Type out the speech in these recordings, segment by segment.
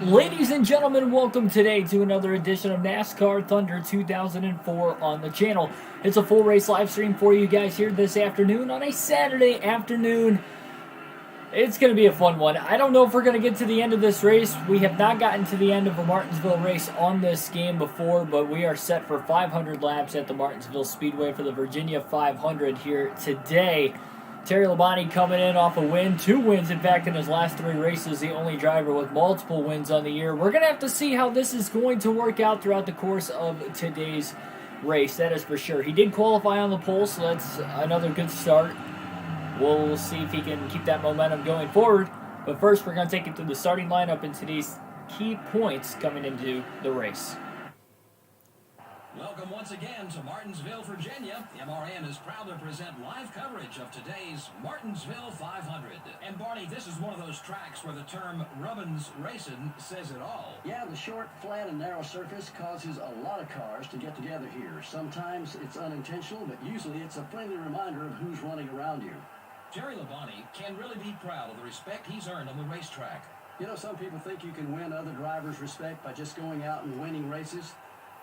Ladies and gentlemen, welcome today to another edition of NASCAR Thunder 2004 on the channel. It's a full race live stream for you guys here this afternoon on a Saturday afternoon. It's going to be a fun one. I don't know if we're going to get to the end of this race. We have not gotten to the end of a Martinsville race on this game before, but we are set for 500 laps at the Martinsville Speedway for the Virginia 500 here today. Terry Labonte coming in off a win, 2 wins in fact in his last 3 races, the only driver with multiple wins on the year. We're going to have to see how this is going to work out throughout the course of today's race, that is for sure. He did qualify on the pole, so that's another good start. We'll see if he can keep that momentum going forward. But first, we're going to take you through the starting lineup and today's key points coming into the race. Welcome once again to Martinsville, Virginia. MRN is proud to present live coverage of today's Martinsville 500. And Barney, this is one of those tracks where the term Rubbins Racing says it all. Yeah, the short, flat, and narrow surface causes a lot of cars to get together here. Sometimes it's unintentional, but usually it's a friendly reminder of who's running around you. Terry Labonte can really be proud of the respect he's earned on the racetrack. You know, some people think you can win other drivers' respect by just going out and winning races.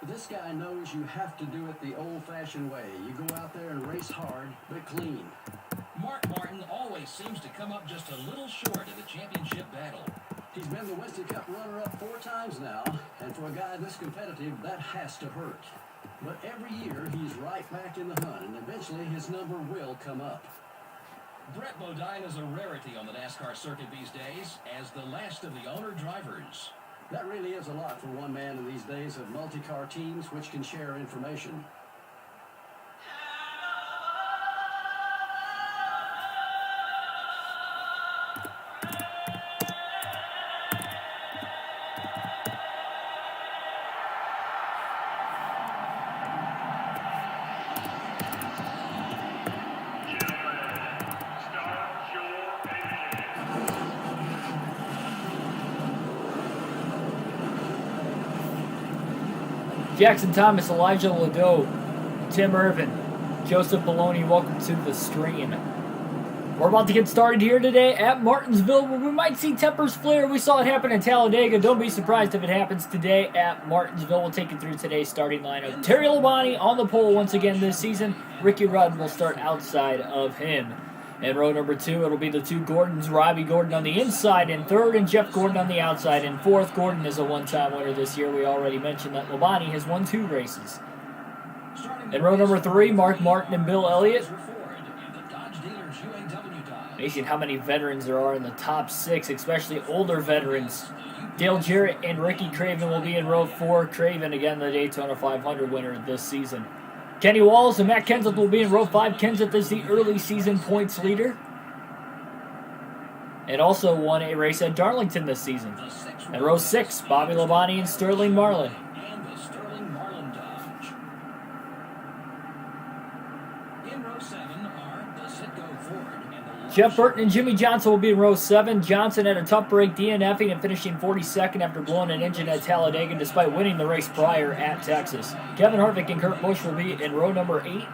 But this guy knows you have to do it the old-fashioned way. You go out there and race hard, but clean. Mark Martin always seems to come up just a little short in the championship battle. He's been the Winston Cup runner-up 4 times now, and for a guy this competitive, that has to hurt. But every year, he's right back in the hunt, and eventually his number will come up. Brett Bodine is a rarity on the NASCAR circuit these days as the last of the owner drivers. That really is a lot for one man in these days of multi-car teams which can share information. Jackson Thomas, Elijah Ladeau, Tim Irvin, Joseph Maloney, welcome to the stream. We're about to get started here today at Martinsville, where we might see tempers flare. We saw it happen in Talladega. Don't be surprised if it happens today at Martinsville. We'll take you through today's starting lineup. Terry Labonte on the pole once again this season. Ricky Rudd will start outside of him. In row number 2, it'll be the 2 Gordons. Robbie Gordon on the inside in 3rd, and Jeff Gordon on the outside in 4th. Gordon is a one-time winner this year. We already mentioned that Labonte has won 2 races. In row number 3, Mark Martin and Bill Elliott. Amazing how many veterans there are in the top 6, especially older veterans. Dale Jarrett and Ricky Craven will be in row 4. Craven, again, the Daytona 500 winner this season. Kenny Wallace and Matt Kenseth will be in row 5. Kenseth is the early season points leader, and also won a race at Darlington this season. In row 6, Bobby Labonte and Sterling Marlin. Jeff Burton and Jimmy Johnson will be in row 7. Johnson had a tough break, DNFing and finishing 42nd after blowing an engine at Talladega despite winning the race prior at Texas. Kevin Harvick and Kurt Busch will be in row number 8.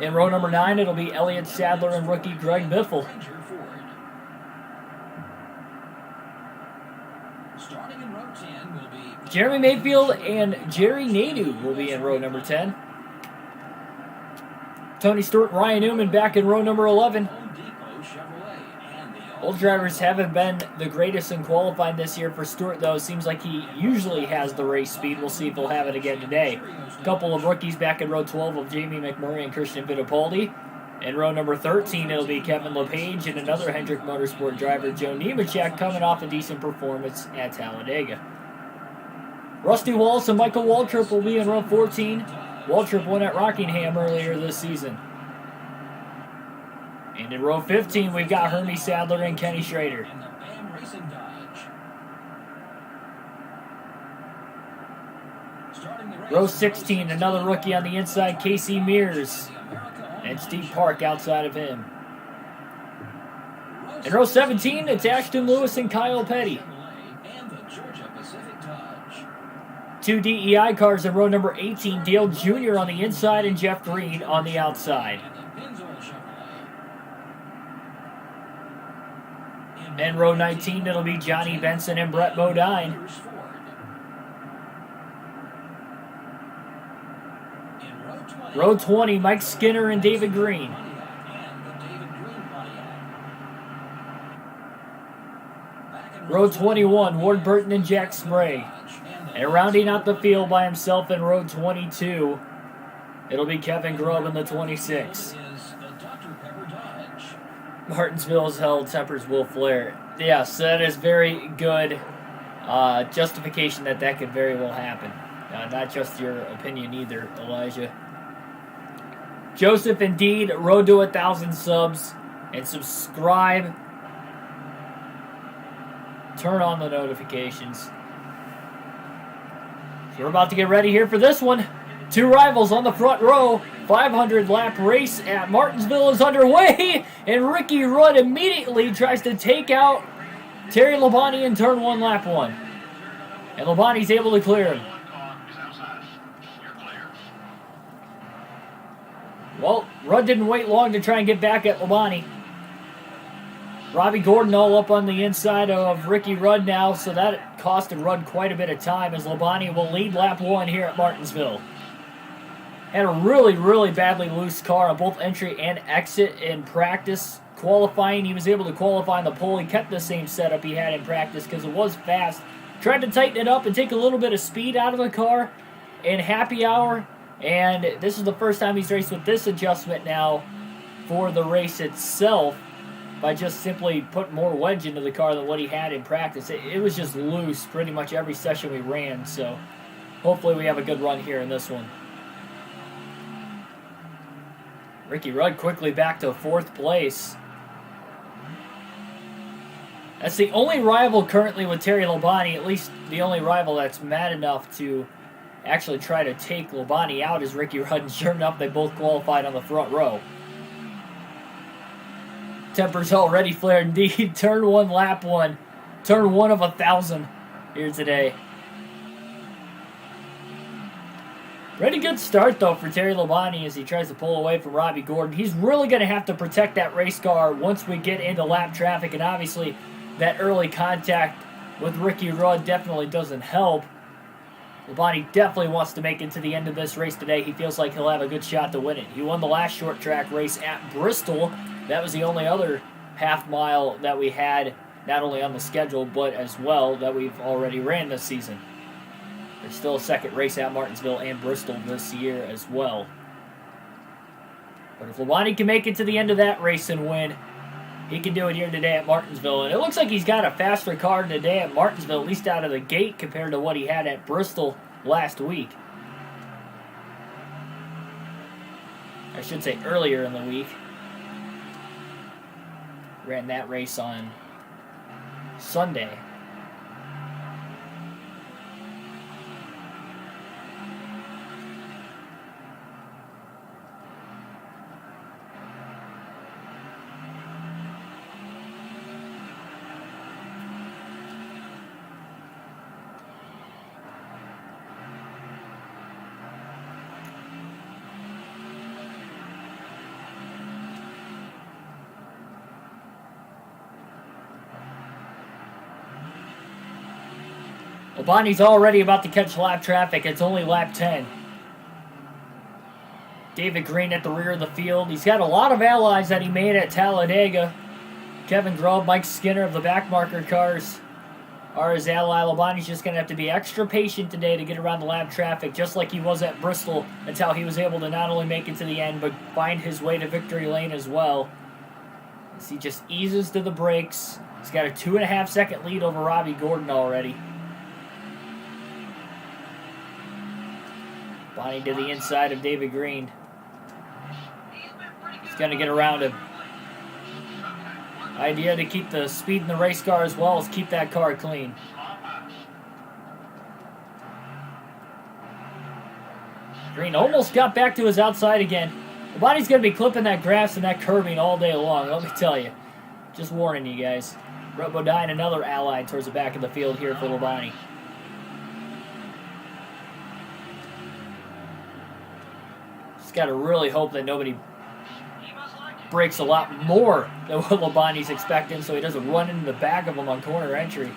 In row number 9, it'll be Elliott Sadler and rookie Greg Biffle. Jeremy Mayfield and Jerry Nadeau will be in row number 10. Tony Stewart and Ryan Newman back in row number 11. Old drivers haven't been the greatest in qualifying this year for Stewart, though. It seems like he usually has the race speed. We'll see if he'll have it again today. A couple of rookies back in row 12 of Jamie McMurray and Christian Fittipaldi. In row number 13, it'll be Kevin LePage and another Hendrick Motorsport driver, Joe Nemechek, coming off a decent performance at Talladega. Rusty Wallace and Michael Waltrip will be in row 14. Waltrip won at Rockingham earlier this season. And in row 15, we've got Hermie Sadler and Kenny Schrader. Row 16, another rookie on the inside, Casey Mears. And Steve Park outside of him. In row 17, it's Ashton Lewis and Kyle Petty. 2 DEI cars in row number 18, Dale Jr. on the inside and Jeff Green on the outside. And row 19, it'll be Johnny Benson and Brett Bodine. Row 20, Mike Skinner and David Green. Row 21, Ward Burton and Jack Spray. And rounding out the field by himself in row 22, it'll be Kevin Grubb in the 26. Martinsville's held, tempers will flare. Yes, that is very good justification that could very well happen. Not just your opinion either, Elijah. Joseph, indeed, road to 1,000 subs. And subscribe. Turn on the notifications. So we're about to get ready here for this one. Two rivals on the front row. 500 lap race at Martinsville is underway. And Ricky Rudd immediately tries to take out Terry Labonte in turn 1, lap 1. And Labonte's able to clear him. Well, Rudd didn't wait long to try and get back at Labonte. Robbie Gordon all up on the inside of Ricky Rudd now, so that costed Rudd quite a bit of time as Labonte will lead lap 1 here at Martinsville. Had a really, really badly loose car on both entry and exit in practice. Qualifying, he was able to qualify on the pole. He kept the same setup he had in practice because it was fast. Tried to tighten it up and take a little bit of speed out of the car in happy hour. And this is the first time he's raced with this adjustment now for the race itself by just simply putting more wedge into the car than what he had in practice. It was just loose pretty much every session we ran, so hopefully we have a good run here in this one. Ricky Rudd quickly back to 4th place. That's the only rival currently with Terry Labonte, at least the only rival that's mad enough to actually try to take Labonte out is Ricky Rudd, and sure enough, they both qualified on the front row. Tempers already flared indeed. Turn 1, lap 1. Turn 1 of 1,000 here today. Pretty good start, though, for Terry Labonte as he tries to pull away from Robbie Gordon. He's really going to have to protect that race car once we get into lap traffic, and obviously that early contact with Ricky Rudd definitely doesn't help. Labonte definitely wants to make it to the end of this race today. He feels like he'll have a good shot to win it. He won the last short track race at Bristol. That was the only other half mile that we had, not only on the schedule, but as well that we've already ran this season. There's still a second race at Martinsville and Bristol this year as well. But if Labonte can make it to the end of that race and win, he can do it here today at Martinsville. And it looks like he's got a faster car today at Martinsville, at least out of the gate, compared to what he had at Bristol last week. I should say earlier in the week. Ran that race on Sunday. Labonte's already about to catch lap traffic. It's only lap 10. David Green at the rear of the field. He's got a lot of allies that he made at Talladega. Kevin Grubb, Mike Skinner of the backmarker cars are his ally. Labonte's just going to have to be extra patient today to get around the lap traffic, just like he was at Bristol. That's how he was able to not only make it to the end, but find his way to victory lane as well. As he just eases to the brakes. He's got a 2.5 second lead over Robbie Gordon already. Labonte to the inside of David Green. He's going to get around him. Idea to keep the speed in the race car as well as keep that car clean. Green almost got back to his outside again. Labonte's going to be clipping that grass and that curbing all day long, let me tell you. Just warning you guys. Brett Bodine, another ally towards the back of the field here for Labonte. Got to really hope that nobody brakes a lot more than what Labonte's expecting, so he doesn't run into the back of him on corner entry.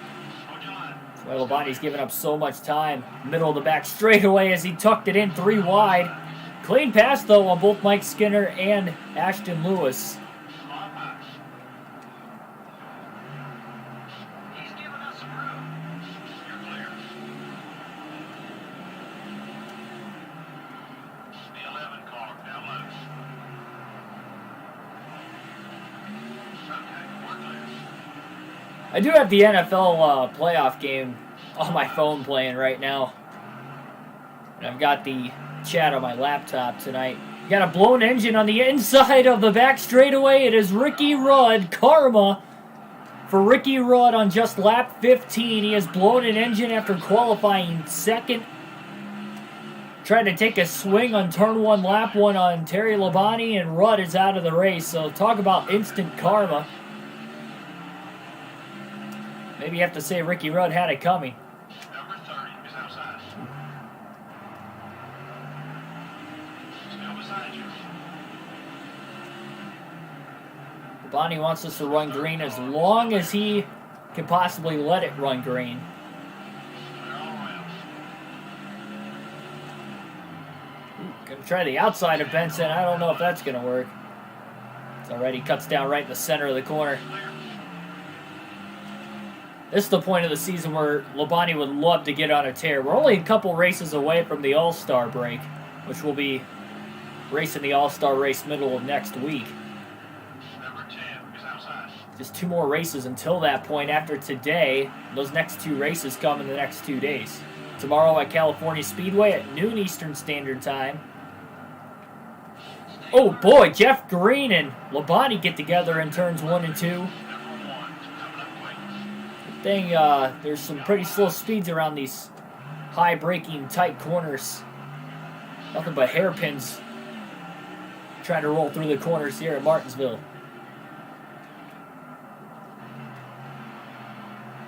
That's why Labonte's giving up so much time. Middle of the back straightaway as he tucked it in 3 wide. Clean pass, though, on both Mike Skinner and Ashton Lewis. I do have the NFL playoff game on my phone playing right now. And I've got the chat on my laptop tonight. Got a blown engine on the inside of the back straightaway. It is Ricky Rudd. Karma for Ricky Rudd on just lap 15. He has blown an engine after qualifying second. Tried to take a swing on turn 1, lap 1 on Terry Labonte, and Rudd is out of the race. So talk about instant karma. Maybe you have to say Ricky Rudd had it coming. Number 30 is outside. Still beside you. Labonte wants us to run green as long as he can possibly let it run green. Gonna try the outside of Benson. I don't know if that's gonna work. It's already cuts down right in the center of the corner. This is the point of the season where Labonte would love to get on a tear. We're only a couple races away from the All-Star break, which will be racing the All-Star race middle of next week. Number 10 is outside. Just 2 more races until that point after today. Those next 2 races come in the next 2 days. Tomorrow at California Speedway at noon Eastern Standard Time. Oh boy, Jeff Green and Labonte get together in turns 1 and 2. There's some pretty slow speeds around these high braking tight corners. Nothing but hairpins trying to roll through the corners here at Martinsville.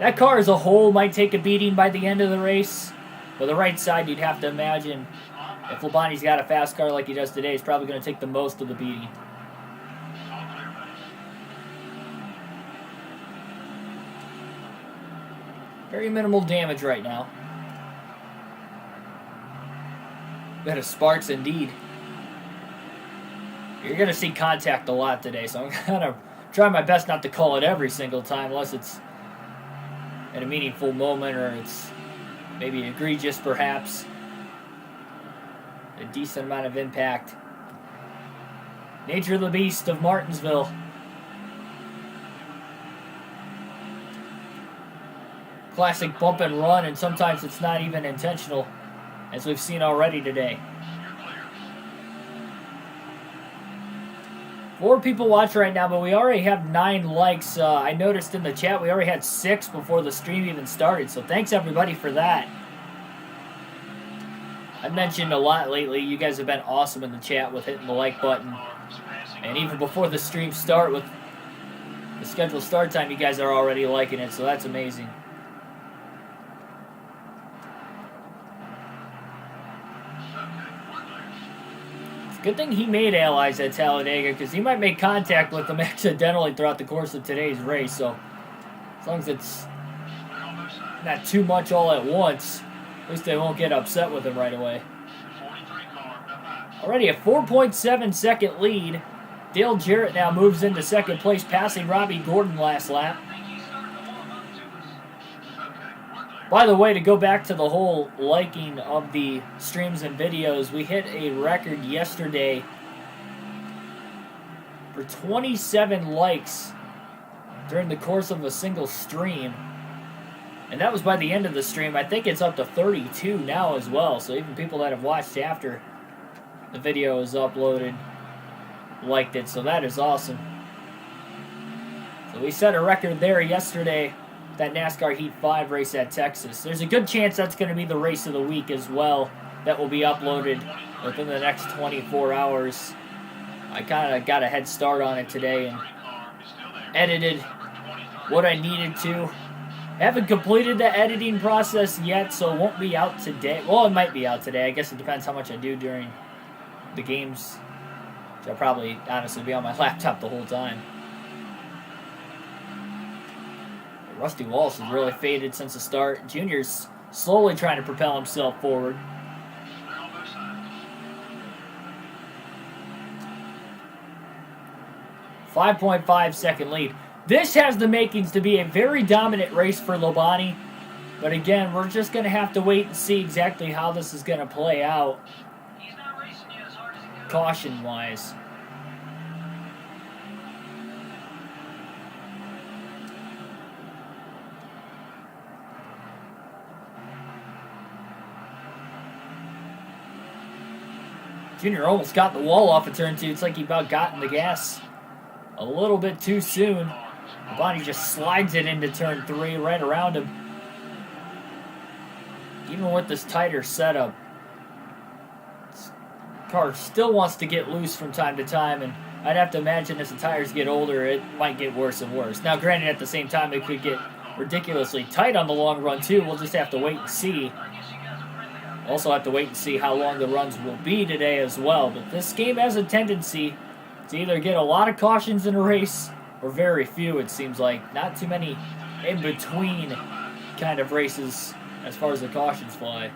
That car as a whole might take a beating by the end of the race. But the right side, you'd have to imagine, if Labonte's got a fast car like he does today, he's probably going to take the most of the beating. Very minimal damage right now. Bit of sparks indeed. You're going to see contact a lot today, so I'm going to try my best not to call it every single time unless it's at a meaningful moment or it's maybe egregious perhaps. A decent amount of impact. Nature of the beast of Martinsville. Classic bump and run, and sometimes it's not even intentional, as we've seen already today. 4 people watch right now, but we already have 9 likes. I noticed in the chat we already had 6 before the stream even started, so thanks everybody for that. I've mentioned a lot lately, you guys have been awesome in the chat with hitting the like button. And even before the stream start, with the scheduled start time, you guys are already liking it, so that's amazing. Good thing he made allies at Talladega, because he might make contact with them accidentally throughout the course of today's race. So, as long as it's not too much all at once, at least they won't get upset with him right away. Already a 4.7 second lead. Dale Jarrett now moves into second place, passing Robbie Gordon last lap. By the way, to go back to the whole liking of the streams and videos, we hit a record yesterday for 27 likes during the course of a single stream. And that was by the end of the stream. I think it's up to 32 now as well. So even people that have watched after the video is uploaded liked it. So that is awesome. So we set a record there yesterday. That NASCAR Heat 5 race at Texas. There's a good chance that's going to be the race of the week as well. That will be uploaded within the next 24 hours. I kind of got a head start on it today and edited what I needed to. Haven't completed the editing process yet, so it won't be out today. Well, it might be out today. I guess it depends how much I do during the games So I'll probably, honestly, be on my laptop the whole time. Rusty Wallace has really faded since the start. Junior's slowly trying to propel himself forward. 5.5 second lead. This has the makings to be a very dominant race for Labonte. But again, we're just going to have to wait and see exactly how this is going to play out. Caution-wise. Junior almost got the wall off of turn 2. It's like he about got in the gas a little bit too soon. Labonte just slides it into turn 3 right around him. Even with this tighter setup, this car still wants to get loose from time to time, and I'd have to imagine as the tires get older, it might get worse and worse. Now, granted, at the same time, it could get ridiculously tight on the long run, too. We'll just have to wait and see. Also have to wait and see how long the runs will be today as well. But this game has a tendency to either get a lot of cautions in a race or very few, it seems like. Not too many in-between kind of races as far as the cautions fly.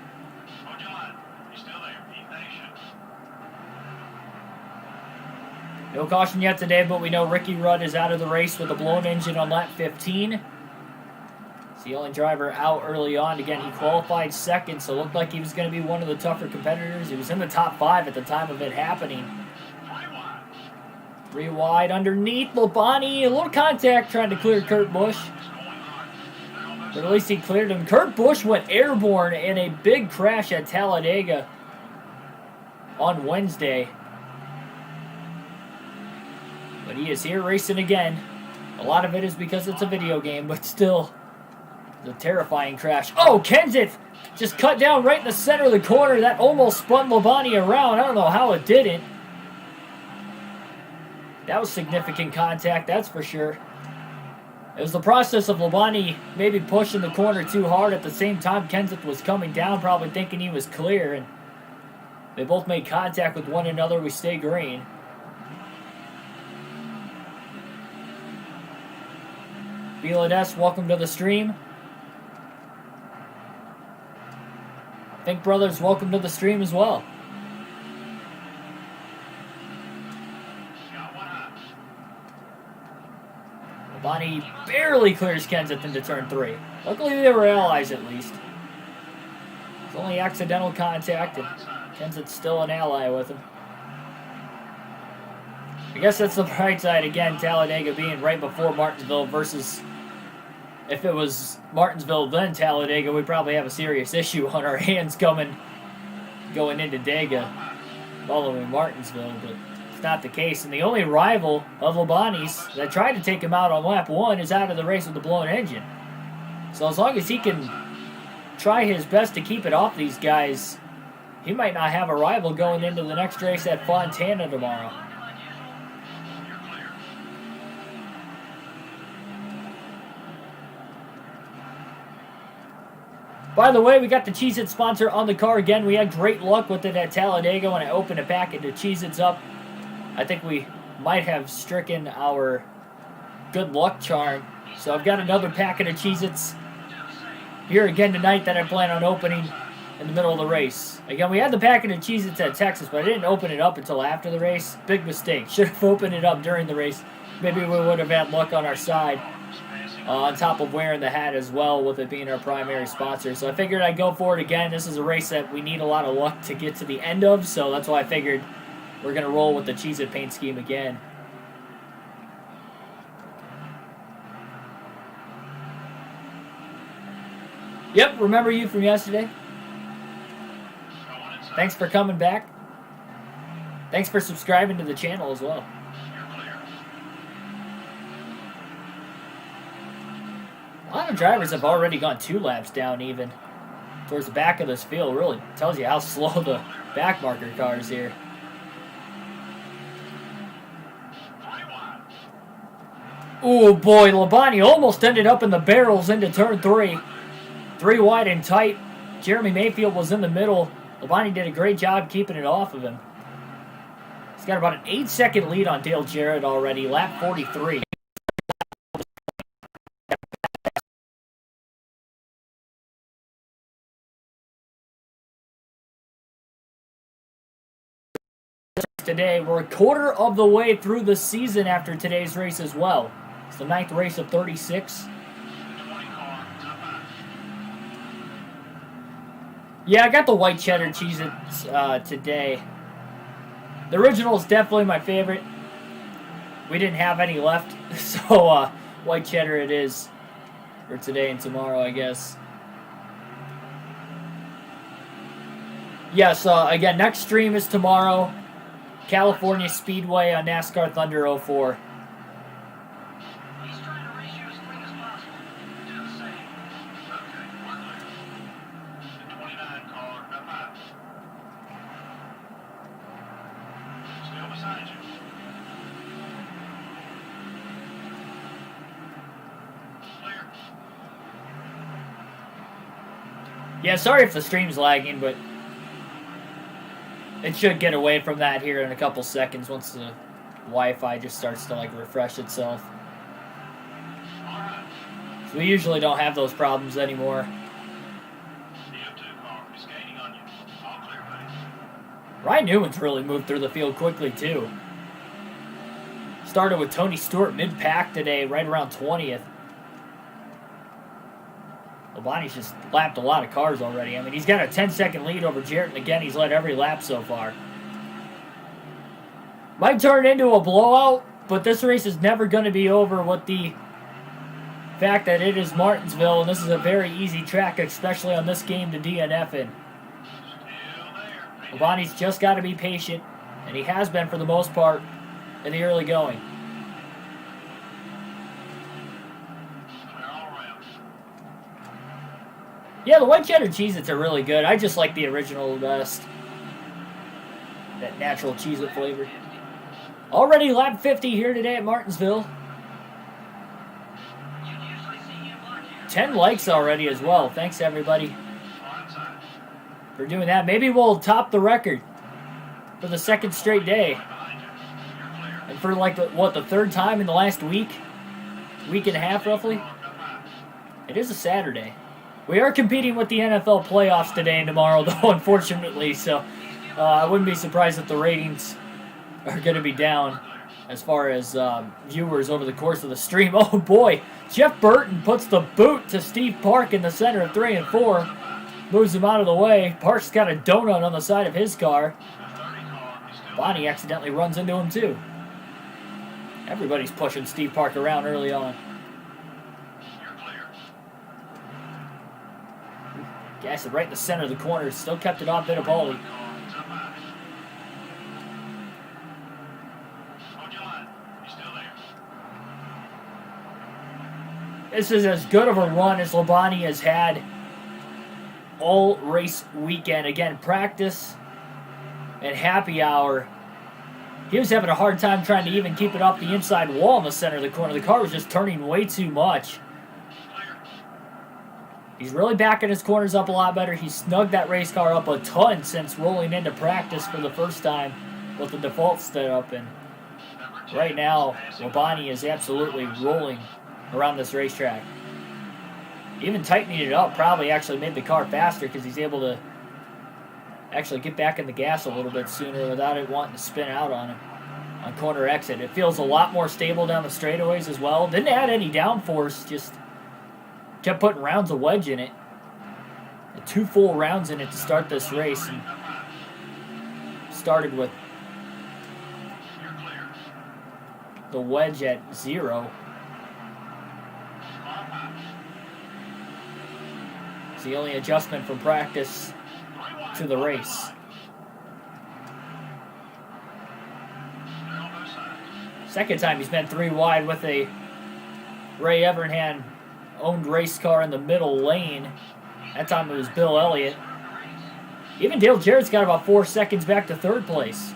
No caution yet today, but we know Ricky Rudd is out of the race with a blown engine on lap 15. He's the only driver out early on. Again, he qualified second, so it looked like he was going to be one of the tougher competitors. He was in the top 5 at the time of it happening. 3 wide underneath Labonte. A little contact trying to clear Kurt Busch. But at least he cleared him. Kurt Busch went airborne in a big crash at Talladega on Wednesday. But he is here racing again. A lot of it is because it's a video game, but still, it's a terrifying crash. Oh, Kenseth just cut down right in the center of the corner. That almost spun Labonte around. I don't know how it didn't. That was significant contact, that's for sure. It was the process of Labonte maybe pushing the corner too hard. At the same time, Kenseth was coming down, probably thinking he was clear, and they both made contact with one another. We stay green. Bielades, welcome to the stream. Fink Brothers, welcome to the stream as well. Labonte barely clears Kenseth into turn 3. Luckily, they were allies at least. It's only accidental contact, and Kenseth's still an ally with him. I guess that's the bright side again, Talladega being right before Martinsville versus if it was Martinsville then Talladega, we'd probably have a serious issue on our hands going into Dega following Martinsville, but it's not the case. And the only rival of Labonte's that tried to take him out on lap 1 is out of the race with the blown engine. So as long as he can try his best to keep it off these guys, he might not have a rival going into the next race at Fontana tomorrow. By the way, we got the Cheez-It sponsor on the car again. We had great luck with it at Talladega when I opened a packet of Cheez-Its up. I think we might have stricken our good luck charm. So I've got another packet of Cheez-Its here again tonight that I plan on opening in the middle of the race. Again, we had the packet of Cheez-Its at Texas, but I didn't open it up until after the race. Big mistake. Should have opened it up during the race. Maybe we would have had luck on our side. On top of wearing the hat as well, with it being our primary sponsor. So I figured I'd go for it again. This is a race that we need a lot of luck to get to the end of, so that's why I figured we're going to roll with the Cheez-It paint scheme again. Yep, remember you from yesterday. Thanks for coming back. Thanks for subscribing to the channel as well. A lot of drivers have already gone 2 laps down even towards the back of this field. Really tells you how slow the back marker car is here. Oh boy, Labonte almost ended up in the barrels into turn 3. 3 wide and tight. Jeremy Mayfield was in the middle. Labonte did a great job keeping it off of him. He's got about an 8-second lead on Dale Jarrett already, lap 43. Today, we're a quarter of the way through the season after today's race as well. It's the 9th race of 36. Yeah, I got the white cheddar Cheez-Its today. The original is definitely my favorite. We didn't have any left, so white cheddar it is for today and tomorrow, I guess. Yes, again, next stream is tomorrow. California Speedway on NASCAR Thunder 04. He's trying to race you as clean as possible. Do the same. Okay, we're clear. The 29 car, up high. Still beside you. Clear. Yeah, sorry if the stream's lagging, but it should get away from that here in a couple seconds once the Wi-Fi just starts to like refresh itself. So we usually don't have those problems anymore. CO2 car is gaining on you. All clear, buddy. Ryan Newman's really moved through the field quickly too. Started with Tony Stewart mid-pack today, right around 20th. Labonte's just lapped a lot of cars already. I mean, he's got a 10-second lead over Jarrett, and again, he's led every lap so far. Might turn into a blowout, but this race is never going to be over with the fact that it is Martinsville, and this is a very easy track, especially on this game to DNF in. Labonte's just got to be patient, and he has been for the most part in the early going. Yeah, the white cheddar Cheez-Its are really good. I just like the original the best. That natural Cheez-It flavor. Already lap 50 here today at Martinsville. 10 likes already as well. Thanks, everybody, for doing that. Maybe we'll top the record for the second straight day. And for like, the third time in the last week and a half roughly. It is a Saturday. We are competing with the NFL playoffs today and tomorrow, though, unfortunately, so I wouldn't be surprised if the ratings are going to be down as far as viewers over the course of the stream. Oh, boy. Jeff Burton puts the boot to Steve Park in the center of 3 and 4. Moves him out of the way. Park's got a donut on the side of his car. Bonnie accidentally runs into him, too. Everybody's pushing Steve Park around early on. Gas it right in the center of the corner. Still kept it off Vittipaldi. This is as good of a run as Labonte has had all race weekend. Again, practice and happy hour. He was having a hard time trying to even keep it off the inside wall in the center of the corner. The car was just turning way too much. He's really backing his corners up a lot better. He snugged that race car up a ton since rolling into practice for the first time with the default setup. And right now, Labonte is absolutely rolling around this racetrack. Even tightening it up probably actually made the car faster because he's able to actually get back in the gas a little bit sooner without it wanting to spin out on him on corner exit. It feels a lot more stable down the straightaways as well. Didn't add any downforce, just kept putting rounds of wedge in it. 2 full rounds in it to start this race. And started with the wedge at 0. It's the only adjustment from practice to the race. Second time he's been 3 wide with a Ray Evernham owned race car in the middle lane. That time it was Bill Elliott. Even Dale Jarrett's got about 4 seconds back to third place.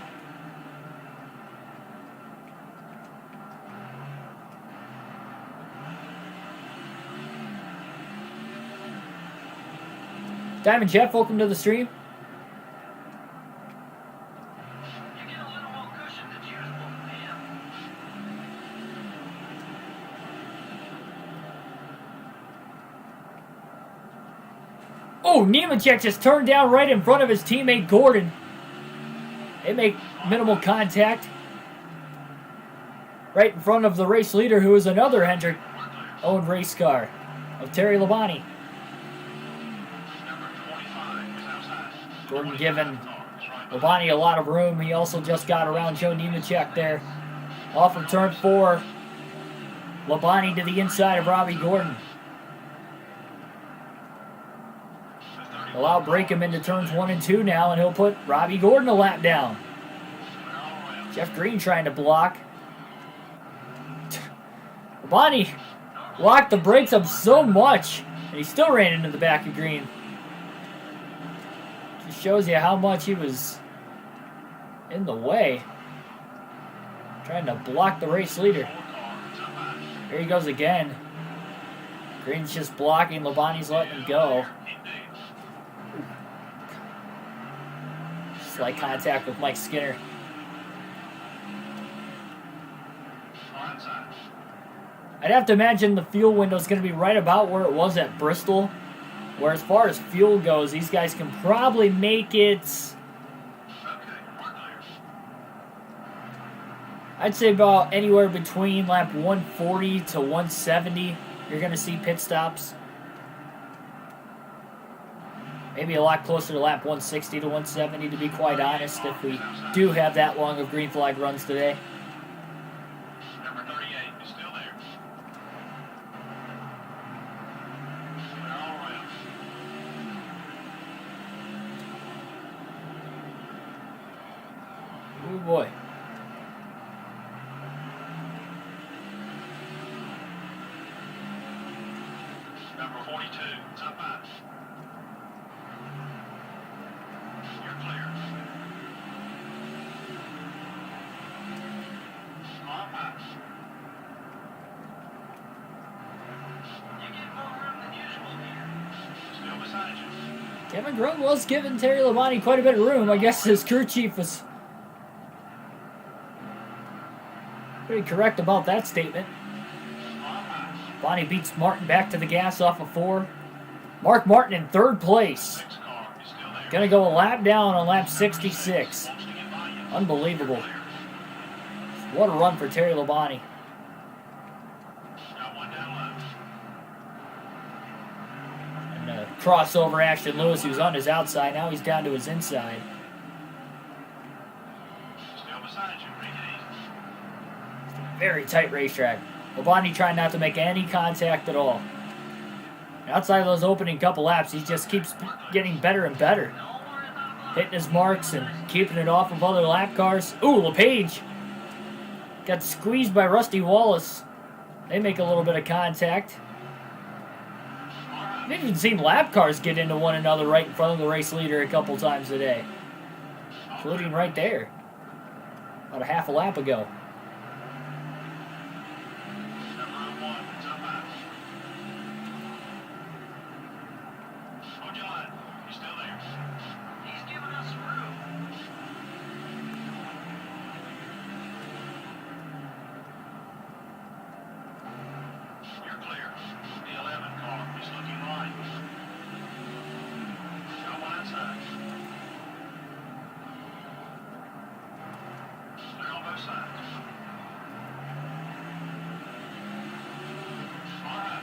Diamond Jeff, welcome to the stream. You get a little more cushion Oh, Nemechek just turned down right in front of his teammate Gordon. They make minimal contact. Right in front of the race leader, who is another Hendrick-owned race car of Terry Labonte. Gordon giving Labonte a lot of room. He also just got around Joe Nemechek there. Off of turn 4. Labonte to the inside of Robbie Gordon. He'll outbrake him into turns 1 and 2 now, and he'll put Robbie Gordon a lap down. Jeff Green trying to block. Labonte locked the brakes up so much, and he still ran into the back of Green. Just shows you how much he was in the way. Trying to block the race leader. Here he goes again. Green's just blocking. Labonte's letting him go. Slight contact with Mike Skinner. I'd have to imagine the fuel window is going to be right about where it was at Bristol. Where as far as fuel goes, these guys can probably make it, I'd say about anywhere between lap 140 to 170. You're going to see pit stops. Maybe a lot closer to lap 160 to 170, to be quite honest, if we do have that long of green flag runs today. Number 38 is still there. They're all around. Oh boy. Number 42, top 5. You're clear. Small pass. You get more room than usual here. Still beside you. Kevin Grun was giving Terry Labonte quite a bit of room. I guess his crew chief was pretty correct about that statement. Bonnie beats Martin back to the gas off of 4. Mark Martin in 3rd place. Gonna go a lap down on lap 66. Unbelievable. What a run for Terry Labonte. And crossover Ashton Lewis, who's on his outside. Now he's down to his inside. Very tight racetrack. Labonte trying not to make any contact at all. Outside of those opening couple laps, he just keeps getting better and better. Hitting his marks and keeping it off of other lap cars. Ooh, LePage got squeezed by Rusty Wallace. They make a little bit of contact. I've even seen lap cars get into one another right in front of the race leader a couple times today. Including right there. About a half a lap ago.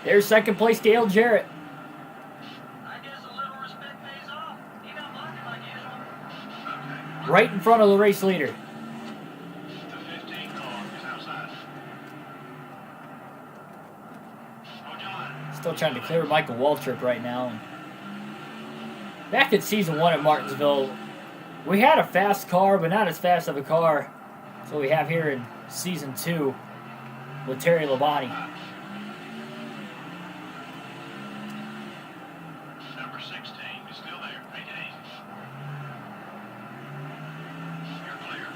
There's 2nd place Dale Jarrett. I guess a little respect pays off. He got blocking like usual. Right in front of the race leader. The 15 car is outside. Still trying to clear Michael Waltrip right now. Back in season 1 at Martinsville, we had a fast car, but not as fast of a car as what we have here in season 2 with Terry Labonte. Number 16 is still there. Take it easy. You're clear.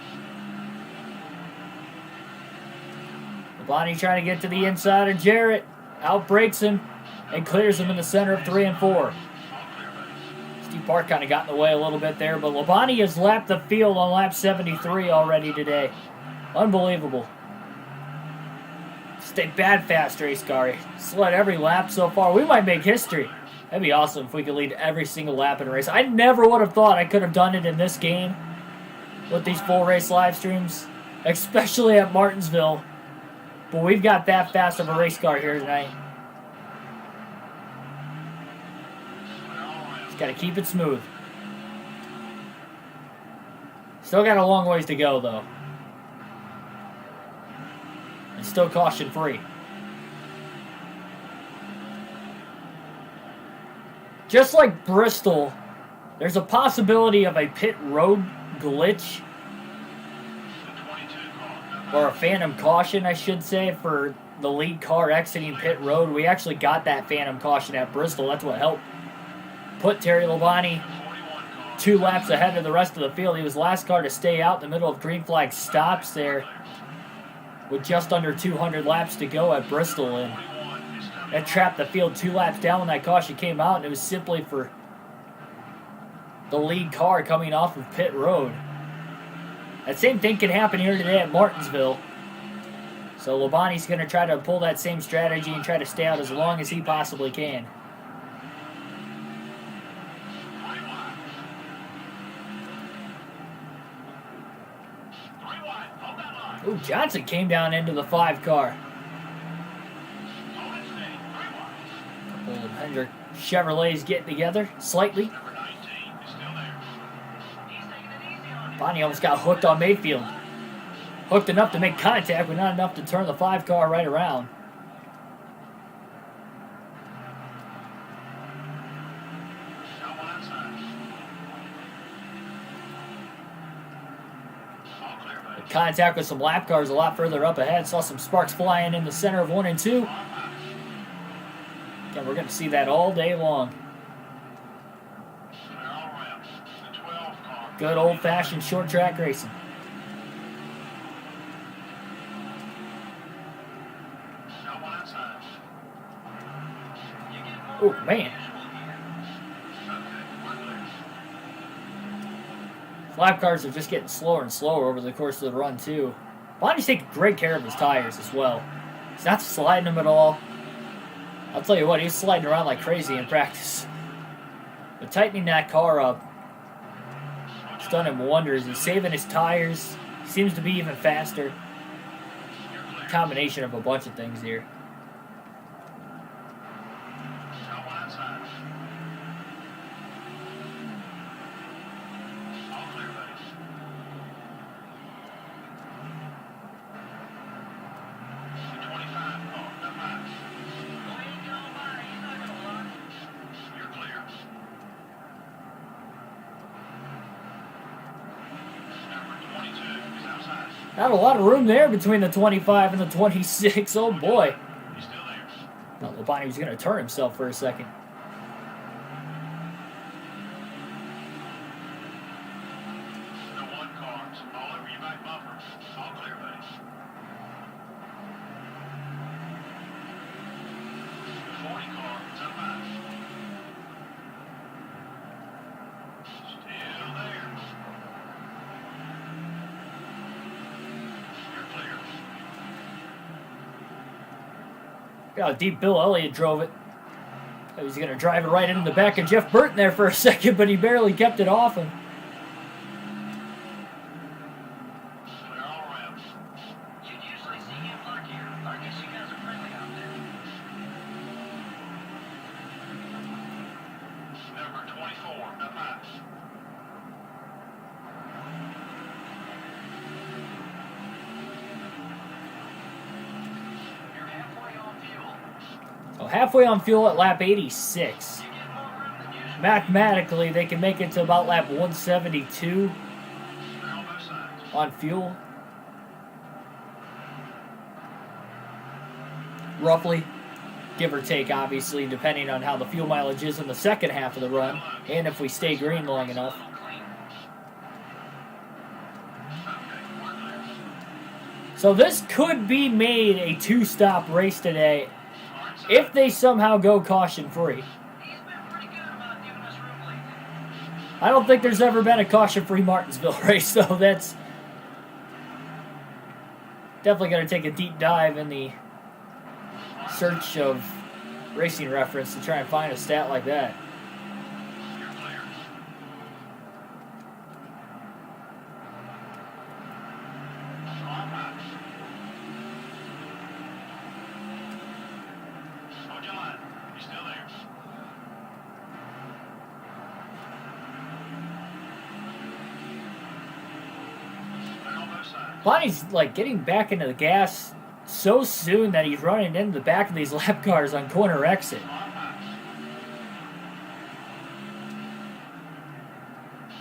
Labonte trying to get to the inside of Jarrett. Outbreaks him and clears him in the center of 3 and 4. Steve Park kind of got in the way a little bit there, but Labonte has lapped the field on lap 73 already today. Unbelievable. Just a bad fast race car. He's led every lap so far. We might make history. That'd be awesome if we could lead every single lap in a race. I never would have thought I could have done it in this game with these full race live streams, especially at Martinsville. But we've got that fast of a race car here tonight. Just got to keep it smooth. Still got a long ways to go, though. And still caution free. Just like Bristol, there's a possibility of a pit road glitch, or a phantom caution, I should say, for the lead car exiting pit road. We actually got that phantom caution at Bristol. That's what helped put Terry Labonte 2 laps ahead of the rest of the field. He was last car to stay out in the middle of green flag stops there with just under 200 laps to go at Bristol, and that trapped the field 2 laps down when that caution came out, and it was simply for the lead car coming off of pit road. That same thing can happen here today at Martinsville. So Labonte's going to try to pull that same strategy and try to stay out as long as he possibly can. Ooh, Johnson came down into the 5 car. Couple of Hendrick Chevrolets getting together slightly. Bonnie almost got hooked on Mayfield. Hooked enough to make contact, but not enough to turn the 5 car right around. Contact with some lap cars a lot further up ahead. Saw some sparks flying in the center of 1 and 2. Again, we're going to see that all day long. Good old-fashioned short track racing. Oh, man. Lap cars are just getting slower and slower over the course of the run, too. Bonnie's taking great care of his tires as well. He's not sliding them at all. I'll tell you what, he's sliding around like crazy in practice. But tightening that car up, it's done him wonders. He's saving his tires. He seems to be even faster. Combination of a bunch of things here. Not a lot of room there between the 25 and the 26. Oh, boy. Thought Labonte was going to turn himself for a second. Look how deep Bill Elliott drove it. He was going to drive it right into the back of Jeff Burton there for a second, but he barely kept it off him. Halfway on fuel at lap 86. Mathematically, they can make it to about lap 172 on fuel. Roughly, give or take, obviously, depending on how the fuel mileage is in the second half of the run, and if we stay green long enough. So this could be made a 2-stop race today, if they somehow go caution-free. I don't think there's ever been a caution-free Martinsville race, so that's definitely going to take a deep dive in the search of Racing Reference to try and find a stat like that. You're clear. Car pass. Hold your line. You're still there. Clear on both sides. Bonnie's like getting back into the gas so soon that he's running into the back of these lap cars on corner exit. Car pass.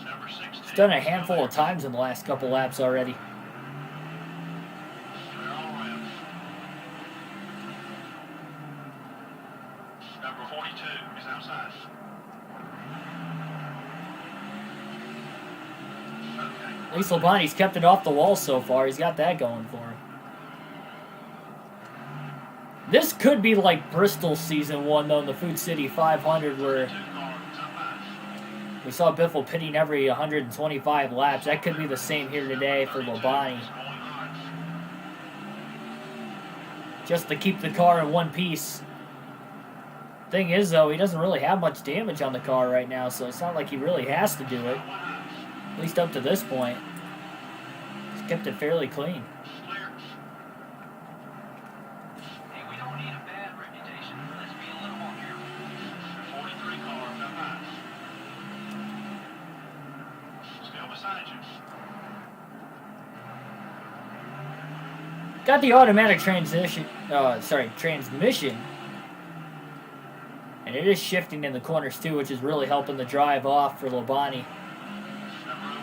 Number 16. He's done a handful of times in the last couple laps already. Clear all around. Number 42 is outside. Okay. At least Labonte's kept it off the wall so far. He's got that going for him. This could be like Bristol Season 1, though, in the Food City 500, where Two car is up high. we saw Biffle pitting every 125 laps. That could be the same here today for 32 Labonte, is going hard. just to keep the car in one piece. Thing is, though, he doesn't really have much damage on the car right now, so it's not like he really has to do it, at least up to this point. He's kept it fairly clean. Clear. Hey, we don't need a bad reputation. Let's be a little more careful. 43 car is up high. Still beside you. Got the automatic transmission, and it is shifting in the corners too, which is really helping the drive off for Labonte.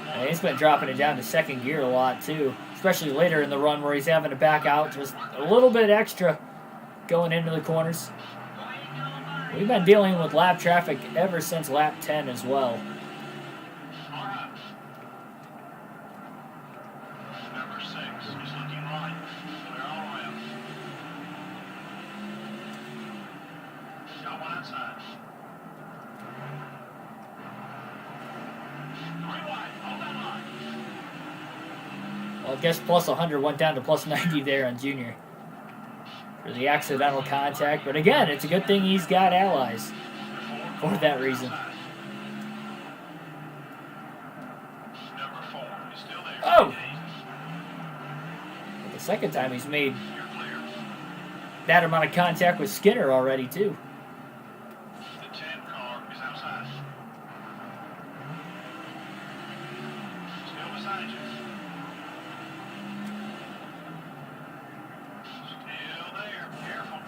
And he's been dropping it down to second gear a lot too, especially later in the run where he's having to back out just a little bit extra going into the corners. We've been dealing with lap traffic ever since lap 10 as well. All right. Number 6 is looking right. Clear all around. Got one outside. 3 wide. Hold that line. Well, I guess plus 100 went down to plus 90 there on Junior for the accidental contact. But again, it's a good thing he's got allies for that reason. Number 4 is still there. Oh! The second time he's made You're clear. that amount of contact with Skinner already too. The 10 car is outside. Still beside you. Still there. Careful.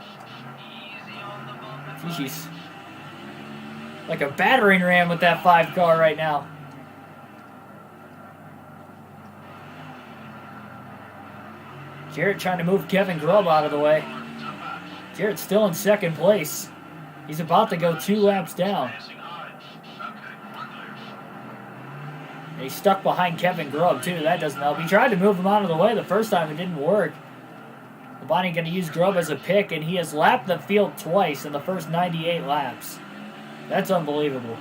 Easy on the bump. Geez, he's like a battering ram with that 5 car right now. Jarrett trying to move Kevin Grubb out of the way. Car is up high. Jarrett's still in second place. He's about to go 2 laps down. Passing high. Okay, we're clear. And he's stuck behind Kevin Grubb too. That doesn't help. He tried to move him out of the way the first time. It didn't work. Labonte going to use Grubb as a pick, and he has lapped the field twice in the first 98 laps. That's unbelievable.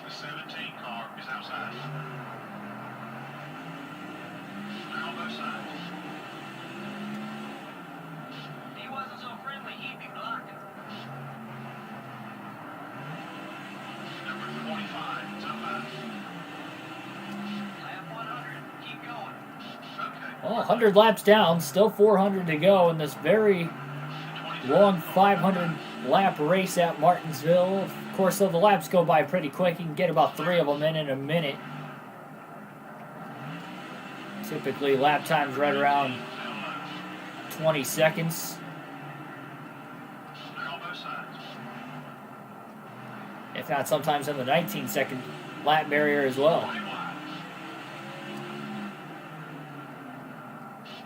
The 17 car is outside. Clear on both sides. He wasn't so friendly, he'd be blocking. Number 25 is up high. Lap 100. Keep going. Okay. Well, 100 laps down, still 400 to go in this very The 25 long 500 lap race at Martinsville. Of course, though, the laps go by pretty quick. You can get about 3 of them in a minute. Typically, lap time's right around 20 seconds. Clear on both sides. If not, sometimes in the 19-second lap barrier as well. 20 wide.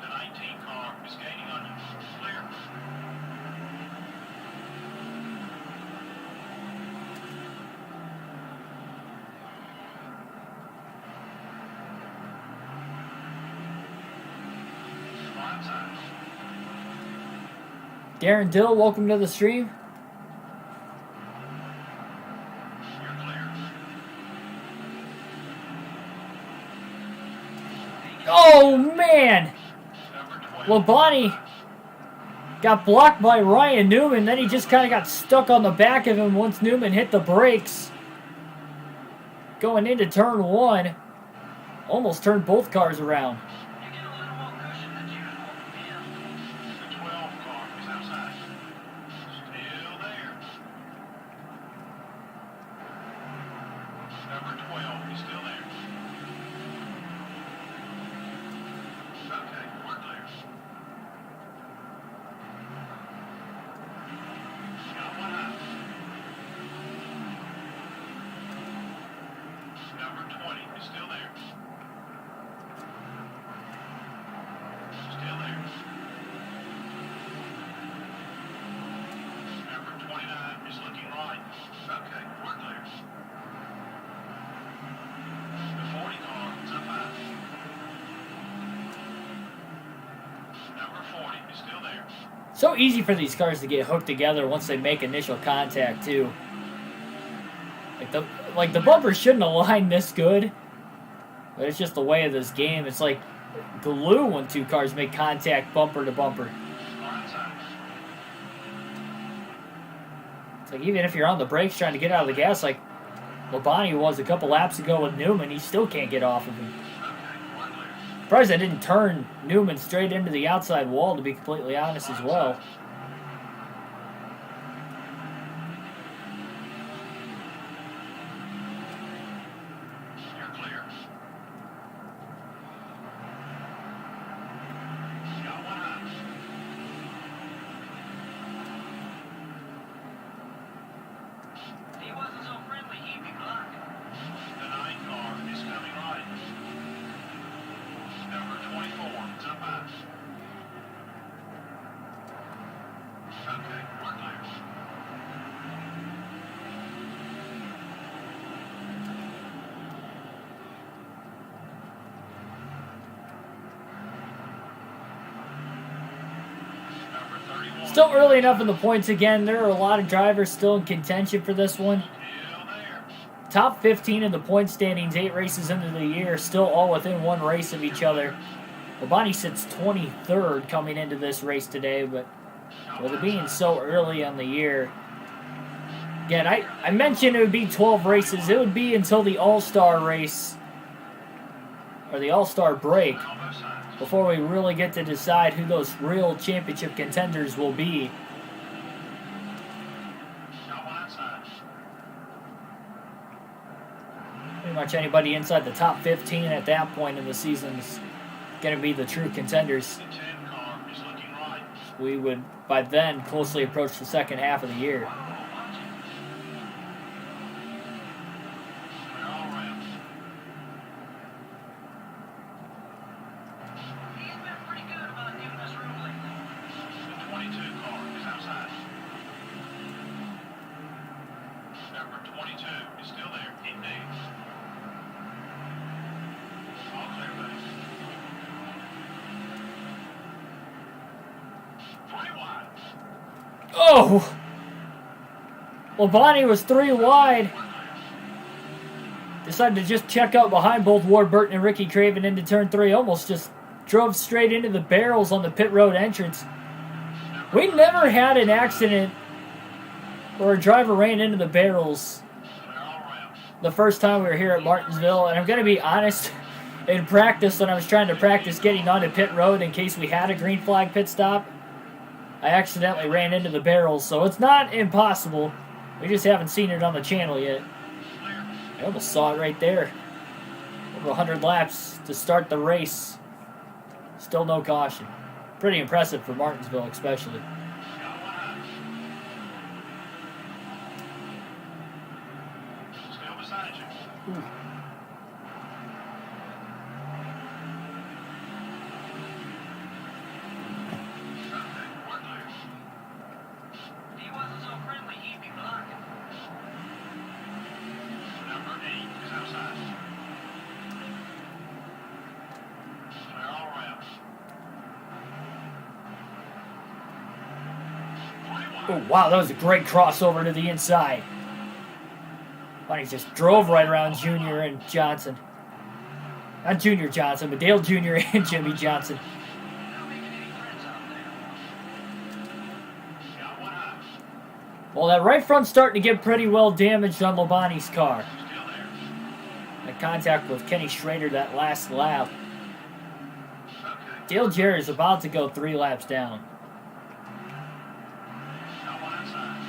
The 19 car is gaining on you. Clear. Line side. Darren Dill, welcome to the stream. You're clear. Oh, man! Number 12. Labonte Got blocked by Ryan Newman. Then he just kind of got stuck on the back of him once Newman hit the brakes. Going into turn 1. Almost turned both cars around. You get a little more cushion than usual. Yeah. The 12 car is outside. Still there. Number 12 is still there. Okay, we're clear. Got one out. Number 20 is still there. Still there. Number 29 is looking right. Okay, we're clear. The 40 car is up high. Number 40 is still there. So easy for these cars to get hooked together once they make initial contact too. Like the bumpers shouldn't align this good, but it's just the way of this game. It's like glue when two cars make contact bumper to bumper. Car inside. It's like even if you're on the brakes trying to get out of the gas, like Labonte was a couple laps ago with Newman, he still can't get off of him. Okay, we're clear. Surprised I didn't turn Newman straight into the outside wall, to be completely honest as well. You're clear. Got one out. He wasn't so friendly, he'd be blocked. The 9 car is coming right. Number 24 is up high. Okay, we're clear. Number 31. Still early enough in the points again. There are a lot of drivers still in contention for this one. Still there. Top 15 in the point standings, 8 races into the year, still all within 1 race of each other. Labonte sits 23rd coming into this race today, but with it being so early on the year, again, I mentioned it would be 12 races. It would be until the All-Star race, or the All-Star break, On both sides. before we really get to decide who those real championship contenders will be. Got one outside. Pretty much anybody inside the top 15 at that point in the season is going to be the true contenders. The 10 car is looking right. We would, by then, closely approach the second half of the year. We're all around. He's been pretty good about giving us room lately. The 22 car is outside. Number 22 is still there. Indeed. All clear, buddy. 3 wide. Oh! Labonte was 3 wide. Decided to just check out behind both Ward Burton and Ricky Craven into turn 3. Almost just drove straight into the barrels on the pit road entrance. We never had an accident where a driver ran into the barrels We're all around. the first time we were here at Martinsville. And I'm going to be honest, in practice, when I was trying to practice getting onto pit road in case we had a green flag pit stop, I accidentally ran into the barrels. So it's not impossible. We just haven't seen it on the channel yet. Clear. I almost saw it right there. Over 100 laps to start the race. Still no caution. Pretty impressive for Martinsville especially. Got one out. Still beside you. Okay, we're clear. He wasn't so friendly, he'd be blocked. Number 8 is outside. Clear all around. 3 wide. Oh, wow, that was a great crossover to the inside. He just drove right around Junior and Johnson. Not Junior Johnson, but Dale Jr. and Jimmy Johnson. Not making any friends out there. Well, that right front's starting to get pretty well damaged on Labonte's car. Still there. That contact with Kenny Schrader that last lap. Okay. Dale Jarrett is about to go 3 laps down. Got one outside.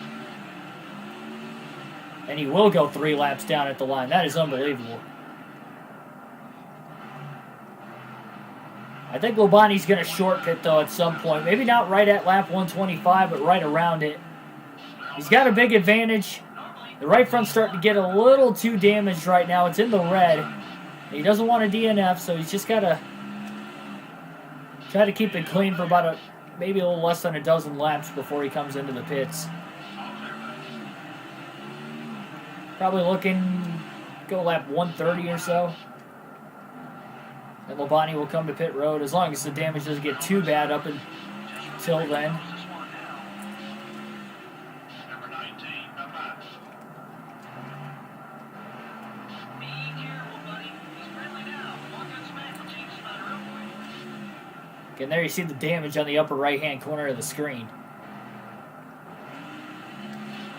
And he will go 3 laps down at the line. That is unbelievable. I think Labonte's going to short pit, though, at some point. Maybe not right at lap 125, but right around it. He's got a big advantage. The right front's starting to get a little too damaged right now. It's in the red. He doesn't want a DNF, so he's just got to try to keep it clean for about maybe a little less than a dozen laps before he comes into the pits. Probably looking, go lap 130 or so. And Labonte will come to pit road as long as the damage doesn't get too bad up until then. Number 19, bye-bye. Be careful, buddy. He's friendly now. One good smack will change the matter real quick. And there you see the damage on the upper right-hand corner of the screen.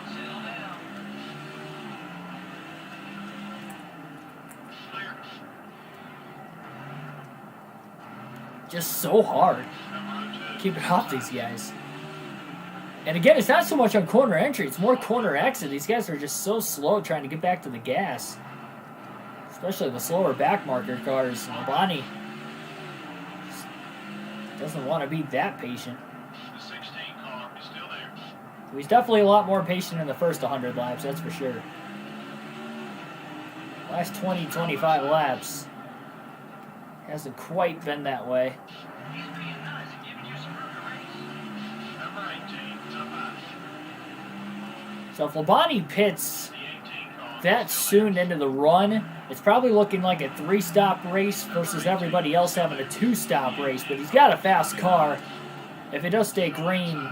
Settle down. Clear. Just so hard. Number 02. Keep it off these guys. And again, it's not so much on corner entry, it's more corner exit. These guys are just so slow trying to get back to the gas. Especially the slower back marker cars. Labonte doesn't want to be that patient. The 16 car is still there. He's definitely a lot more patient in the first 100 laps, that's for sure. Last 20, 25 laps hasn't quite been that way. He's being nice and giving you some room to race. Number 18, bye-bye. So if Labonte pits The 18 car that is still soon into the run, it's probably looking like a 3-stop race versus everybody else having a 2-stop race. But he's got a fast car. If it does stay green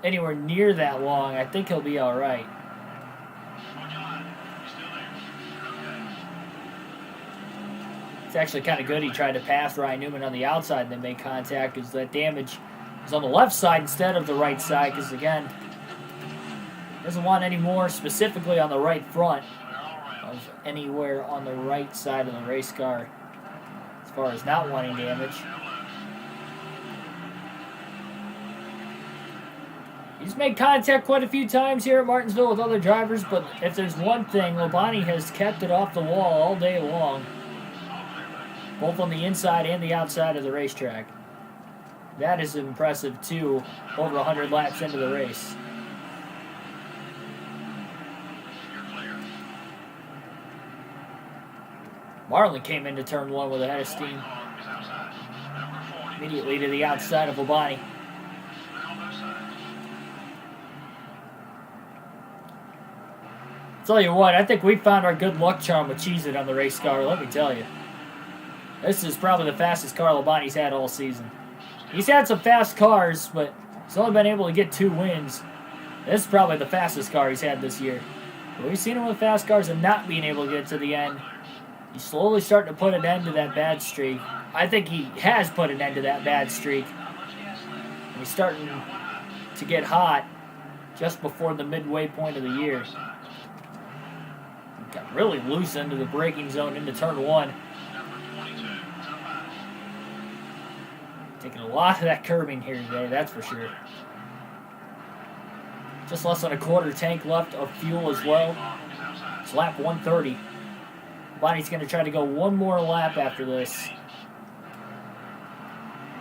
anywhere near that long, I think he'll be all right. there. On your line. He's still there. Okay. It's actually kind of good he tried to pass Ryan Newman on the outside and then make contact because that damage is on the left side instead of the right side because, again, doesn't want any more specifically on the right front They're all around. of anywhere on the right side of the race car as far as not wanting damage. He's made contact quite a few times here at Martinsville with other drivers, but if there's one thing, Labonte has kept it off the wall all day long, both on the inside and the outside of the racetrack. That is impressive, too, over 100 laps into the race. You're clear. Marlin came into turn 1 with a head of steam, Car is outside. Number 40. immediately to the outside of Labonte. Clear on both sides. Tell you what, I think we found our good luck charm with Cheez-It on the race car, let me tell you. This is probably the fastest car Labonte's had all season. He's had some fast cars, but he's only been able to get 2 wins. This is probably the fastest car he's had this year. But we've seen him with fast cars and not being able to get to the end. He's slowly starting to put an end to that bad streak. I think he has put an end to that bad streak. Not much gas left. And he's starting to get hot just before the midway point of the year. Got really loose into the braking zone into turn 1. Number 22, bye-bye. Taking a lot of that curbing here today, that's for sure. Just less than a quarter tank left of fuel as well. Car is outside. It's lap 130. Bonnie's going to try to go one more lap after this.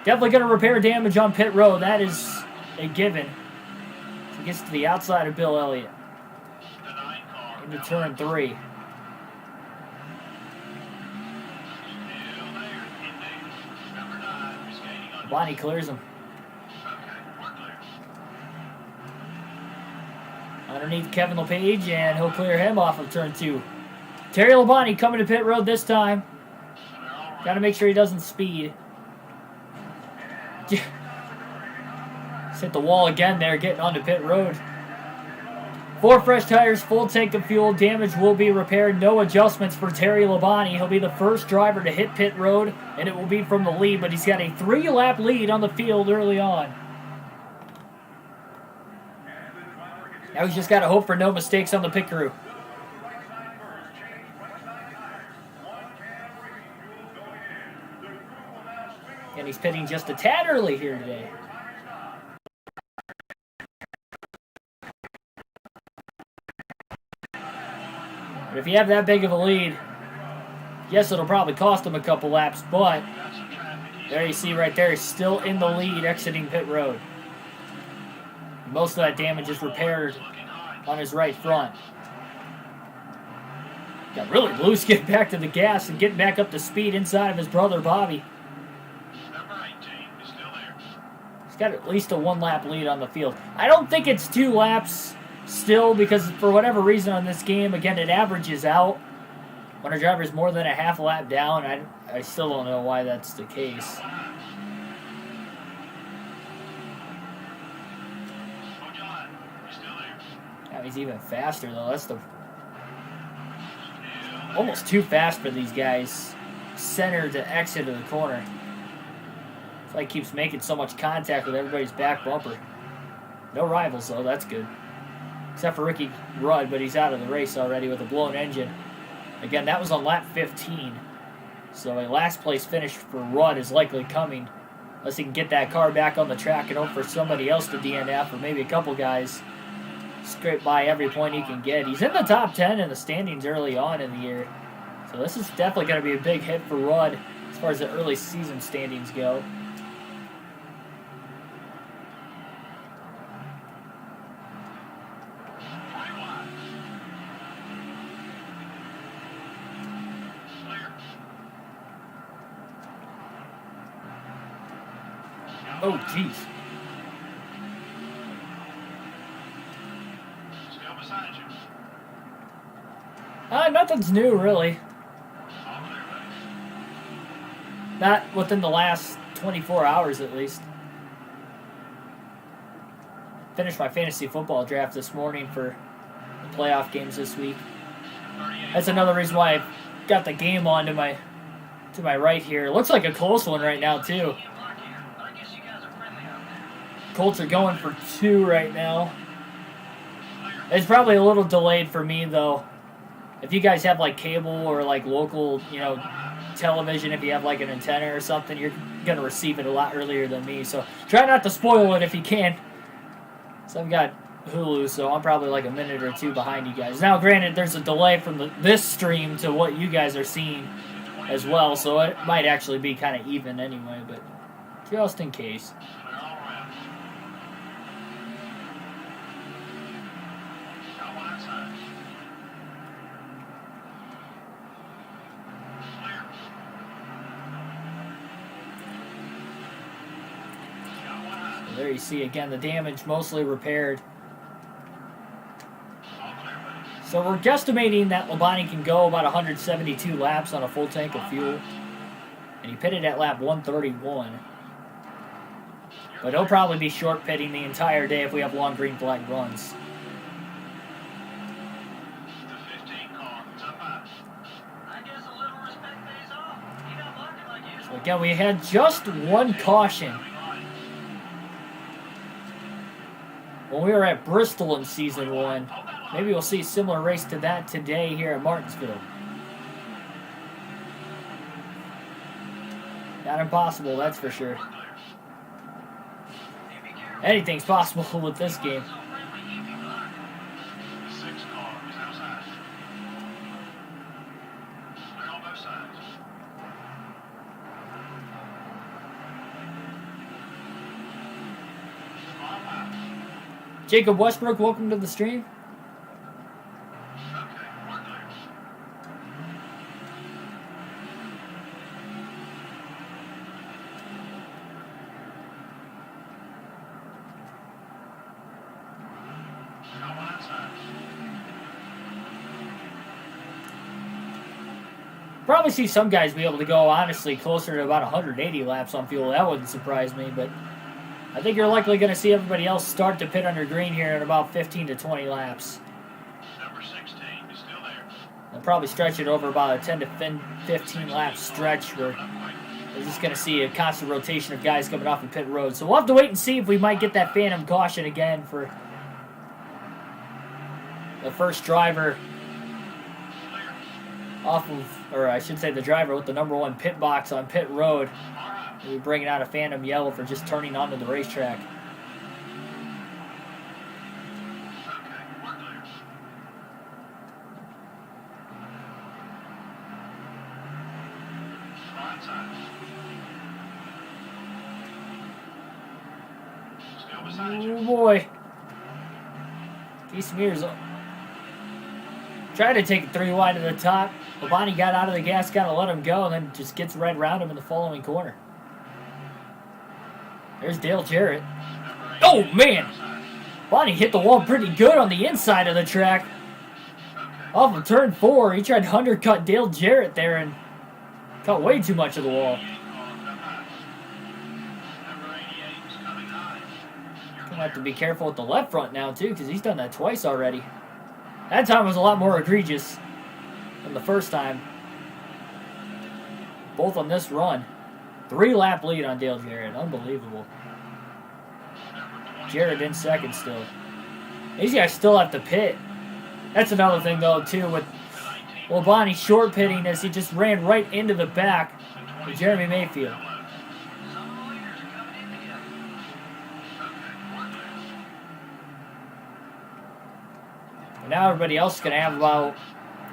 Definitely going to repair damage on pit road. That is a given. So he gets to the outside of Bill Elliott The 9 car into now turn 3. still there. Indeed. Number 9 is gaining on you. Bonnie clears him. Okay, we're clear. Underneath Kevin LePage, and he'll clear him off of turn 2. Terry Labonte coming to pit road this time. They're all right. Got to make sure he doesn't speed. Just hit the wall again there, getting onto pit road. 4 fresh tires, full tank of fuel. Damage will be repaired. No adjustments for Terry Labonte. He'll be the first driver to hit pit road, and it will be from the lead, but he's got a 3-lap lead on the field early on. Now he's just got to hope for no mistakes on the pit crew. And he's pitting just a tad early here today. But if you have that big of a lead, yes, it'll probably cost him a couple laps, but there you see right there, he's still in the lead exiting pit road. Most of that damage is repaired on his right front. Got really loose getting back to the gas and getting back up to speed inside of his brother Bobby. He's got at least a 1-lap lead on the field. I don't think it's 2 laps still, because for whatever reason on this game, again, it averages out when a driver is more than a half lap down. I still don't know why that's the case. Now he's even faster though. That's the almost too fast for these guys. Center to exit of the corner. It's like he keeps making so much contact with everybody's back bumper. No rivals though, that's good. Except for Ricky Rudd, but he's out of the race already with a blown engine. Again, that was on lap 15. So a last place finish for Rudd is likely coming, unless he can get that car back on the track and hope for somebody else to DNF, or maybe a couple guys scrape by every point he can get. He's in the top 10 in the standings early on in the year. So this is definitely going to be a big hit for Rudd as far as the early season standings go. Oh, jeez. Still beside you. Nothing's new, really. Not within the last 24 hours, at least. Finished my fantasy football draft this morning for the playoff games this week. That's another reason why I've got the game on to my right here. Looks like a close one right now, too. Colts are going for 2 right now. It's probably a little delayed for me, though. If you guys have, like, cable or, like, local, television, if you have, like, an antenna or something, you're going to receive it a lot earlier than me. So try not to spoil it if you can. So I've got Hulu, so I'm probably, like, a minute or 2 behind you guys. Now, granted, there's a delay from this stream to what you guys are seeing as well, so it might actually be kind of even anyway, but just in case. There you see, again, the damage mostly repaired. So we're guesstimating that Labonte can go about 172 laps on a full tank of fuel. And he pitted at lap 131. But he'll probably be short pitting the entire day if we have long green flag runs. So again, we had just 1 caution when we were at Bristol in Season 1. Maybe we'll see a similar race to that today here at Martinsville. Not impossible, that's for sure. Anything's possible with this game. Jacob Westbrook, welcome to the stream. Probably see some guys be able to go, honestly, closer to about 180 laps on fuel. That wouldn't surprise me, but I think you're likely going to see everybody else start to pit under green here at about 15 to 20 laps. Number 16 is still there. They'll probably stretch it over about a 10 to 15 lap stretch where we're just going to see a constant rotation of guys coming off the pit road. So we'll have to wait and see if we might get that phantom caution again for the first driver off of, or I should say the driver with the number 1 pit box on pit road. We're bringing out a phantom yellow for just turning onto the racetrack. Oh boy. Keith Mears tried to take it 3 wide to the top. Labonte got out of the gas, got to let him go, and then just gets right around him in the following corner. There's Dale Jarrett. Oh, man! Bonnie hit the wall pretty good on the inside of the track. Off of turn 4, he tried to undercut Dale Jarrett there and cut way too much of the wall. Gonna have to be careful with the left front now, too, because he's done that twice already. That time was a lot more egregious than the first time. Both on this run. 3-lap lead on Dale Jarrett. Unbelievable. Jarrett in second still. These guys still have to pit. That's another thing, though, too, with Labonte short pitting as he just ran right into the back of Jeremy Mayfield. And now everybody else is going to have about,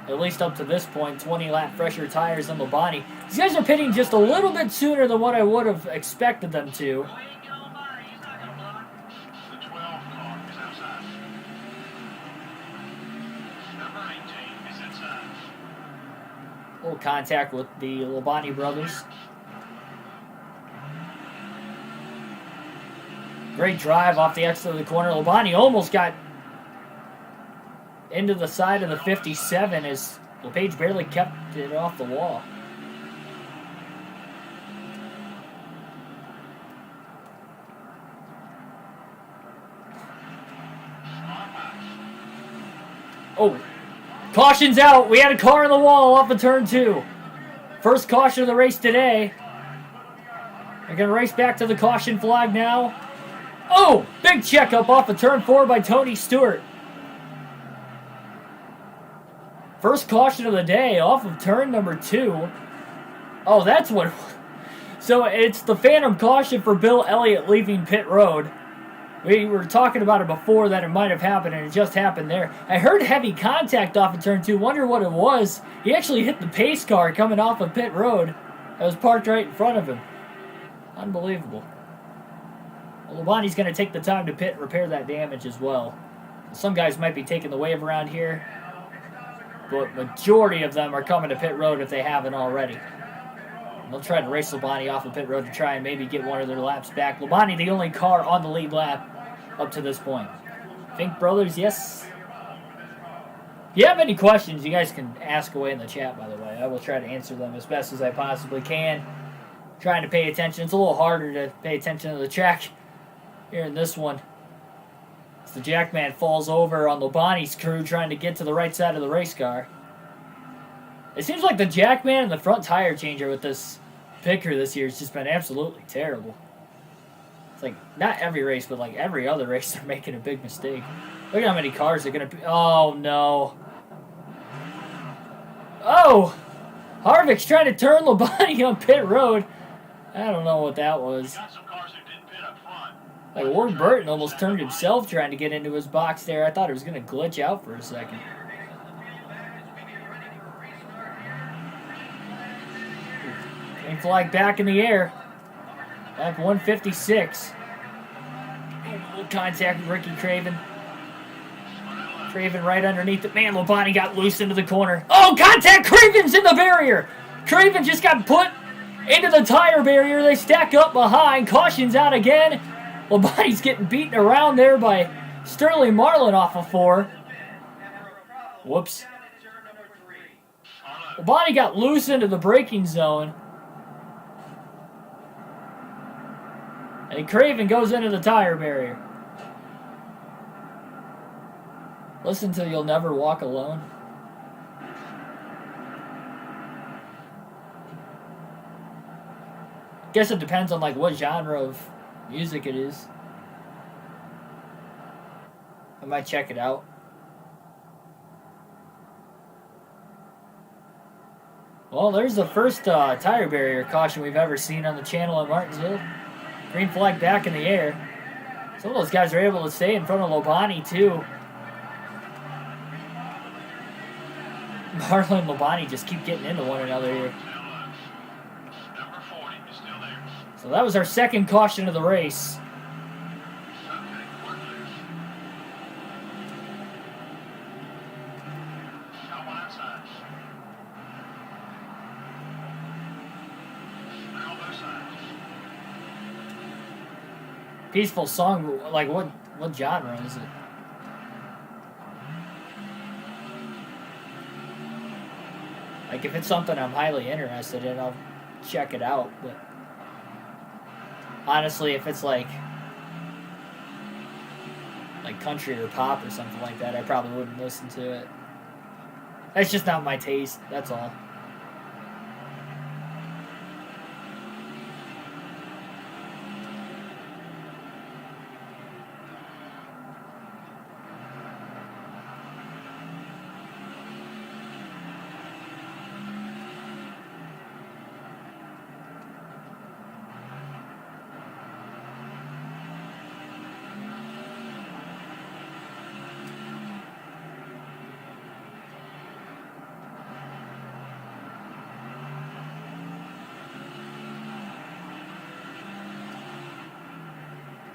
at least up to this point, 20-lap fresher tires than Labonte. These guys are pitting just a little bit sooner than what I would have expected them to. A little contact with the Labonte brothers. Great drive off the exit of the corner. Labonte almost got into the side of the 57 as LePage barely kept it off the wall. Oh, caution's out. We had a car in the wall off of turn 2. First caution of the race today. They're going to race back to the caution flag now. Oh, big checkup off of turn 4 by Tony Stewart. First caution of the day off of turn number 2. Oh, that's what... So it's the phantom caution for Bill Elliott leaving pit road. We were talking about it before that it might have happened, and it just happened there. I heard heavy contact off of turn 2. Wonder what it was. He actually hit the pace car coming off of pit road that was parked right in front of him. Unbelievable. Well, Labonte's going to take the time to pit and repair that damage as well. Some guys might be taking the wave around here, but majority of them are coming to pit road if they haven't already. And they'll try to race Labonte off of pit road to try and maybe get one of their laps back. Labonte, the only car on the lead lap up to this point. Fink Brothers, yes. If you have any questions, you guys can ask away in the chat, by the way. I will try to answer them as best as I possibly can. Trying to pay attention. It's a little harder to pay attention to the track here in this one. As the Jackman falls over on Labonte's crew trying to get to the right side of the race car. It seems like the Jackman and the front tire changer with this picker this year has just been absolutely terrible. It's like, not every race, but like every other race they're making a big mistake. Look at how many cars are going to be... Oh, no. Oh! Harvick's trying to turn Labonte on pit road. I don't know what that was. Like, Ward Burton almost turned himself trying to get into his box there. I thought it was going to glitch out for a second. Green flag back in the air. Lap 156. Little contact with Ricky Craven. Craven right underneath it. Man, Labonte got loose into the corner. Oh, contact! Craven's in the barrier! Craven just got put into the tire barrier. They stack up behind. Caution's out again. Labonte's getting beaten around there by Sterling Marlin off of 4. Whoops. Labonte got loose into the braking zone. And Craven goes into the tire barrier. Listen to You'll Never Walk Alone. Guess it depends on like what genre of music it is. I might check it out. Well, there's the first tire barrier caution we've ever seen on the channel in Martinsville. Green flag back in the air. Some of those guys are able to stay in front of Lobani, too. Marlon and Lobani just keep getting into one another here. Number 40 is still there. So that was our second caution of the race. Okay, we're clear. Come on outside. Clear on both sides. Peaceful song, like what genre is it? Like if it's something I'm highly interested in, I'll check it out. But honestly, if it's like country or pop or something like that, I probably wouldn't listen to it. That's just not my taste, that's all.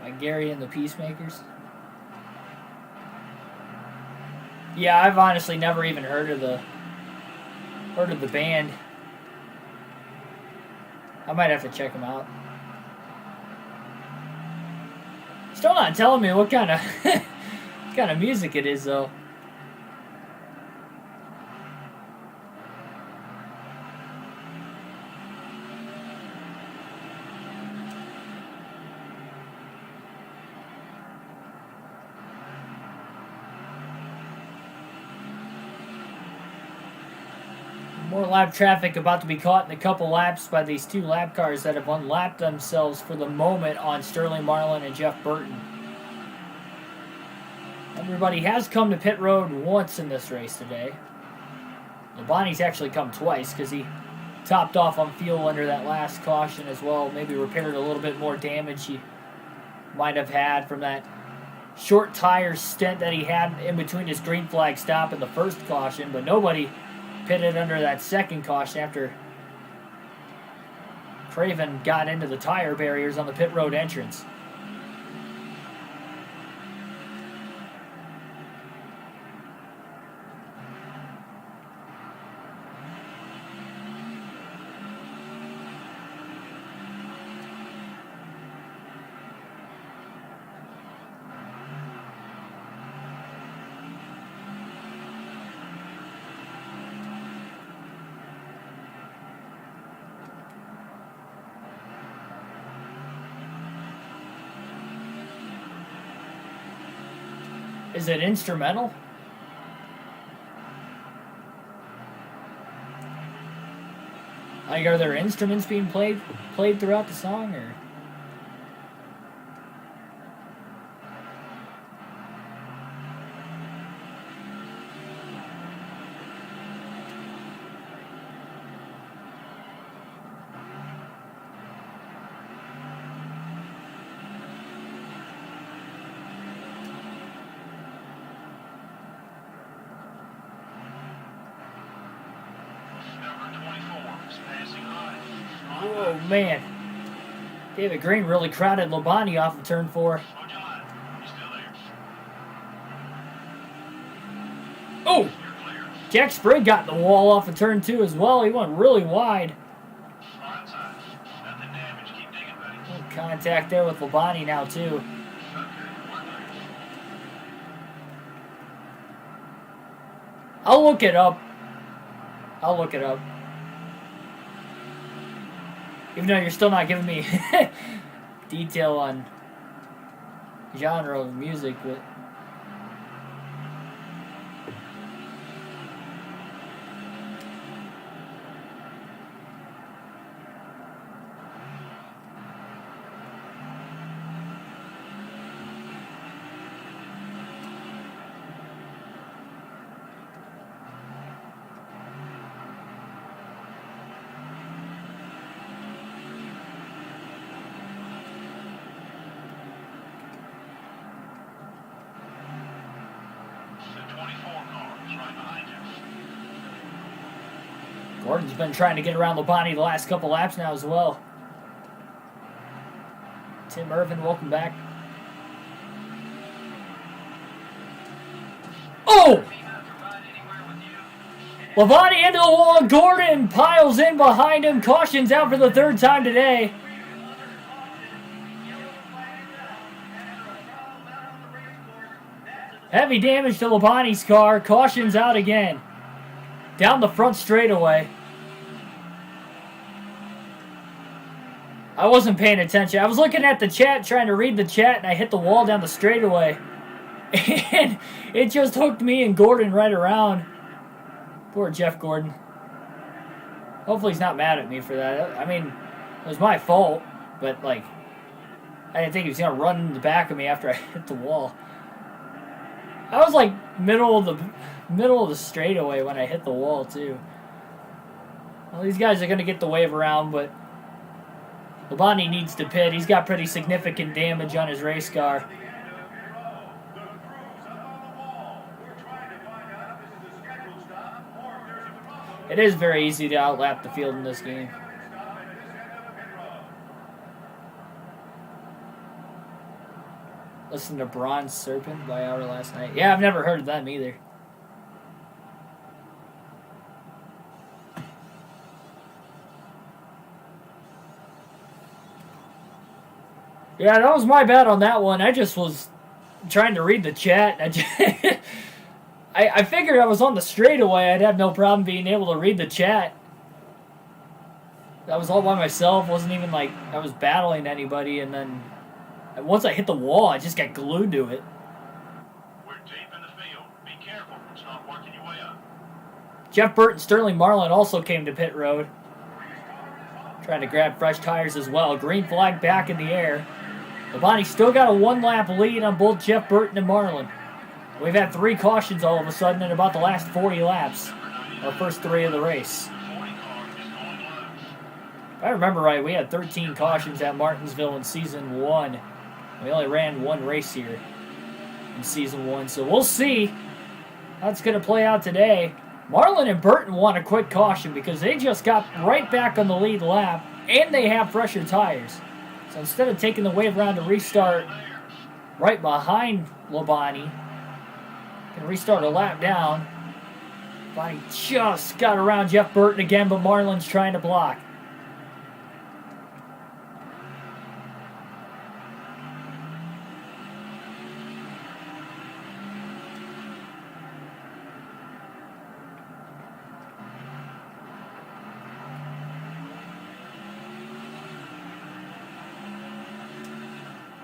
Like Gary and the Peacemakers. Yeah, I've honestly never even heard of the band. I might have to check them out. Still not telling me what kind of what kind of music it is though. More lap traffic about to be caught in a couple laps by these two lap cars that have unlapped themselves for the moment on Sterling Marlin and Jeff Burton. Everybody has come to pit road once in this race today. Labonte's actually come twice because he topped off on fuel under that last caution as well. Maybe repaired a little bit more damage he might have had from that short tire stint that he had in between his green flag stop and the first caution, but nobody pitted under that second caution after Craven got into the tire barriers on the pit road entrance. Is it instrumental? Like, are there instruments being played throughout the song, or? Oh man, David Green really crowded Labonte off of turn 4. Oh, Jack Sprague got in the wall off of turn 2 as well. He went really wide. Oh, contact there with Labonte now too. I'll look it up. Even though you're still not giving me detail on genre of music, but Gordon's been trying to get around Labonte the last couple laps now as well. Tim Irvin, welcome back. Oh! Labonte into the wall. Gordon piles in behind him. Caution's out for the third time today. Heavy damage to Labonte's car. Caution's out again. Down the front straightaway. I wasn't paying attention. I was looking at the chat, trying to read the chat, and I hit the wall down the straightaway. And it just hooked me and Gordon right around. Poor Jeff Gordon. Hopefully he's not mad at me for that. I mean, it was my fault, but, like, I didn't think he was going to run in the back of me after I hit the wall. I was, like, middle of the straightaway when I hit the wall, too. Well, these guys are going to get the wave around, but Labonte needs to pit. He's got pretty significant damage on his race car. It is very easy to outlap the field in this game. Listen to Bronze Serpent by Hour last night. Yeah, I've never heard of them either. Yeah, that was my bad on that one. I just was trying to read the chat. I figured I was on the straightaway. I'd have no problem being able to read the chat. That was all by myself. Wasn't even like I was battling anybody. And then once I hit the wall, I just got glued to it. We're deep in the field. Be careful. Start working your way up. Jeff Burt and Sterling Marlin also came to pit road. Trying to grab fresh tires as well. Green flag back in the air. Labonte still got a one-lap lead on both Jeff Burton and Marlin. We've had 3 cautions all of a sudden in about the last 40 laps. Our first 3 of the race. If I remember right, we had 13 cautions at Martinsville in Season 1. We only ran 1 race here in Season 1, so we'll see how it's going to play out today. Marlin and Burton want a quick caution because they just got right back on the lead lap, and they have fresher tires. So instead of taking the wave around to restart right behind Labonte, can restart a lap down. Labonte just got around Jeff Burton again, but Marlin's trying to block.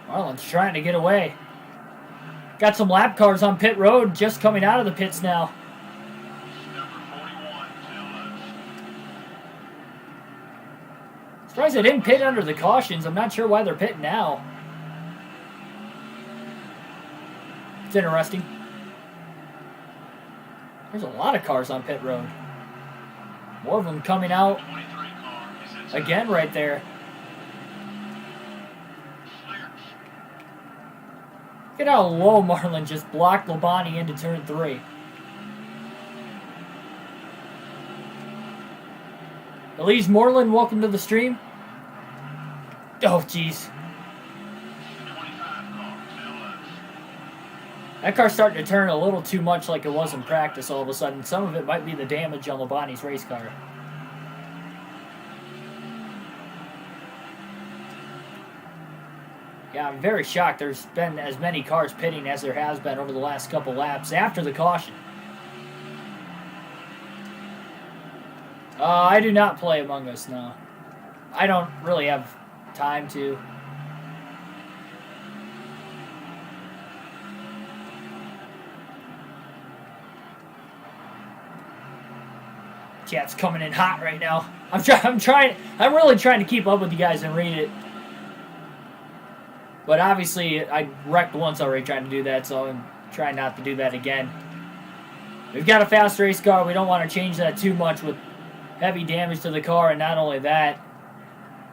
Marlin's trying to get away. Got some lap cars on pit road just coming out of the pits now. Surprised they didn't pit under the cautions. I'm not sure why they're pitting now. It's interesting. There's a lot of cars on pit road. More of them coming out again right there. Look at how low Marlin just blocked Labonte into turn 3. Elise Moreland, welcome to the stream. Oh, jeez. That car's starting to turn a little too much like it was in practice all of a sudden. Some of it might be the damage on Labonte's race car. Yeah, I'm very shocked there's been as many cars pitting as there has been over the last couple laps after the caution. I do not play Among Us now. I don't really have time to. Chat's coming in hot right now. I'm really trying to keep up with you guys and read it. But obviously, I wrecked once already trying to do that, so I'm trying not to do that again. We've got a fast race car. We don't want to change that too much with heavy damage to the car, and not only that,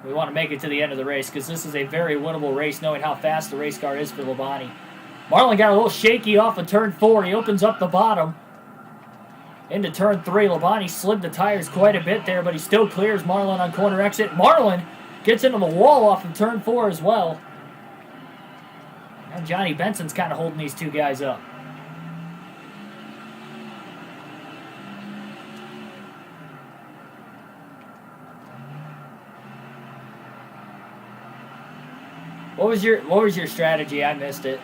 we want to make it to the end of the race because this is a very winnable race knowing how fast the race car is for Labonte. Marlin got a little shaky off of turn 4. He opens up the bottom. Into turn 3. Labonte slid the tires quite a bit there, but he still clears Marlin on corner exit. Marlin gets into the wall off of turn 4 as well. And Johnny Benson's kind of holding these two guys up. What was your strategy? I missed it.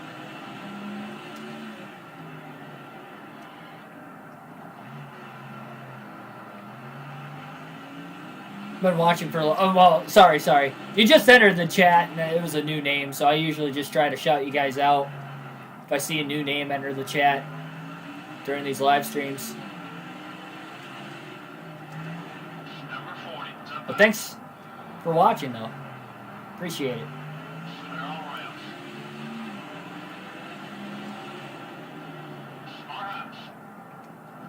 Been watching for sorry. You just entered the chat and it was a new name, so I usually just try to shout you guys out if I see a new name enter the chat during these live streams. But thanks for watching though. Appreciate it.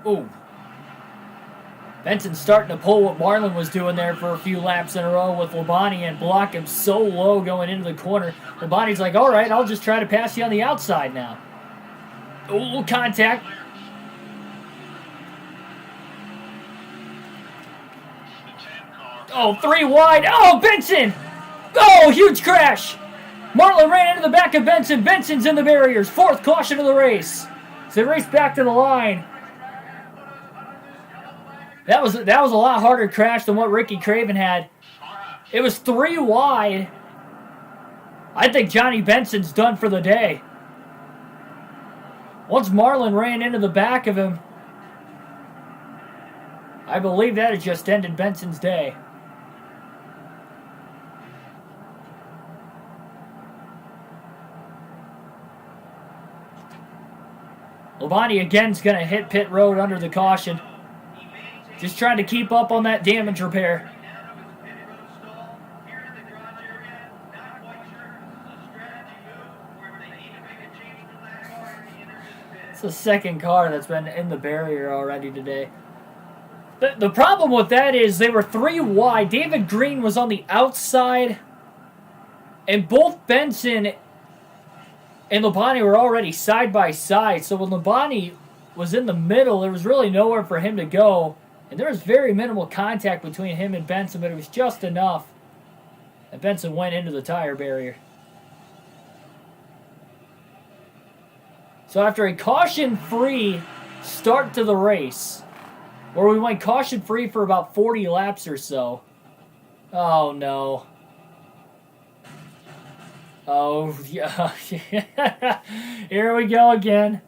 Ooh. Benson's starting to pull what Marlin was doing there for a few laps in a row with Labonte and block him so low going into the corner. Labonte's like, all right, I'll just try to pass you on the outside now. Ooh, contact. Oh, 3 wide. Oh, Benson! Oh, huge crash! Marlin ran into the back of Benson. Benson's in the barriers. 4th caution of the race. So they race back to the line. That was a lot harder crash than what Ricky Craven had. It was 3 wide. I think Johnny Benson's done for the day. Once Marlin ran into the back of him, I believe that had just ended Benson's day. Labonte again's going to hit pit road under the caution. Just trying to keep up on that damage repair. It's the second car that's been in the barrier already today. The problem with that is they were 3 wide. David Green was on the outside. And both Benson and Labonte were already side by side. So when Labonte was in the middle, there was really nowhere for him to go. And there was very minimal contact between him and Benson, but it was just enough that Benson went into the tire barrier. So after a caution-free start to the race, where we went caution-free for about 40 laps or so. Oh, no. Oh, yeah. Here we go again.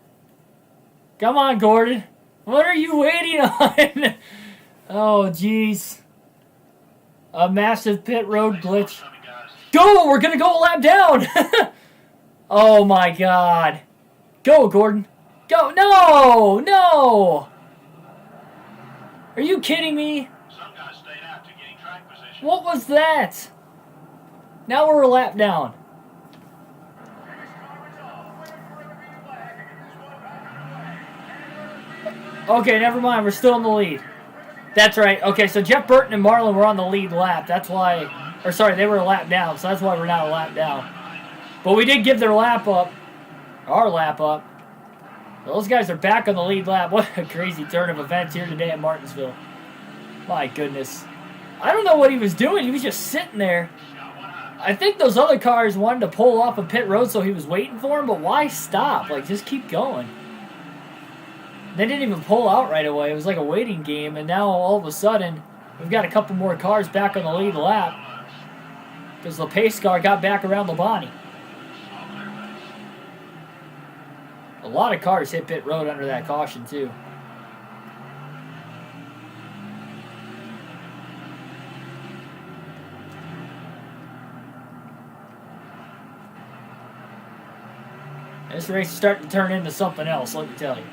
Come on, Gordon. What are you waiting on? Oh, jeez. A massive pit road glitch. Go! We're going to go a lap down! Oh, my God. Go, Gordon. Go. No! No! Are you kidding me? Some guys stayed out to gain track position. What was that? Now we're a lap down. Okay, never mind. We're still in the lead. That's right. Okay, so Jeff Burton and Marlin were on the lead lap. That's why... Or, sorry, they were a lap down, so that's why we're not a lap down. But we did give their lap up. Our lap up. Those guys are back on the lead lap. What a crazy turn of events here today at Martinsville. My goodness. I don't know what he was doing. He was just sitting there. I think those other cars wanted to pull off a pit road, so he was waiting for him, but why stop? Like, just keep going. They didn't even pull out right away. It was like a waiting game, and now all of a sudden, we've got a couple more cars back on the lead lap because the pace car got back around Labonte. A lot of cars hit pit road under that caution, too. This race is starting to turn into something else, let me tell you.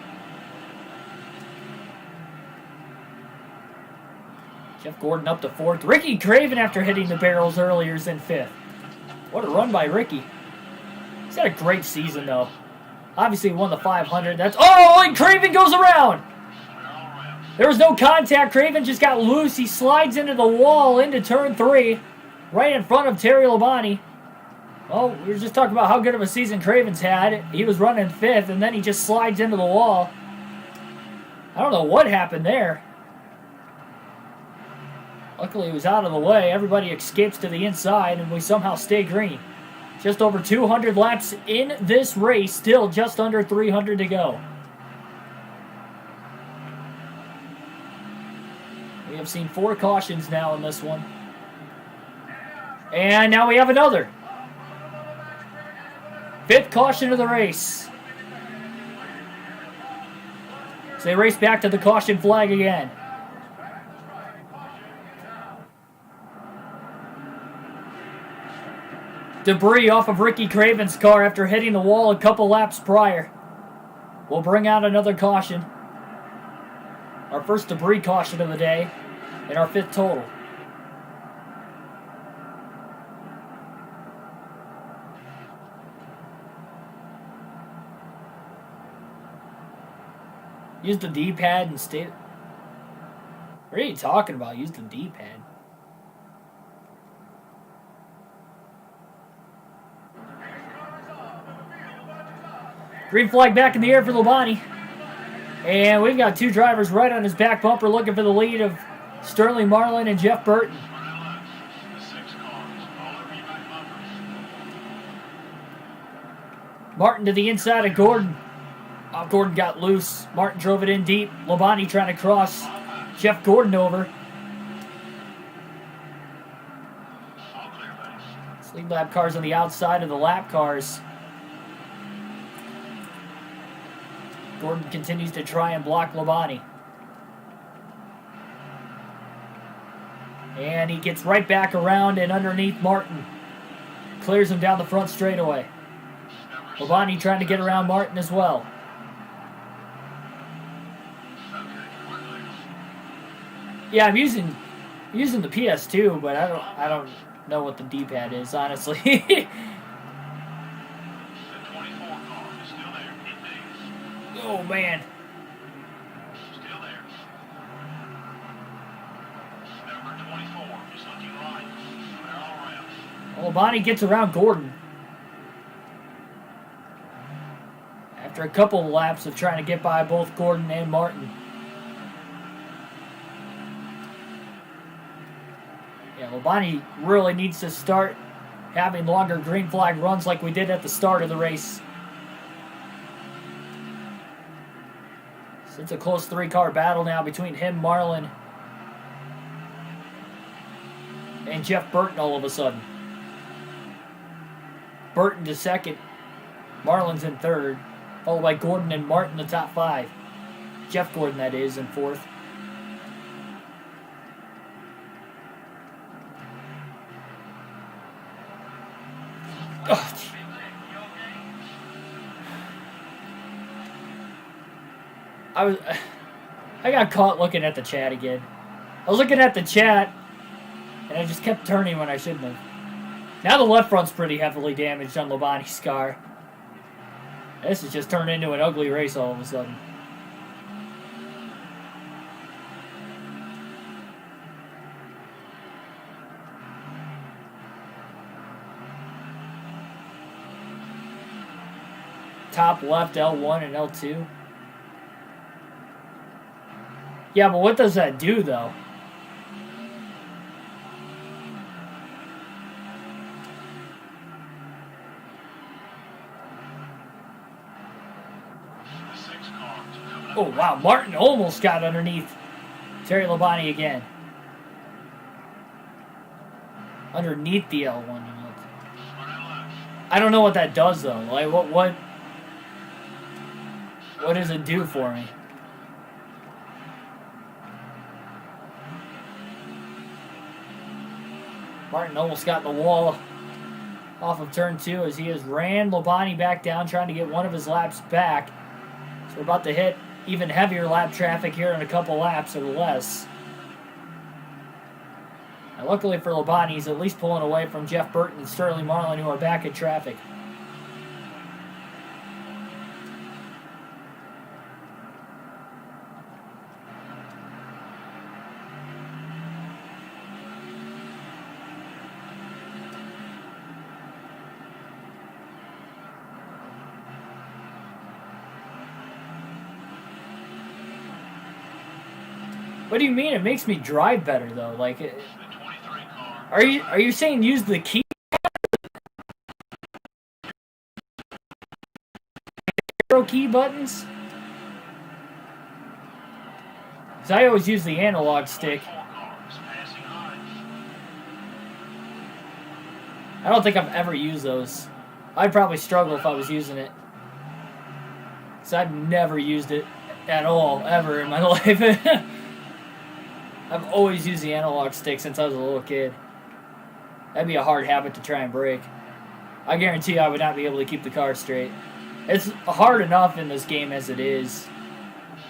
Jeff Gordon up to 4th. Ricky Craven, after hitting the barrels earlier, is in 5th. What a run by Ricky. He's had a great season, though. Obviously, he won the 500. That's... Oh, and Craven goes around! There was no contact. Craven just got loose. He slides into the wall into turn 3, right in front of Terry Labonte. Well, we were just talking about how good of a season Craven's had. He was running 5th, and then he just slides into the wall. I don't know what happened there. Luckily, it was out of the way. Everybody escapes to the inside, and we somehow stay green. Just over 200 laps in this race. Still just under 300 to go. We have seen 4 cautions now in this one. And now we have another. 5th caution of the race. So they race back to the caution flag again. Debris off of Ricky Craven's car after hitting the wall a couple laps prior. We'll bring out another caution. Our first debris caution of the day. And our 5th total. Use the D-pad and stay... What are you talking about? Use the D-pad. Green flag back in the air for Labonte. And we've got 2 drivers right on his back bumper looking for the lead of Sterling Marlin and Jeff Burton. Martin to the inside of Gordon. Oh, Gordon got loose. Martin drove it in deep. Labonte trying to cross Jeff Gordon over. Lead lap cars on the outside of the lap cars. Gordon continues to try and block Labonte. And he gets right back around and underneath Martin. Clears him down the front straightaway. Labonte trying to get around Martin as well. Yeah, I'm using the PS2, but I don't know what the D-pad is, honestly. The 24 car is still there. It digs. Oh, man. Still there. Number 24 is looking right. They're all around. Well, Labonte gets around Gordon. After a couple of laps of trying to get by both Gordon and Martin. Yeah, Labonte really needs to start having longer green flag runs like we did at the start of the race. So it's a close 3-car battle now between him, Marlin, and Jeff Burton all of a sudden. Burton to second. Marlin's in third. Followed by Gordon and Martin, the top 5. Jeff Gordon, that is, in 4th. Oh, I got caught looking at the chat again. I was looking at the chat, and I just kept turning when I shouldn't have. Now the left front's pretty heavily damaged on Labonte's car. This has just turned into an ugly race all of a sudden. Top left L1 and L2. Yeah, but what does that do, though? Oh, wow. Martin almost got underneath Terry Labonte again. Underneath the L1. I don't know what that does, though. Like, what does it do for me? Martin almost got the wall off of turn 2 as he has ran Labonte back down, trying to get one of his laps back. So we're about to hit even heavier lap traffic here in a couple laps or less. Now, luckily for Labonte, he's at least pulling away from Jeff Burton and Sterling Marlin, who are back in traffic. What do you mean? It makes me drive better though. Like, The 23 car. are you saying use the key arrow key buttons? 'Cause I always use the analog stick. 4 cars passing high. I don't think I've ever used those. I'd probably struggle if I was using it. So I've never used it at all, ever in my life. I've always used the analog stick since I was a little kid. That'd be a hard habit to try and break. I guarantee I would not be able to keep the car straight. It's hard enough in this game as it is.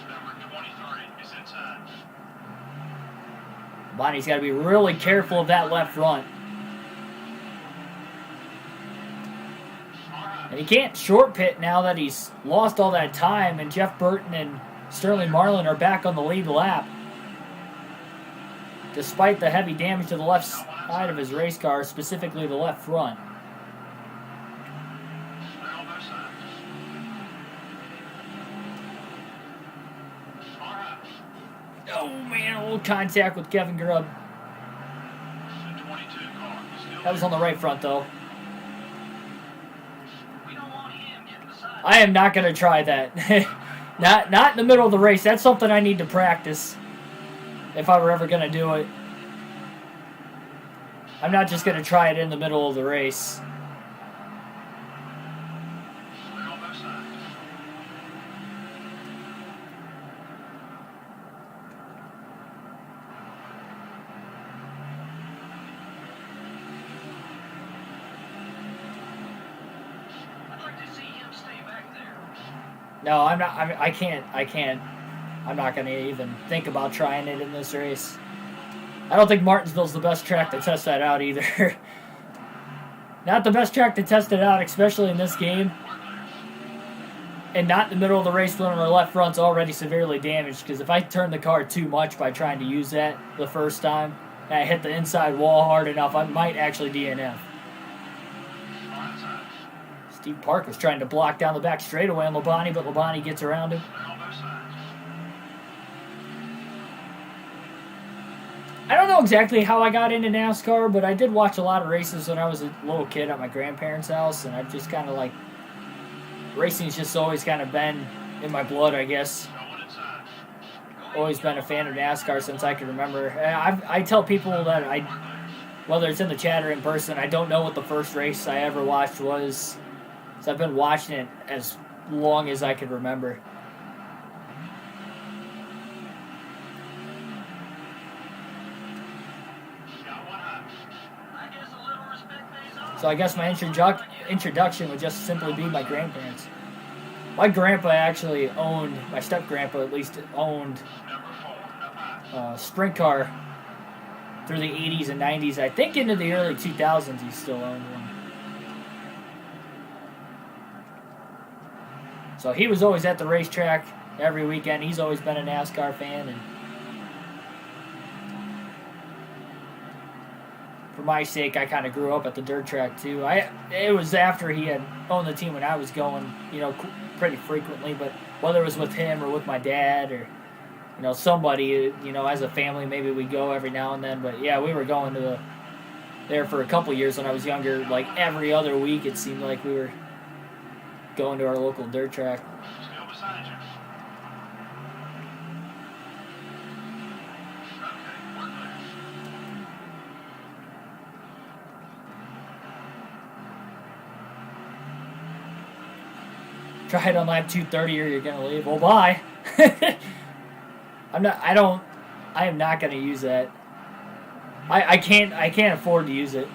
Number 23 is inside. Bonnie's got to be really careful of that left front. And he can't short pit now that he's lost all that time, and Jeff Burton and Sterling Marlin are back on the lead lap. Despite the heavy damage to the left side of his race car, specifically the left front. They're on their side. All right. Oh man, a little contact with Kevin Grubb. The 22 car is still That was on the right front though. We don't want him getting beside. I am not going to try that. not in the middle of the race. That's something I need to practice if I were ever going to do it. I'm not just going to try it in the middle of the race. They're on their side. I'd like to see him stay back there. No, I'm not. I can't. I'm not going to even think about trying it in this race. I don't think Martinsville's the best track to test that out either. Not the best track to test it out, especially in this game. And not in the middle of the race when our left front's already severely damaged. Because if I turn the car too much by trying to use that the first time, and I hit the inside wall hard enough, I might actually DNF. Steve Park was trying to block down the back straightaway on Labonte, but Labonte gets around him. They're on their side. I don't know exactly how I got into NASCAR, but I did watch a lot of races when I was a little kid at my grandparents' house, and I've just kind of like, racing's just always kind of been in my blood, I guess. Going inside. Always been a fan of NASCAR since I can remember. I tell people that whether it's in the chat or in person, I don't know what the first race I ever watched was. So I've been watching it as long as I can remember. Got one high. I guess a little respect pays off. So I guess my introduction would just simply be my grandparents. My grandpa actually owned, my step-grandpa at least owned Number 4 up high. a sprint car through the 80s and 90s. I think into the early 2000s he still owned one. So he was always at the racetrack every weekend. He's always been a NASCAR fan. And for my sake, I kind of grew up at the dirt track too. It was after he had owned the team when I was going, pretty frequently. But whether it was with him or with my dad or, somebody, as a family, maybe we go every now and then. But yeah, we were going to there for a couple years when I was younger. Like every other week, it seemed like we were going to our local dirt track. Still beside you. Okay, we're clear. Try it on lap 230 or you're gonna leave. Well, bye. I am not gonna use that. I can't afford to use it.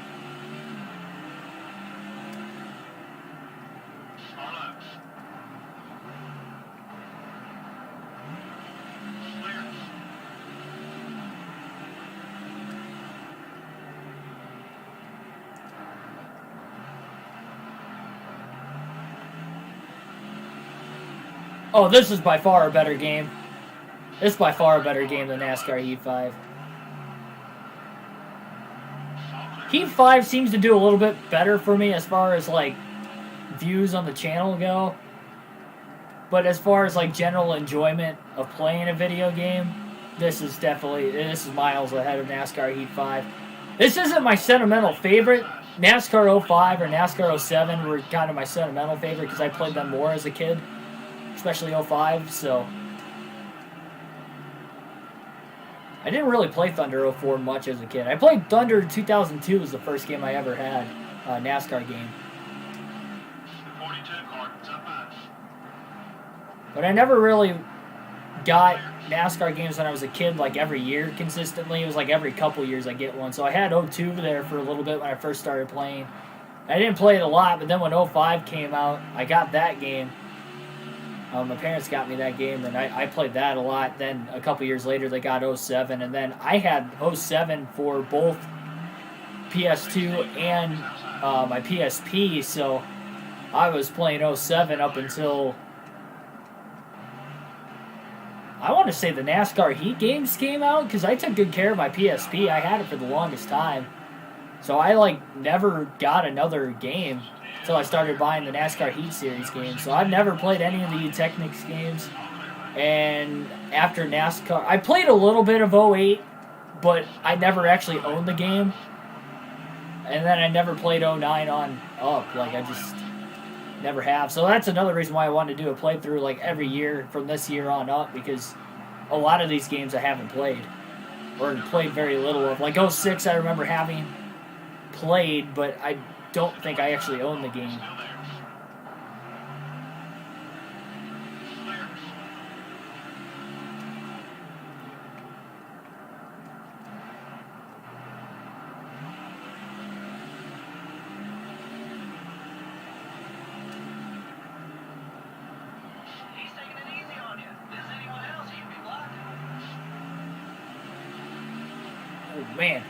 Arlo. Clear. Oh, this is by far a better game. This is by far a better game than NASCAR Heat 5. Heat 5 seems to do a little bit better for me as far as, like, views on the channel go. But as far as, like, general enjoyment of playing a video game, this is miles ahead of NASCAR Heat 5. This isn't my sentimental favorite. NASCAR 05 or NASCAR 07 were kind of my sentimental favorite because I played them more as a kid, especially 05, so I didn't really play Thunder 04 much as a kid. I played Thunder 2002 was the first game I ever had, NASCAR game. 42 car, top 5. But I never really got NASCAR games when I was a kid, like every year consistently. It was like every couple years I get one. So I had 02 there for a little bit when I first started playing. I didn't play it a lot, but then when 05 came out, I got that game. My parents got me that game, and I played that a lot. Then a couple years later, they got 07, and then I had 07 for both PS2 and my PSP, so I was playing 07 up until, I want to say the NASCAR Heat games came out, because I took good care of my PSP. I had it for the longest time. So I, never got another game until I started buying the NASCAR Heat Series games. So I've never played any of the Technics games. And after NASCAR, I played a little bit of 08, but I never actually owned the game. And then I never played 09 on up. I just never have. So that's another reason why I wanted to do a playthrough every year from this year on up, because a lot of these games I haven't played or played very little of. 06 I remember having played, but I don't think I actually own the game. He's taking it easy on you. If there's anyone else, he'd be blocking. Oh, man.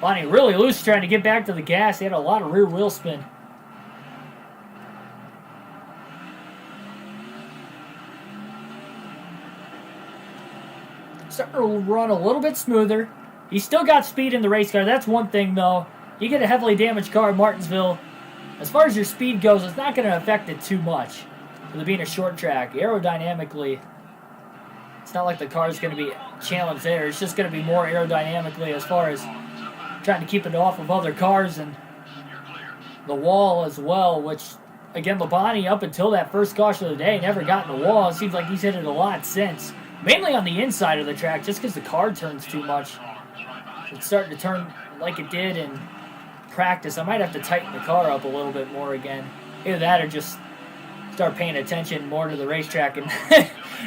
Bonnie really loose trying to get back to the gas. He had a lot of rear wheel spin. Starting to run a little bit smoother. He's still got speed in the race car. That's one thing, though. You get a heavily damaged car in Martinsville, as far as your speed goes, it's not going to affect it too much. With it being a short track, aerodynamically, it's not like the car is going to be challenged there. It's just going to be more aerodynamically as far as trying to keep it off of other cars and the wall as well, which, again, Labonte, up until that first caution of the day, never got in the wall. It seems like he's hit it a lot since. Mainly on the inside of the track, just because the car turns too much. It's starting to turn like it did in practice. I might have to tighten the car up a little bit more again. Either that or just start paying attention more to the racetrack and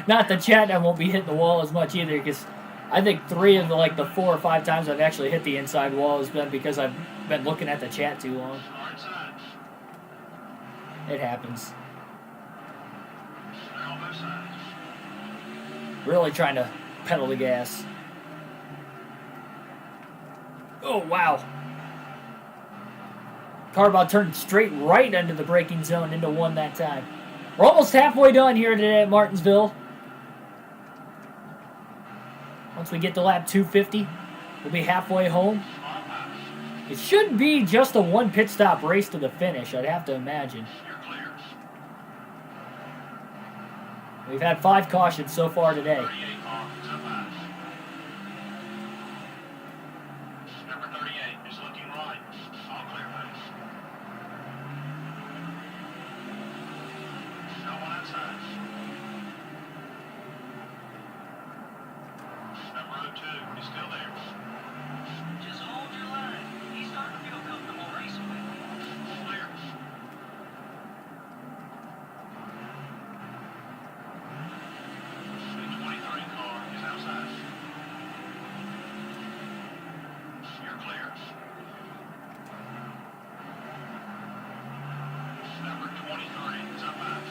not the chat. I won't be hitting the wall as much either, because I think 3 of the 4 or 5 times I've actually hit the inside wall has been because I've been looking at the chat too long. It happens. Really trying to pedal the gas. Oh, wow. Car about turned straight right into the braking zone, into 1 that time. We're almost halfway done here today at Martinsville. Once we get to lap 250, we'll be halfway home. It should be just a 1 pit stop race to the finish, I'd have to imagine. We've had 5 cautions so far today. Number 38 is looking right. All clear, buddy. No one outside. Number 02 is still there. Just hold your line. He's starting to feel comfortable racing with you. Clear. The 23 car is outside. You're clear. Number 23 is up high.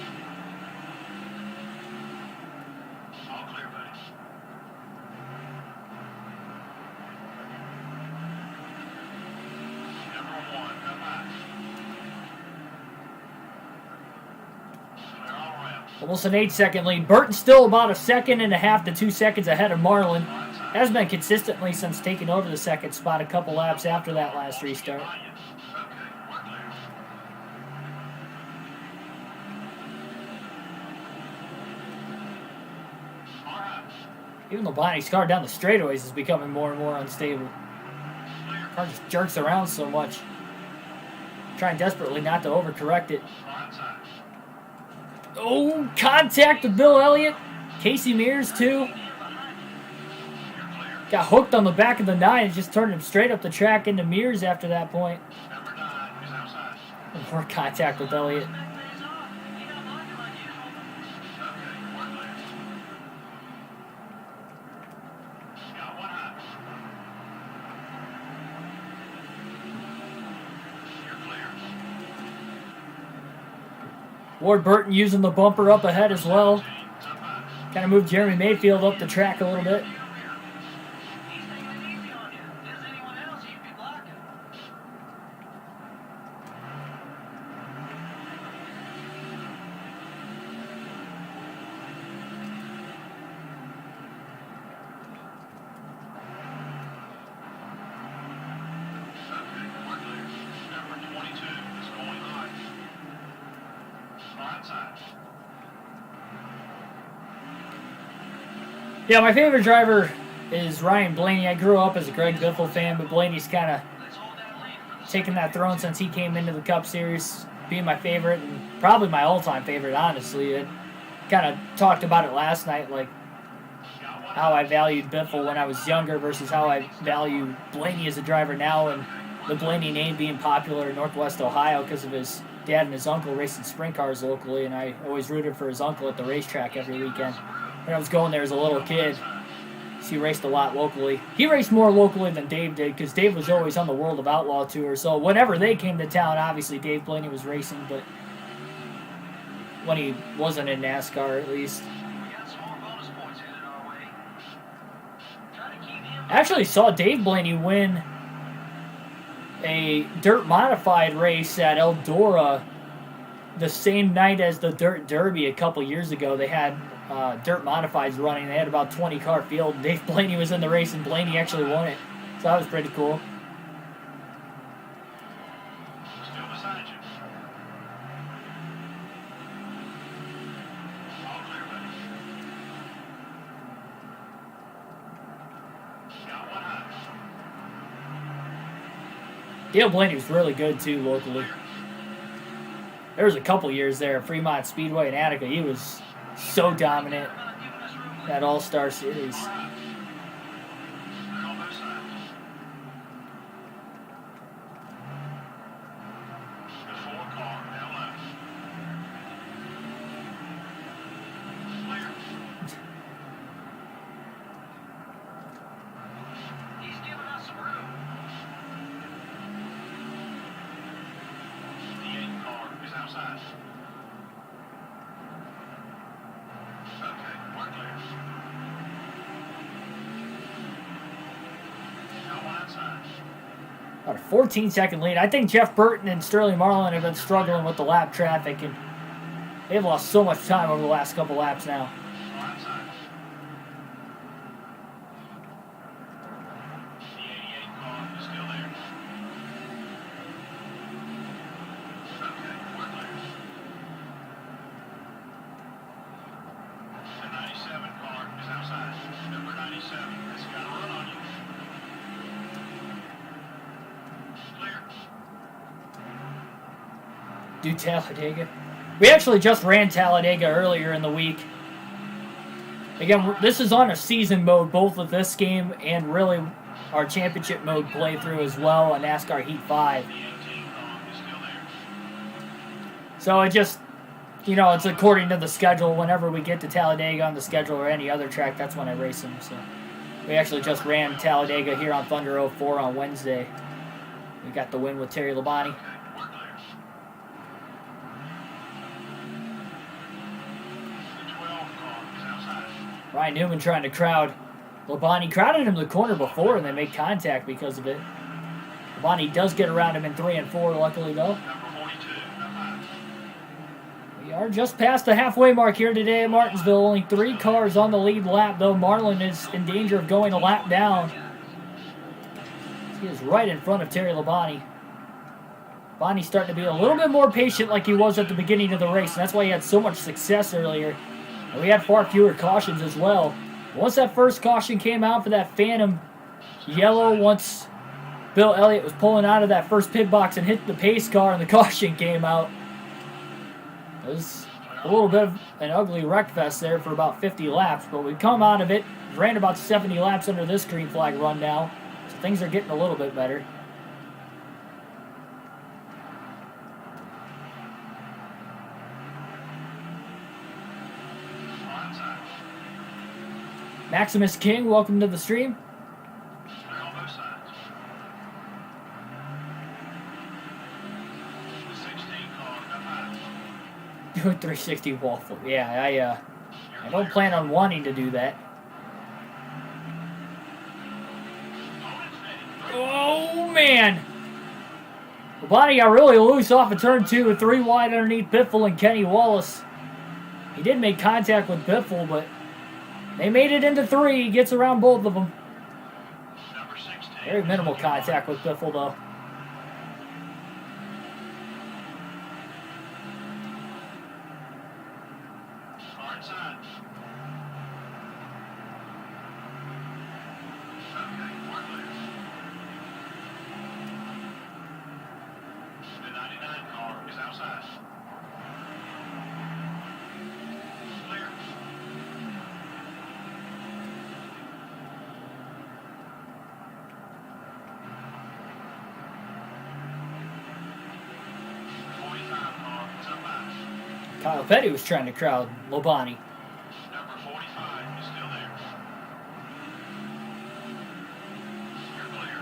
All clear, buddy. Number 1 up high. Clear all around. Almost an 8-second lead. Burton's still about 1.5 to 2 seconds ahead of Marlin. Has been consistently since taking over the second spot a couple laps after that last restart. Okay, we're clear. All right. Even Labonte's car down the straightaways is becoming more and more unstable. The car just jerks around so much. Trying desperately not to overcorrect it. Oh, contact with Bill Elliott. Casey Mears, too. Got hooked on the back of the 9 and just turned him straight up the track into Mears after that point. More contact with Elliott. Ward Burton using the bumper up ahead as well. Kind of moved Jeremy Mayfield up the track a little bit. Yeah, my favorite driver is Ryan Blaney. I grew up as a Greg Biffle fan, but Blaney's kind of taken that throne since he came into the Cup Series, being my favorite and probably my all-time favorite, honestly. I kind of talked about it last night, like how I valued Biffle when I was younger versus how I value Blaney as a driver now, and the Blaney name being popular in Northwest Ohio because of his dad and his uncle racing sprint cars locally, and I always rooted for his uncle at the racetrack every weekend. When I was going there as a little kid, so he raced a lot locally. He raced more locally than Dave did because Dave was always on the World of Outlaw Tour. So whenever they came to town, obviously Dave Blaney was racing, but when he wasn't in NASCAR at least. I actually saw Dave Blaney win a dirt modified race at Eldora the same night as the Dirt Derby a couple years ago. They had dirt modifieds running. They had about 20 car field. Dave Blaney was in the race, and Blaney actually won it. So that was pretty cool. Still beside you. All clear, buddy. Got one high. Dale Blaney was really good, too, locally. There was a couple years there at Fremont Speedway in Attica. He was so dominant that All-Star Series. About a 14-second lead. I think Jeff Burton and Sterling Marlin have been struggling with the lap traffic, and they've lost so much time over the last couple laps now. Do Talladega. We actually just ran Talladega earlier in the week. Again, this is on a season mode, both with this game and really our championship mode playthrough as well on NASCAR Heat 5. So it just, it's according to the schedule. Whenever we get to Talladega on the schedule or any other track, that's when I race them. So we actually just ran Talladega here on Thunder 04 on Wednesday. We got the win with Terry Labonte. Ryan Newman trying to crowd Labonte. Crowded him the corner before and they made contact because of it. Labonte does get around him in 3 and 4, luckily, though. We are just past the halfway mark here today at Martinsville. Only 3 cars on the lead lap, though. Marlin is in danger of going a lap down. He is right in front of Terry Labonte. Labonte's starting to be a little bit more patient like he was at the beginning of the race, and that's why he had so much success earlier. And we had far fewer cautions as well. Once that first caution came out for that Phantom yellow, once Bill Elliott was pulling out of that first pit box and hit the pace car and the caution came out, it was a little bit of an ugly wreck fest there for about 50 laps, but we come out of it, ran about 70 laps under this green flag run now, so things are getting a little bit better. Maximus King, welcome to the stream. Clear on both sides. The 16 car, up high. Do a 360 wall flip. Yeah, I don't plan on wanting to do that. Oh, man. The body got really loose off of turn 2 with 3 wide underneath Biffle and Kenny Wallace. He did make contact with Biffle, but they made it into 3. He gets around both of them. Number 16. Very minimal contact with Biffle, though. Far inside. Okay, we're clear. The 99 car is outside. Clear. The 45 car is up high. Kyle Petty was trying to crowd Lobani. Number 45 is still there. You're clear.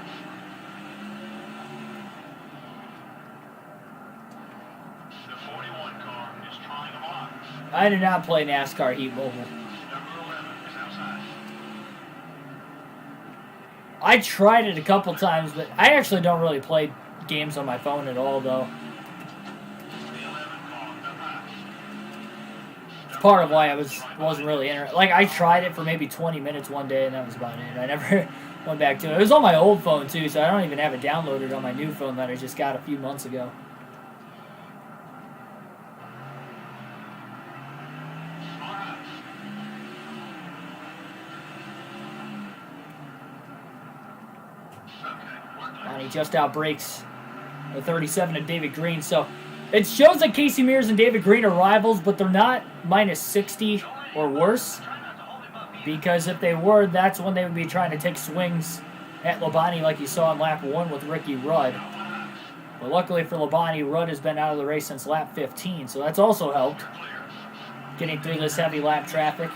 The 41 car is trying to block. I did not play NASCAR Heat Mobile. Number 11 is outside. I tried it a couple times, but I actually don't really play games on my phone at all, though. The 11 car up high. It's part of why I wasn't really interested. Like, I tried it for maybe 20 minutes one day, and that was about it. I never went back to it. It was on my old phone, too, so I don't even have it downloaded on my new phone that I just got a few months ago. All right. Okay, we're clear. And he just outbreaks the 37 of David Green. So it shows that Casey Mears and David Green are rivals, but they're not minus 60 or worse. Because if they were, that's when they would be trying to take swings at Labonte like you saw in lap 1 with Ricky Rudd. But luckily for Labonte, Rudd has been out of the race since lap 15, so that's also helped getting through this heavy lap traffic.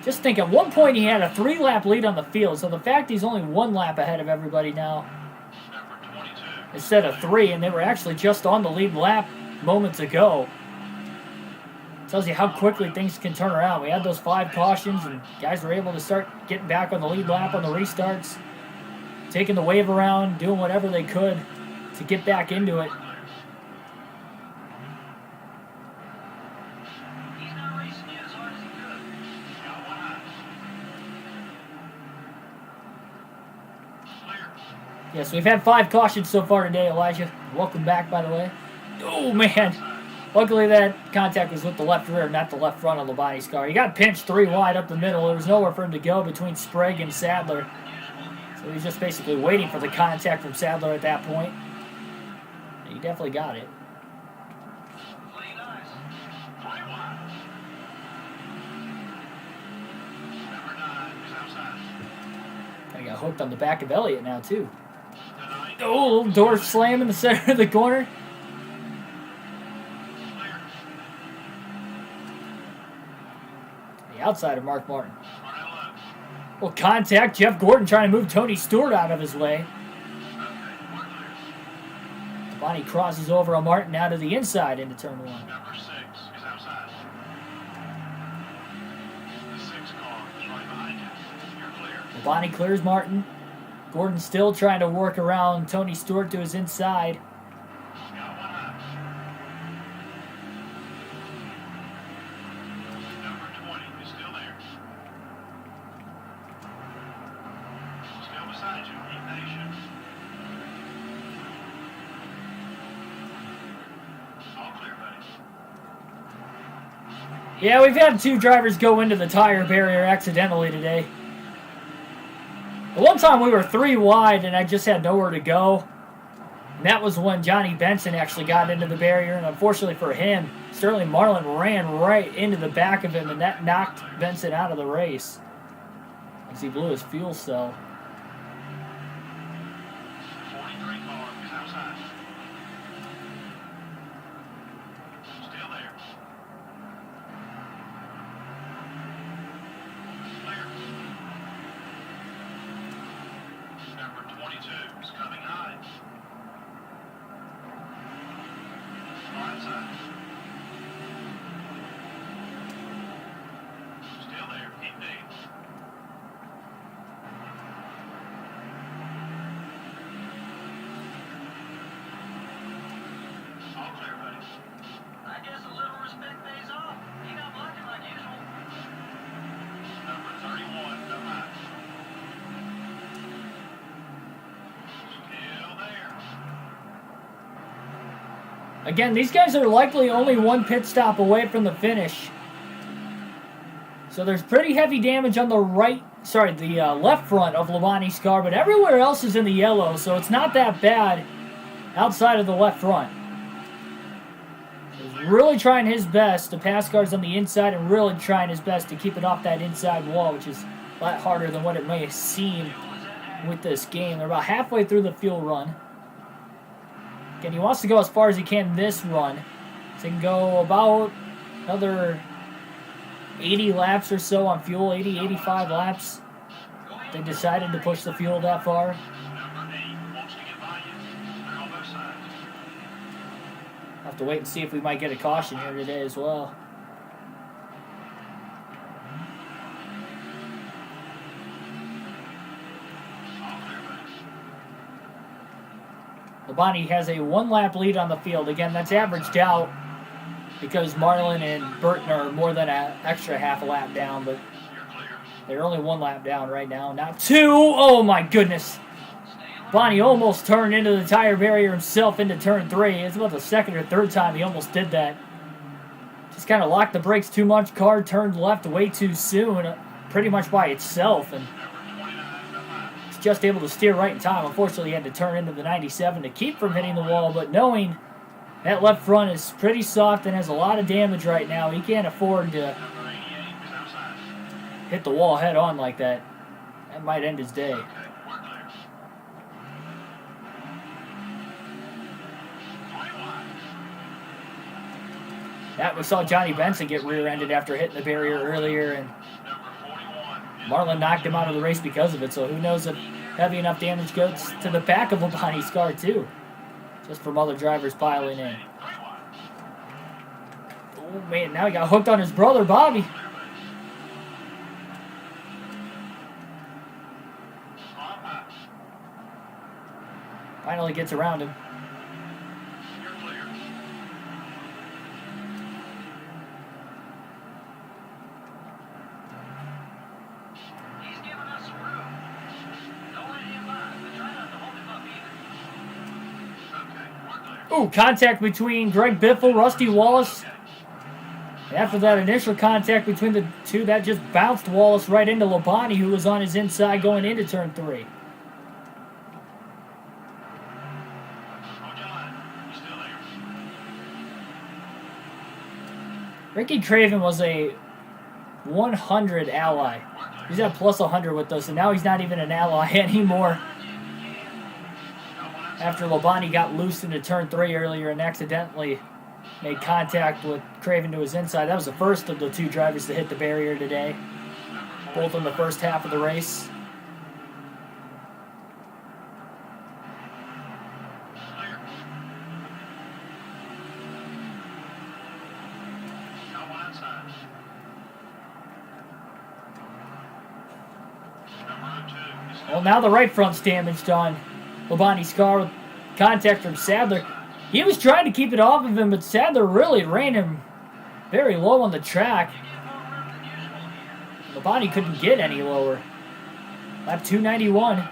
Just think, at one point he had a 3-lap lead on the field, so the fact he's only 1 lap ahead of everybody now Number 22. instead of 3, and they were actually just on the lead lap moments ago, tells you how quickly things can turn around. We had those 5 cautions, and guys were able to start getting back on the lead lap on the restarts, taking the wave around, doing whatever they could to get back into it. He's not racing you as hard as he could. Got one eye. Clear. Yes, we've had 5 cautions so far today, Elijah. Welcome back, by the way. Oh, man. Luckily, that contact was with the left rear, not the left front of Labonte's car. He got pinched 3 wide up the middle. There was nowhere for him to go between Sprague and Sadler. So he was just basically waiting for the contact from Sadler at that point. And he definitely got it. Play nice. 21. Number 9 is outside. I got hooked on the back of Elliott now, too. The 9. Oh, little door slam in the center of the corner. Clear. The outside of Mark Martin. Right left. Well, contact. Jeff Gordon trying to move Tony Stewart out of his way. Okay, we're clear. Bonnie crosses over on Martin out to the inside into turn 1. Number 6 is outside. The 6 car is right behind you. You're clear. Bonnie clears Martin. Gordon still trying to work around Tony Stewart to his inside. Got one eye. Number 20 is still there. Still beside you. Keep patient. All clear, buddy. Yeah, we've had 2 drivers go into the tire barrier accidentally today. The one time we were 3 wide and I just had nowhere to go. And that was when Johnny Benson actually got into the barrier. And unfortunately for him, Sterling Marlin ran right into the back of him. And that knocked Benson out of the race as he blew his fuel cell. 43 car is outside. Still there. Clear. Number 22 is coming high. Right side. Still there. Keep digging. All clear, buddy. I guess a little respect pays off. He got lucky like usual. Number 31, no high. Still there. Again, these guys are likely only 1 pit stop away from the finish. So there's pretty heavy damage on the left front of Labonte's car, but everywhere else is in the yellow, so it's not that bad outside of the left front. He's really trying his best to pass cars on the inside and really trying his best to keep it off that inside wall, which is a lot harder than what it may seem with this game. They're about halfway through the fuel run. Again, he wants to go as far as he can this run. So he can go about another 80 laps or so on fuel, 80, 85 laps. They decided to push the fuel that far. Number 8 wants to get by you. They're on both sides. I'll have to wait and see if we might get a caution here today as well. All clear, buddy. Labonte has a 1-lap lead on the field. Again, that's averaged out because Marlin and Burton are more than an extra half a lap down, but You're clear. they're only 1 lap down right now, not 2. Oh my goodness. Bonnie almost turned into the tire barrier himself into turn 3. It's about the 2nd or 3rd time he almost did that. Just kind of locked the brakes too much. Car turned left way too soon, pretty much by itself, and Number 29, no high. was just able to steer right in time. Unfortunately, he had to turn into the 97 to keep from hitting the wall, but knowing that left front is pretty soft and has a lot of damage right now, he can't afford to Number 88 is outside. hit the wall head on like that. That might end his day. Okay, we're clear. 21. That we saw Johnny Benson get rear-ended after hitting the barrier earlier, and Number 41. Marlin knocked him out of the race because of it, so who knows if heavy enough damage goes to the back of Labonte's car too, just from other drivers piling in. 3 wide. Oh man, now he got hooked on his brother Bobby. Clear, buddy. Climb high. Finally gets around him. You're clear. He's giving us some room. Don't let him by, but try not to hold him up either. Okay, we're clear. Ooh, contact between Greg Biffle, Rusty Wallace. After that initial contact between the two, that just bounced Wallace right into Labonte, who was on his inside going into turn 3. Hold your line. You're still there. Ricky Craven was a 100 ally. He's at plus 100 with us, and now he's not even an ally anymore. After Labonte got loose into turn 3 earlier and accidentally made contact with Craven to his inside. That was the first of the 2 drivers to hit the barrier today, both in the first half of the race. Clear. Got one outside. Number 2 is still Well, now the right front's damaged on Labonte's car with contact from Sadler. He was trying to keep it off of him, but Sadler really ran him very low on the track. Labonte couldn't get any lower. Lap 291.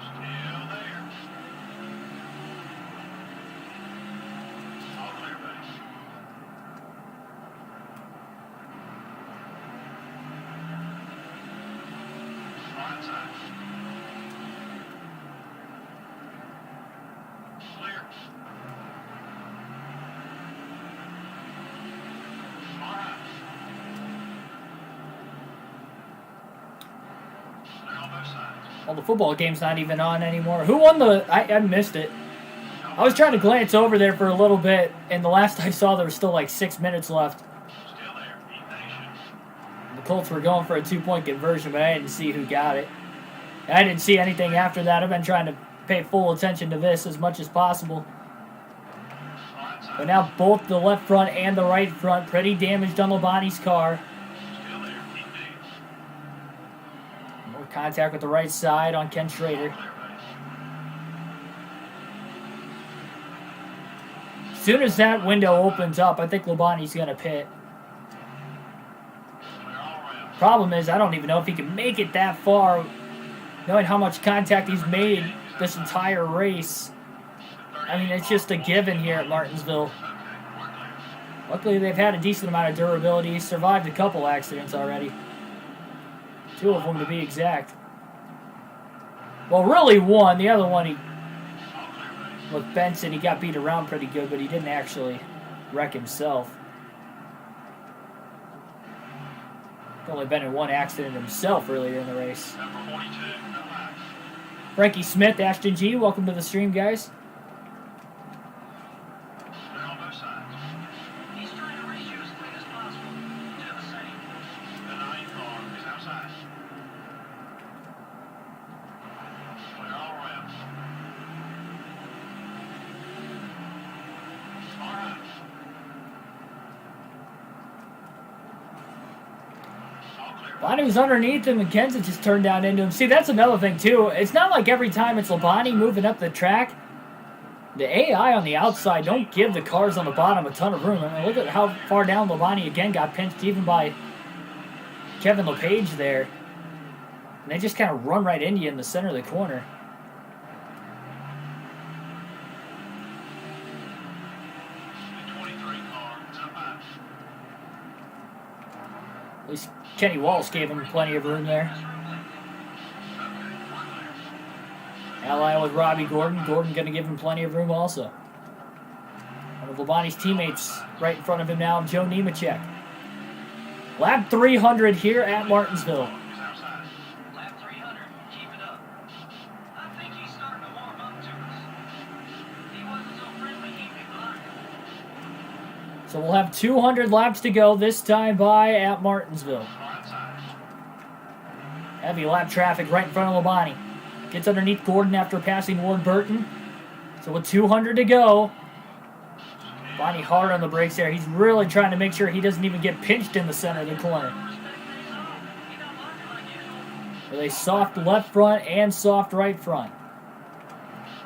still there. Well, the football game's not even on anymore. Who won the... I missed it. I was trying to glance over there for a little bit, and the last I saw there was still like 6 minutes left. Still there. Be patient. The Colts were going for a 2-point conversion, but I didn't see who got it. I didn't see anything after that. I've been trying to pay full attention to this as much as possible. But now both the left front and the right front pretty damaged on Labonte's car. Still there. Keep deep. More contact with the right side on Ken Schrader. Clear, buddy. As soon as that window opens up, I think Labonte's going to pit. Clear all around. Problem is, I don't even know if he can make it that far, knowing how much contact he's made this entire race. I mean, it's just a given here at Martinsville. Okay. We're clear. Luckily, they've had a decent amount of durability. He's survived a couple accidents already. 2 of them, to be exact. Well, really 1. The other one, All clear, buddy. with Benson, he got beat around pretty good, but he didn't actually wreck himself. He's only been in 1 accident himself earlier in the race. Number 42. No line. Frankie Smith, Ashton G, welcome to the stream, guys. Clear on both sides. He's trying to race you as clean as possible. Do the same. The 9 car is outside. Clear all around. All right. All clear. Labonte was underneath him, and Kenza just turned down into him. See, that's another thing, too. It's not like every time it's Labonte moving up the track, the AI on the outside don't give the cars on the bottom a ton of room. I mean, look at how far down Labonte again got pinched, even by Kevin LePage there. And they just kind of run right into you in the center of the corner. The 23 car is up high. At least Kenny Walsh gave him plenty of room there. Ally with Robbie Gordon. Gordon going to give him plenty of room also. One of Labonte's teammates right in front of him now, Joe Nemechek. Lap 300 here at Martinsville. Is outside. Lap 300. Keep it up. I think he's starting to warm up to us. He wasn't so friendly, he'd be blind. So we'll have 200 laps to go this time by at Martinsville. Car outside. Heavy lap traffic right in front of Labonte. Gets underneath Gordon after passing Ward Burton. So with 200 to go, Labonte hard on the brakes there. He's really trying to make sure he doesn't even get pinched in the center of the corner. With a soft left front and soft right front.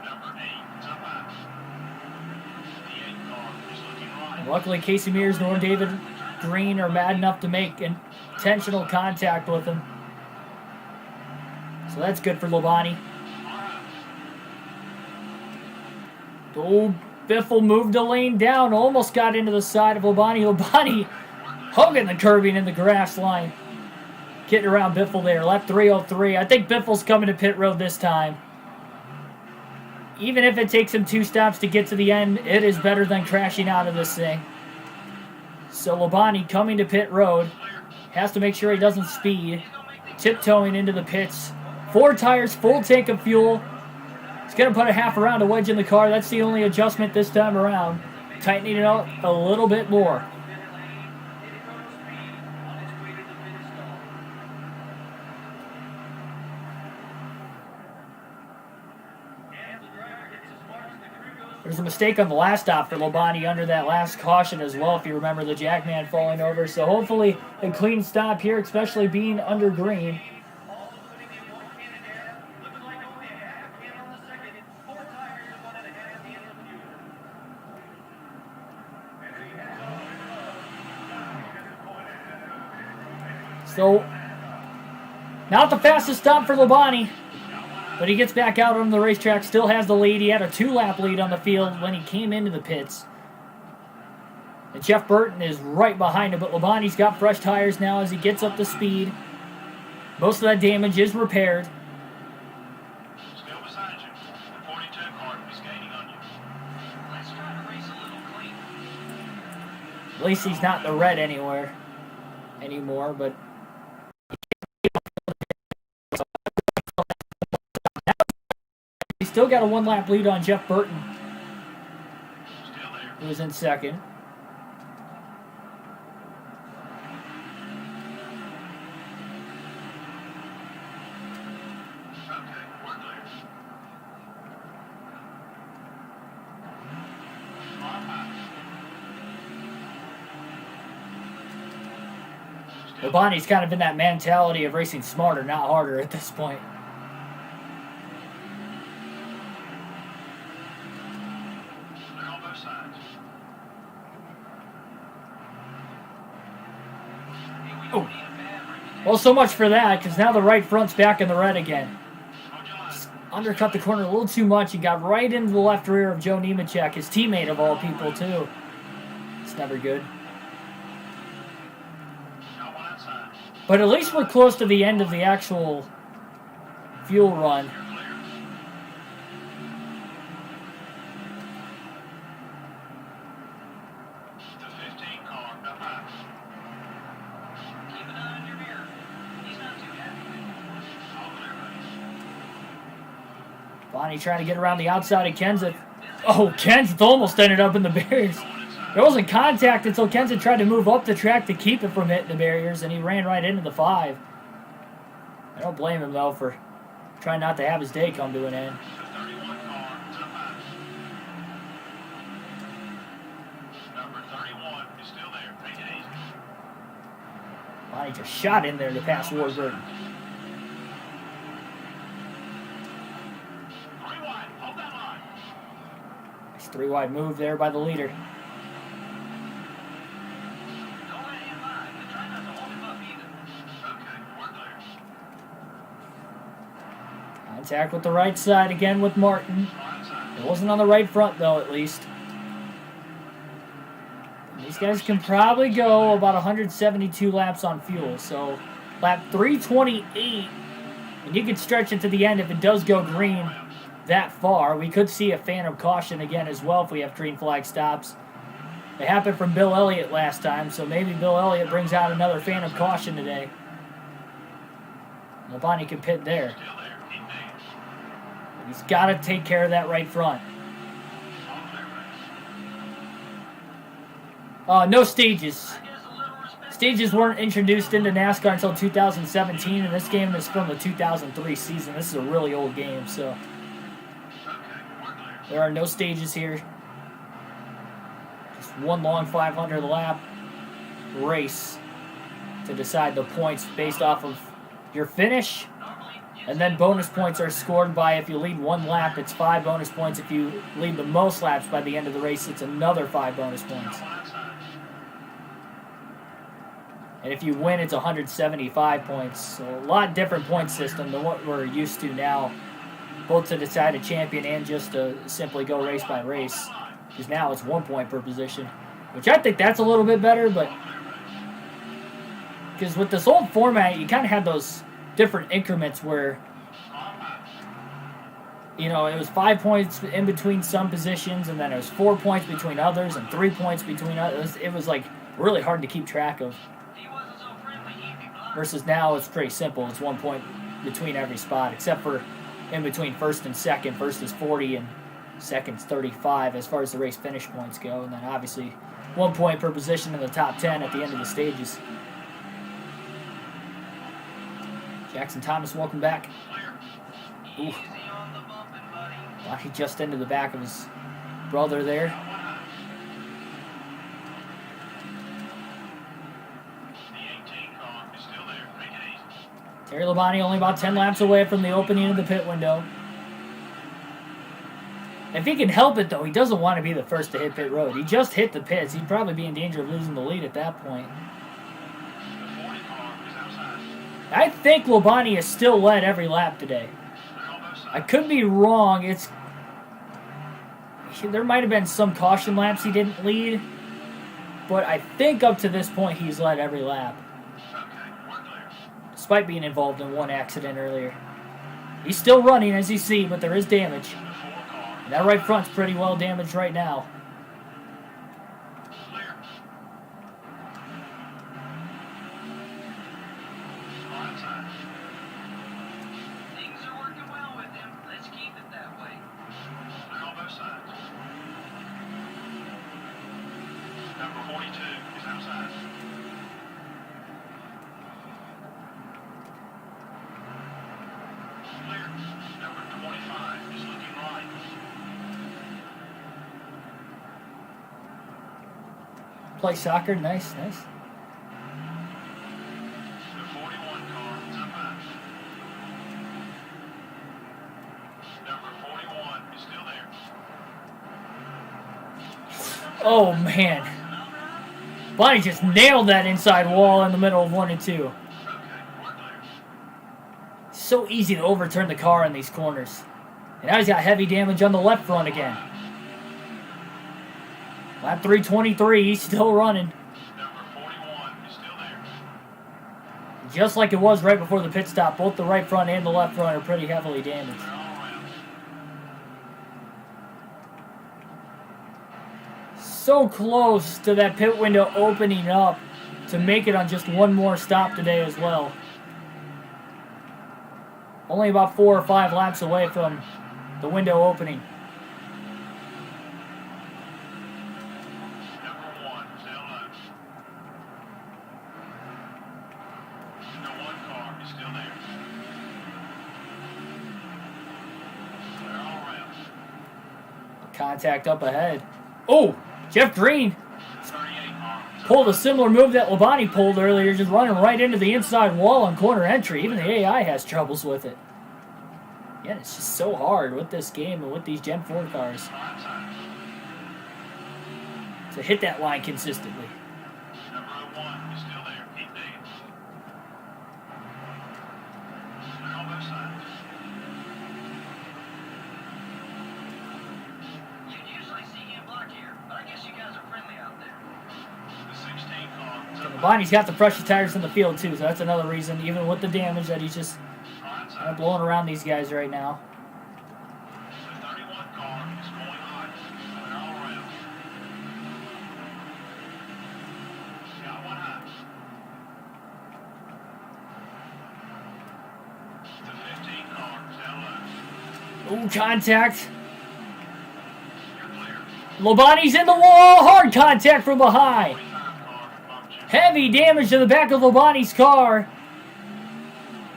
Number 8 is up high. The 8 car is looking right. Luckily, Casey Mears nor David Green are mad enough to make intentional contact with him. So that's good for Labonte. Oh, Biffle moved the lane down, almost got into the side of Labonte. Labonte hugging the curbing in the grass line. Getting around Biffle there, lap 303. I think Biffle's coming to pit road this time. Even if it takes him 2 stops to get to the end, it is better than crashing out of this thing. So Labonte coming to pit road. Has to make sure he doesn't speed. Tiptoeing into the pits. 4 tires, full tank of fuel. He's going to put a half a round of wedge in the car. That's the only adjustment this time around. Tightening it out a little bit more. There's a mistake on the last stop for Labonte under that last caution as well, if you remember the Jackman falling over. So hopefully a clean stop here, especially being under green. So, not the fastest stop for Labonte, but he gets back out on the racetrack, still has the lead. He had a 2-lap lead on the field when he came into the pits. And Jeff Burton is right behind him, but Labonte's got fresh tires now as he gets up to speed. Most of that damage is repaired. Still beside you. The 42 car is gaining on you. Let's try to race a little clean. At least he's not in the red anymore, but still got a 1-lap lead on Jeff Burton, Still there. who was in second. Okay, we're clear. Car pass. Labonte's kind of in that mentality of racing smarter, not harder at this point. They're on both sides. Oh. Well, so much for that, because now the right front's back in the red again. Hold your line. Undercut the corner a little too much. He got right into the left rear of Joe Nemechek, his teammate of all people, too. It's never good. Got one outside. But at least we're close to the end of the actual fuel run. You're clear. The 15 car up high. Keep an eye on your mirror. He's not too happy with you. All clear, buddy. Bonnie trying to get around the outside of Kenseth. Oh, Kenseth almost ended up in the barriers. Going inside. There wasn't contact until Kenseth tried to move up the track to keep it from hitting the barriers, and he ran right into the 5. I don't blame him, though, for trying not to have his day come to an end. The 31 car is up high. Number 31 is still there. Take it easy. Bonnie just shot in there to pass Warburton. 3 wide. Hold that line. Nice 3-wide move there by the leader. Don't let him lie, but try not to hold him up either. Okay, we're clear. Contact with the right side again with Martin. Car inside. It wasn't on the right front, though, at least. These guys can probably go about 172 laps on fuel. So, lap 328, and you could stretch it to the end if it does go green that far. We could see a phantom caution again as well if we have green flag stops. It happened from Bill Elliott last time, so maybe Bill Elliott brings out another phantom caution today. Labonte can pit there. Still there. Keep digging. He's got to take care of that right front. All clear, buddy. No stages. I guess a little respect. Stages weren't introduced into NASCAR until 2017, and this game is from the 2003 season. This is a really old game, so Okay, we're clear. there are no stages here. Just one long 500 lap race to decide the points based off of your finish. Normally, And then bonus points are scored by, if you lead 1 lap, it's 5 bonus points. If you lead the most laps by the end of the race, it's another 5 bonus points. Got one outside. And if you win, it's 175 points. So a lot different point system than what we're used to now, both to decide a champion and just to simply go race by race. Because now it's 1 point per position, which I think that's a little bit better. But because with this old format, you kind of had those different increments where, you know, it was 5 points in between some positions, and then it was 4 points between others, and 3 points between others. It was like really hard to keep track of. if he wasn't so friendly, he'd be blind. Versus now, it's pretty simple. It's 1 point between every spot, except for in between first and second. First is 40 and second's 35 as far as the race finish points go. And then obviously 1 point per position in the top 10 at the end of the stages. Jackson Thomas, welcome back. Ooh. Easy on the bumping, buddy. Thought he just into the back of his brother there. The 18 car is still there. Take it easy. Terry Labonte only about 10 laps away from the opening of the pit window. If he can help it, though, he doesn't want to be the first to hit pit road. He just hit the pits. He'd probably be in danger of losing the lead at that point. The 40 car is outside. I think Labonte has still led every lap today. They're on both I sides. could be wrong. There might have been some caution laps he didn't lead, but I think up to this point he's led every lap, Okay, we're clear. despite being involved in one accident earlier. He's still running, as you see, but there is damage. The 4 car And that right front's pretty well damaged right now. clear. Car inside. Things are working well with him. Let's keep it that way. 22 is outside. Clear. Number 25 is looking light. Play soccer, nice, nice. The 41 car is up high. Number 41 is still there. Oh, man. Bonnie just nailed that inside wall in the middle of 1 and 2. Okay, we're clear. So easy to overturn the car in these corners. And now he's got heavy damage on the left front again. Lap 323, he's still running. Number 41 is still there. Just like it was right before the pit stop, both the right front and the left front are pretty heavily damaged. They're all around. So close to that pit window opening up to make it on just one more stop today as well. Only about 4 or 5 laps away from the window opening. Number 1 is down low. The 1 car is still there. They're all around. Contact up ahead. Oh, Jeff Green 38 car. pulled a similar move that Labonte pulled earlier, just running right into the inside wall on corner entry. Even the AI has troubles with it. Yeah, it's just so hard with this game and with these Gen 4 cars Outside. to hit that line consistently. Number 1 is still there. Keep digging. They're on both sides. You'd usually see him block here, but I guess you guys are friendly out there. The 16 car is up Labonte's got the freshest tires in the field too, so that's another reason, even with the damage, that he's just outside. blowing around these guys right now. The 31 car is going hot. They're all around. Got one high. The 15 car is down low. Ooh, contact. You're clear. Labonte's in the wall. Hard contact from behind. 25 car bumped you. Heavy damage to the back of Labonte's car.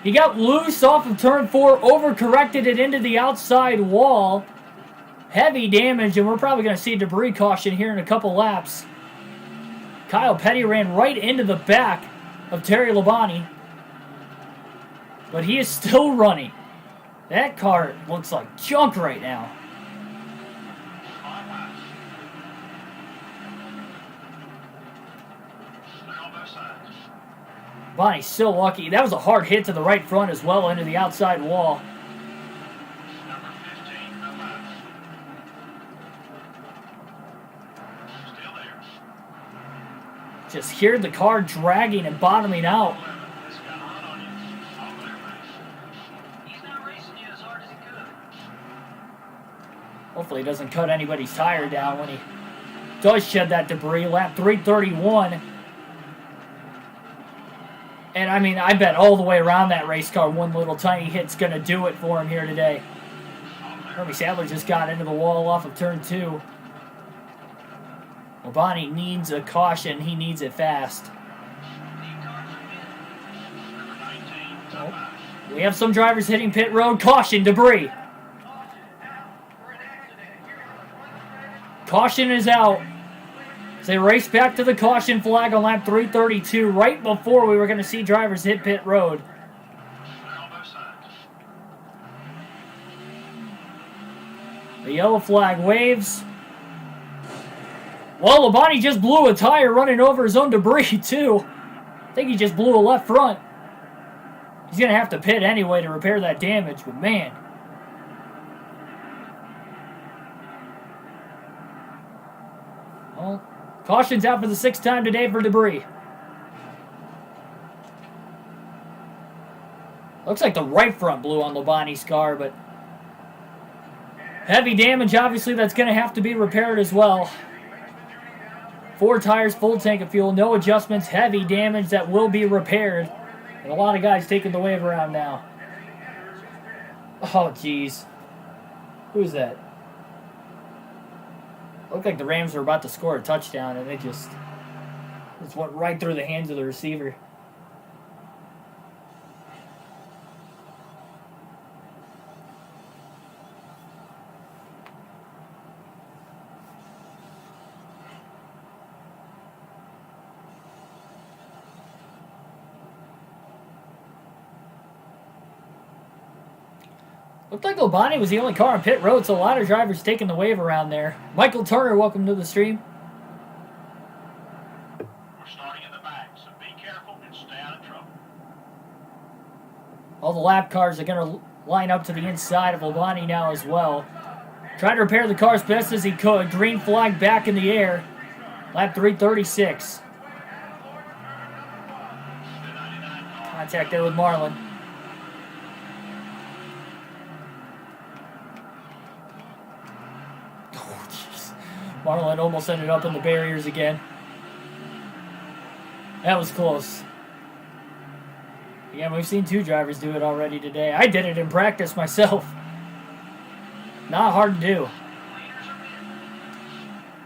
He got loose off of turn 4, overcorrected it into the outside wall. Heavy damage, and we're probably going to see a debris caution here in a couple laps. Kyle Petty ran right into the back of Terry Labonte. But he is still running. That car looks like junk right now. Five high. They're on both sides. Bonnie's so lucky. That was a hard hit to the right front as well into the outside wall. Number 15 up high. Still there. Just hear the car dragging and bottoming out. 11. It's got a run on you. All clear, mate. He's not racing you as hard as he could. Hopefully he doesn't cut anybody's tire down when he does shed that debris. Lap 331. And I mean, I bet all the way around that race car, one little tiny hit's going to do it for him here today. Hermie Sadler just got into the wall off of turn 2. Labonte needs a caution. He needs it fast. Lead cars are in. Number 19 is up high. We have some drivers hitting pit road. Caution, debris. Caution is out. As they race back to the caution flag on lap 332, right before we were going to see drivers hit pit road. They're on both sides. The yellow flag waves. Well, Labonte just blew a tire running over his own debris, too. I think he just blew a left front. He's going to have to pit anyway to repair that damage, but man. Well, caution's out for the 6th time today for debris. Looks like the right front blew on Labonte's car, but heavy damage, obviously, that's going to have to be repaired as well. 4 tires, full tank of fuel, no adjustments, heavy damage that will be repaired. And a lot of guys taking the wave around now. Oh, jeez. Who's that? Looked like the Rams were about to score a touchdown, and they just Just went right through the hands of the receiver. Looked like Labonte was the only car on pit road, so a lot of drivers taking the wave around there. Michael Turner, welcome to the stream. We're starting in the back, so be careful and stay out of trouble. All the lap cars are going to line up to the inside of Labonte now as well. Trying to repair the car as best as he could. Green flag back in the air. Lap 336. Contact there with Marlin. Oh, jeez. Marlin almost ended up in the barriers again. That was close. Again, we've seen 2 drivers do it already today. I did it in practice myself. Not hard to do.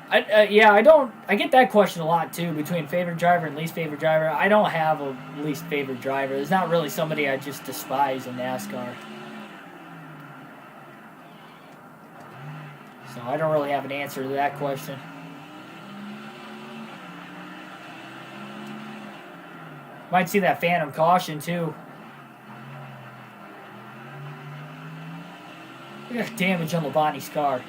I get that question a lot too, between favorite driver and least favorite driver. I don't have a least favorite driver. There's not really somebody I just despise in NASCAR. So I don't really have an answer to that question. Might see that phantom caution too. Look at that damage on Labonte's car.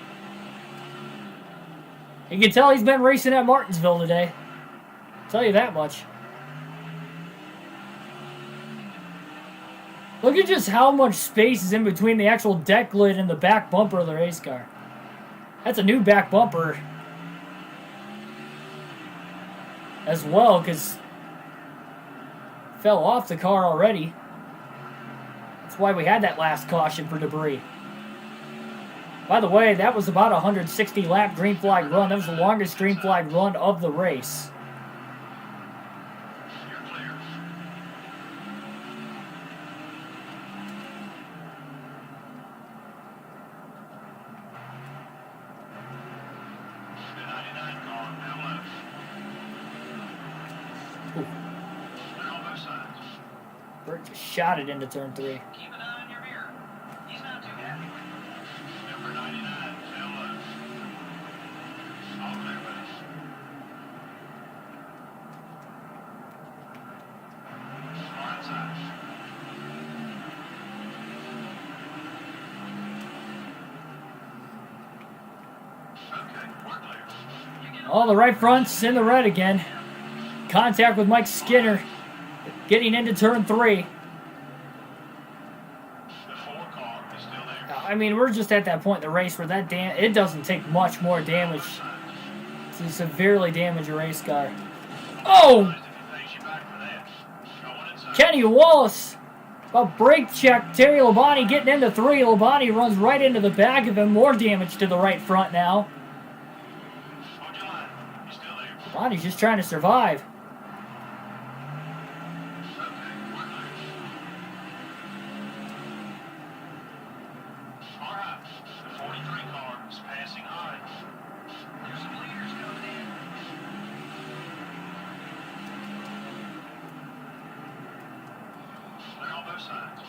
You can tell he's been racing at Martinsville today. I'll tell you that much. Look at just how much space is in between the actual deck lid and the back bumper of the race car. That's a new back bumper as well, because it fell off the car already. That's why we had that last caution for debris. By the way, that was about a 160-lap green flag run. That was the longest green flag run of the race. You're clear. The 99 car, now left. They're on both sides. Burt just shot it into turn 3. Keep an eye on your mirror. He's not too happy with you. Number 99, tail left. All clear, buddy. Right side. Okay, we're clear. Oh, the right front's in the red again. Contact with Mike Skinner. Getting into turn 3. The 4 car is still there. I mean, we're just at that point in the race where that it doesn't take much more damage to severely damage a race car. Oh! Kenny Wallace. A brake check. Terry Labonte getting into 3. Labonte runs right into the back of him. More damage to the right front now. Hold your line. You're still there. Labonte's just trying to survive. Okay, we're clear. All right. The 43 car is passing high. There's some leaders coming in. They're on both sides.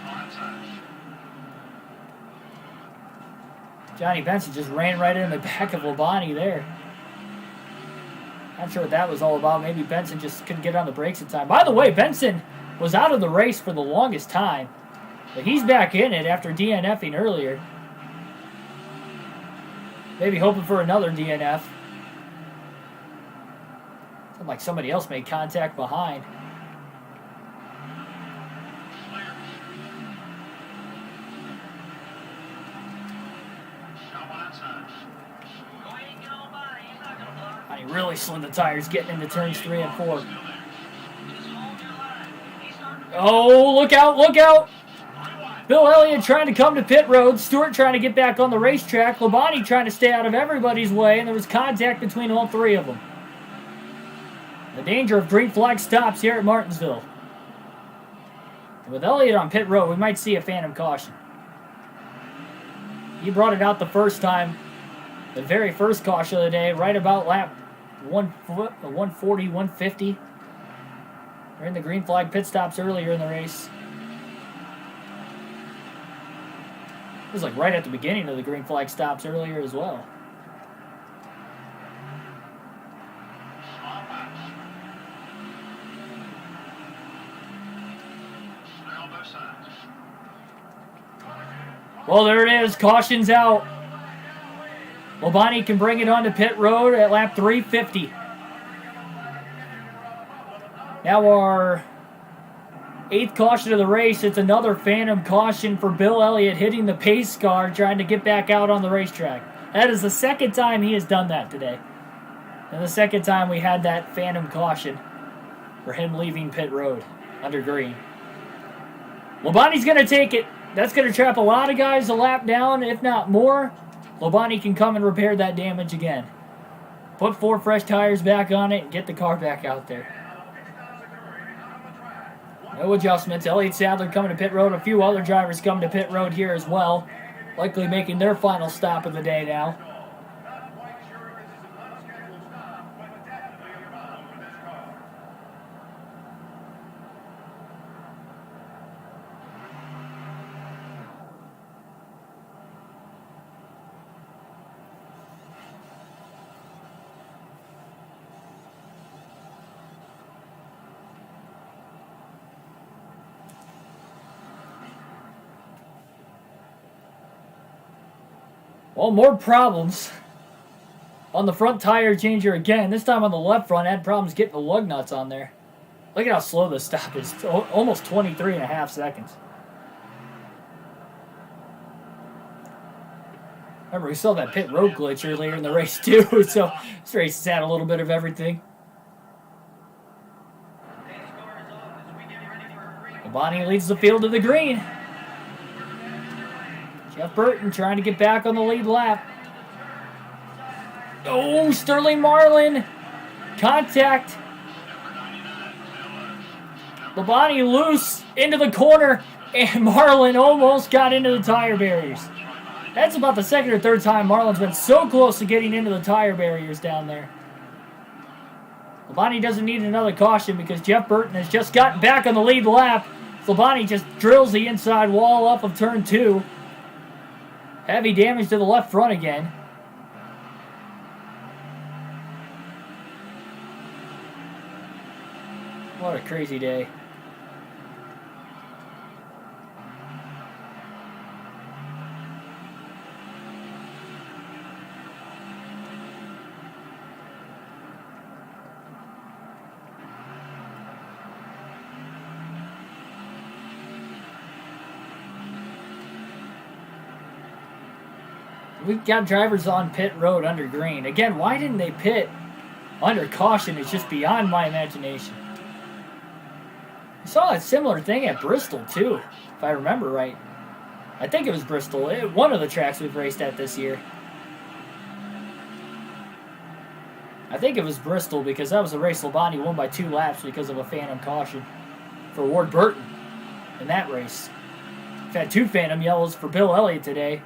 Right side. Johnny Benson just ran right in the back of Labonte there. Not sure what that was all about. Maybe Benson just couldn't get on the brakes in time. By the way, Benson was out of the race for the longest time. But he's back in it after DNFing earlier. Maybe hoping for another DNF. Sounded like somebody else made contact behind. Clear. Got one outside. Go ahead and get on by. He's not going to block. And he really slid the tires getting into turns 3 and 4. Still there. Just hold your line. He's starting to Oh, look out, look out! Rewind. Bill Elliott trying to come to pit road. Stewart trying to get back on the racetrack. Labonte trying to stay out of everybody's way, and there was contact between all 3 of them. The danger of green flag stops here at Martinsville. And with Elliott on pit road, we might see a phantom caution. He brought it out the first time The very first caution of the day, right about lap 140, 150. They're in the green flag pit stops earlier in the race. It was like right at the beginning of the green flag stops earlier as well. Well, there it is. Caution's out. Labonte can bring it onto pit road at lap 350. Now our 8th caution of the race. It's another phantom caution for Bill Elliott hitting the pace car trying to get back out on the racetrack. That is the second time he has done that today. And the second time we had that phantom caution for him leaving pit road under green. Labonte's going to take it. That's going to trap a lot of guys a lap down, if not more. Labonte can come and repair that damage again. Put 4 fresh tires back on it and get the car back out there. No adjustments. Elliott Sadler coming to pit road. A few other drivers coming to pit road here as well. Likely making their final stop of the day now. Well, more problems on the front tire changer again. This time on the left front, had problems getting the lug nuts on there. Look at how slow this stop is. It's almost 23.5 seconds. Remember, we saw that pit road glitch earlier in the race too, so this race has had a little bit of everything. Labonte leads the field to the green. Jeff Burton trying to get back on the lead lap. Oh, Sterling Marlin. Contact. Labonte loose into the corner, and Marlin almost got into the tire barriers. That's about the second or third time Marlin's been so close to getting into the tire barriers down there. Labonte doesn't need another caution because Jeff Burton has just gotten back on the lead lap. Labonte just drills the inside wall up of turn 2. Heavy damage to the left front again. What a crazy day. We've got drivers on pit road under green. Again, why didn't they pit under caution? It's just beyond my imagination. We saw a similar thing at Bristol, too, if I remember right. I think it was Bristol. One of the tracks we've raced at this year. I think it was Bristol because that was a race Labonte won by 2 laps because of a phantom caution for Ward Burton in that race. We've had 2 phantom yellows for Bill Elliott today.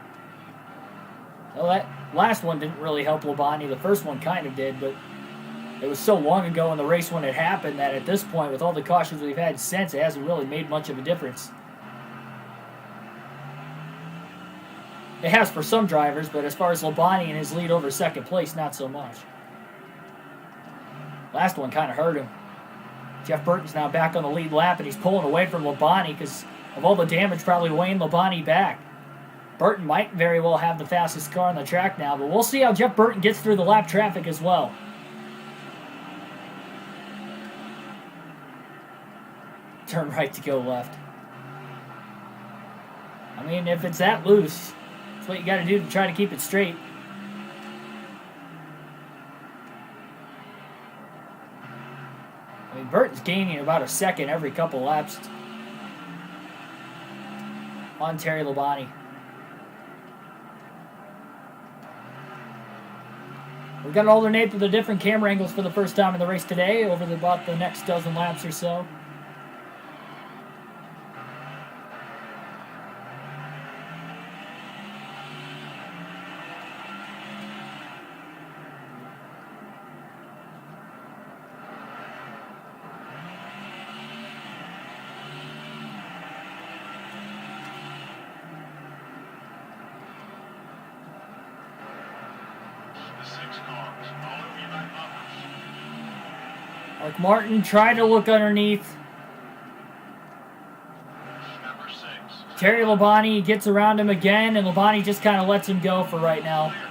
Well, that last one didn't really help Labonte. The first one kind of did, but it was so long ago in the race when it happened that at this point, with all the cautions we've had since, it hasn't really made much of a difference. It has for some drivers, but as far as Labonte and his lead over second place, not so much. Last one kind of hurt him. Jeff Burton's now back on the lead lap, and he's pulling away from Labonte because of all the damage probably weighing Labonte back. Burton might very well have the fastest car on the track now, but we'll see how Jeff Burton gets through the lap traffic as well. Turn right to go left. I mean, if it's that loose, that's what you got to do to try to keep it straight. I mean, Burton's gaining about a second every couple laps on Terry Labonte. We're going to alternate to the different camera angles for the first time in the race today over about the next dozen laps or so. 6 cars. All over your back bumpers. Mark Martin tried to look underneath. Number 6. Terry Labonte gets around him again, and Labonte just kind of lets him go for right now. Clear.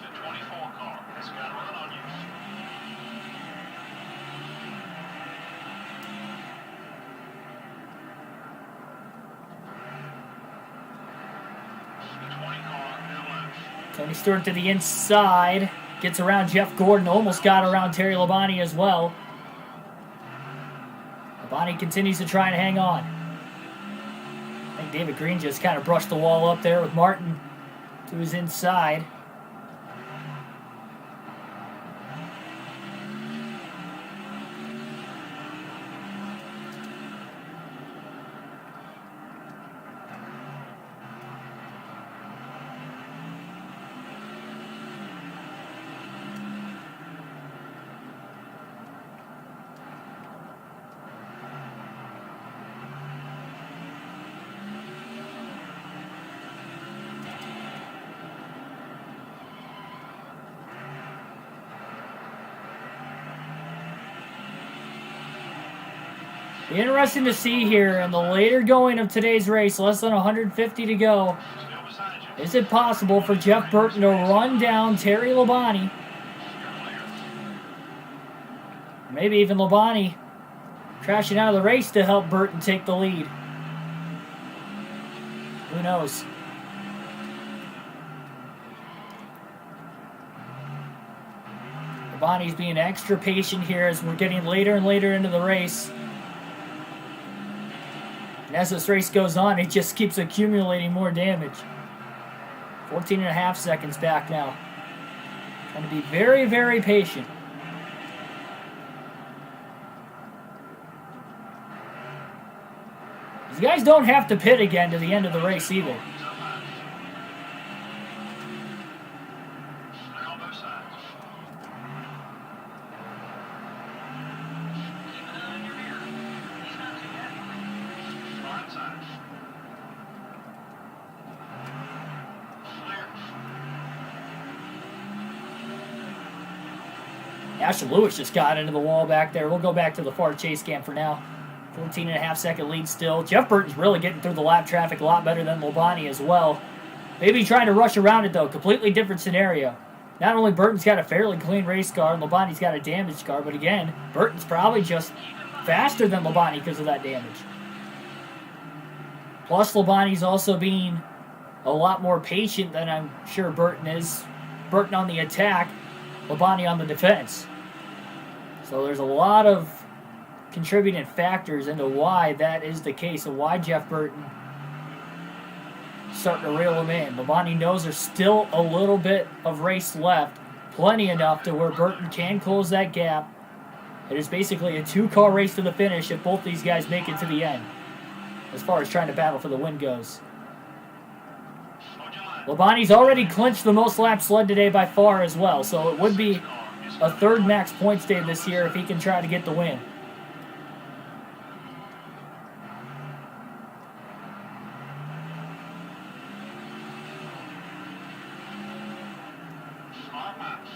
The 24 car has got a run on you. The 20 car now left. Tony Stewart to the inside. Gets around Jeff Gordon. Almost got around Terry Labonte as well. Labonte continues to try and hang on. I think David Green just kind of brushed the wall up there with Martin to his inside. Be interesting to see here in the later going of today's race, less than 150 to go. Still beside you. Is it possible for Jeff Burton to run down Terry Labonte? You're clear. Maybe even Labonte crashing out of the race to help Burton take the lead. Who knows? Labonte's being extra patient here as we're getting later and later into the race. And as this race goes on, it just keeps accumulating more damage. 14 and a half seconds back now. Trying to be very, very patient. These guys don't have to pit again to the end of the race either. He's up high. They're on both sides. Keep an eye on your rear. He's not too happy with you. Far inside. Clear. Ashley Lewis just got into the wall back there. We'll go back to the far chase cam for now. 14 and a half second lead still. Jeff Burton's really getting through the lap traffic a lot better than Labonte as well. Maybe trying to rush around it though. Completely different scenario. Not only Burton's got a fairly clean race car and Labonte's got a damaged car, but again, Burton's probably just faster than Labonte because of that damage. Plus Labonte's also being a lot more patient than I'm sure Burton is. Burton on the attack, Labonte on the defense. So there's a lot of contributing factors into why that is the case and why Jeff Burton starting to reel him in. Labonte knows there's still a little bit of race left, plenty enough to where Burton can close that gap. It is basically a two-car race to the finish if both these guys make it to the end, as far as trying to battle for the win goes. Hold your line. Labonte's already clinched the most laps led today by far as well, so it would be a third max points day this year if he can try to get the win. Car pass.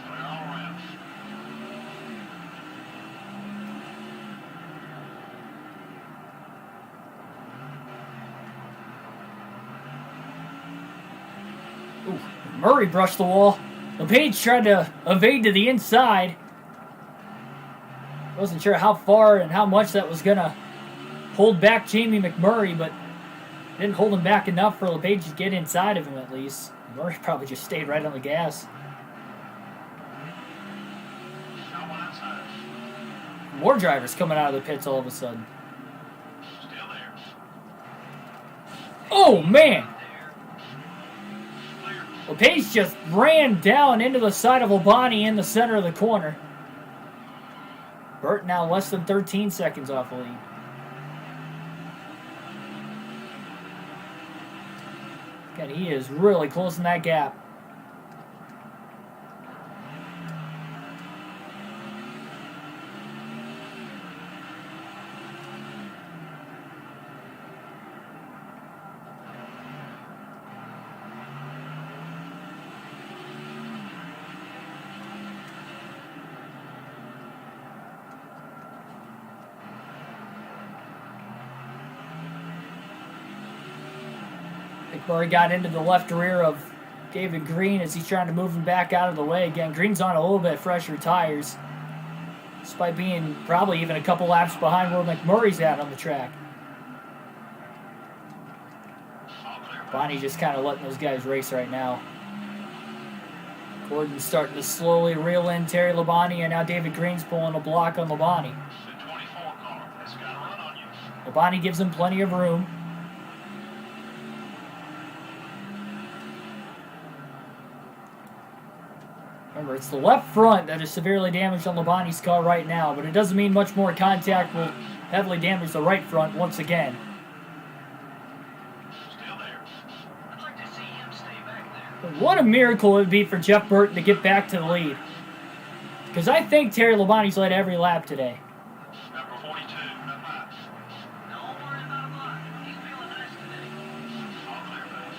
Clear all around. McMurray brushed the wall. LePage tried to evade to the inside. Wasn't sure how far and how much that was going to hold back Jamie McMurray, but didn't hold him back enough for LePage to get inside of him at least. Murray probably just stayed right on the gas. More drivers coming out of the pits all of a sudden. Still there. Oh, man! LePage just ran down into the side of Albani in the center of the corner. Burt now less than 13 seconds off the lead. God, he is really closing that gap. McMurray got into the left rear of David Green as he's trying to move him back out of the way again. Green's on a little bit fresher tires, despite being probably even a couple laps behind where McMurray's at on the track. Bonnie just kind of letting those guys race right now. Gordon's starting to slowly reel in Terry Labonte, and now David Green's pulling a block on Labonte. The 24 car has got a run on you. Labonte gives him plenty of room. Remember, it's the left front that is severely damaged on Labonte's car right now, but it doesn't mean much more contact will heavily damage the right front once again. Still there. I'd like to see him stay back there. But what a miracle it would be for Jeff Burton to get back to the lead. Because I think Terry Labonte's led every lap today. Number 42, up high. Don't worry about him, Lon. He's feeling nice today. All clear, buddy.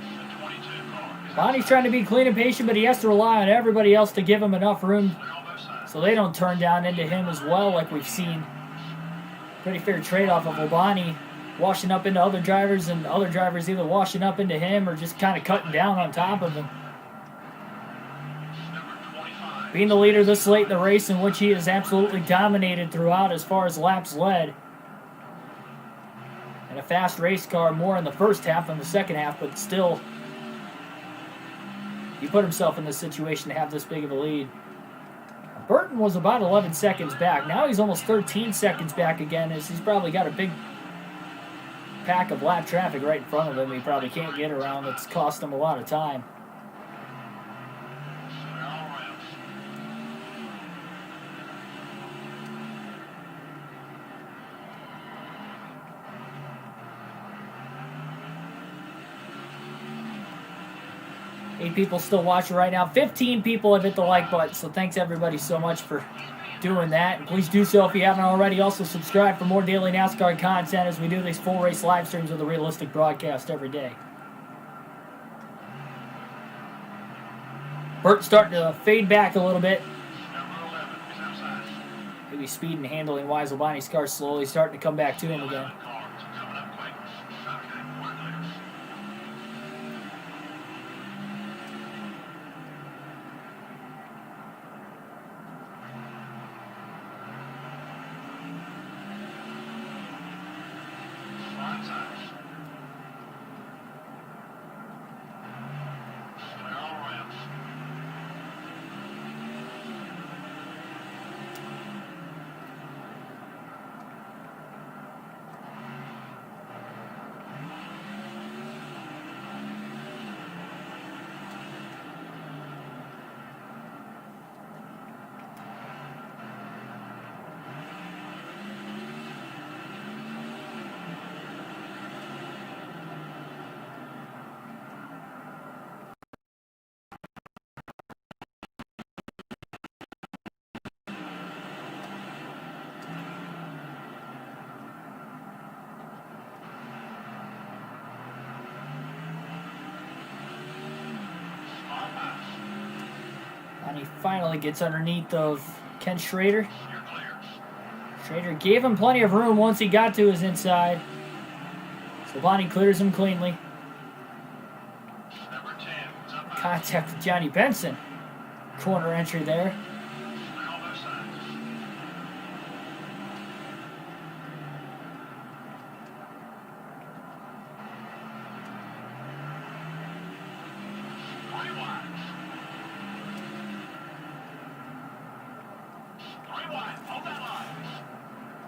The 22 car is Bonnie's trying to be clean and patient, but he has to rely on everybody else to give him enough room They're on both sides. so they don't turn down into him as well, like we've seen. Pretty fair trade-off of Labonte washing up into other drivers, and other drivers either washing up into him or just kind of cutting down on top of him. Number 25. Being the leader this late in the race, in which he has absolutely dominated throughout as far as laps led. And a fast race car more in the first half than the second half, but still, he put himself in this situation to have this big of a lead. Burton was about 11 seconds back. Now he's almost 13 seconds back again, as he's probably got a big pack of lap traffic right in front of him he probably can't get around. That's cost him a lot of time. They're all around. Eight people still watching right now. 15 people have hit the like button, so thanks everybody so much for doing that. And please do so if you haven't already. Also subscribe for more daily NASCAR content as we do these full race live streams with a realistic broadcast every day. Burt's starting to fade back a little bit. Number 11 is outside. Maybe speed and handling wise. Labonte's car slowly starting to come back to him again. 11 car is coming up quick. Okay, we're clear. Blindside. They're all around. All high. And he finally gets underneath of Ken Schrader. You're clear. Schrader gave him plenty of room once he got to his inside. Labonte clears him cleanly. Number 10 is up high. Contact with Johnny Benson. Corner entry there. Clear on both sides. Three wide. Three wide. Hold that line.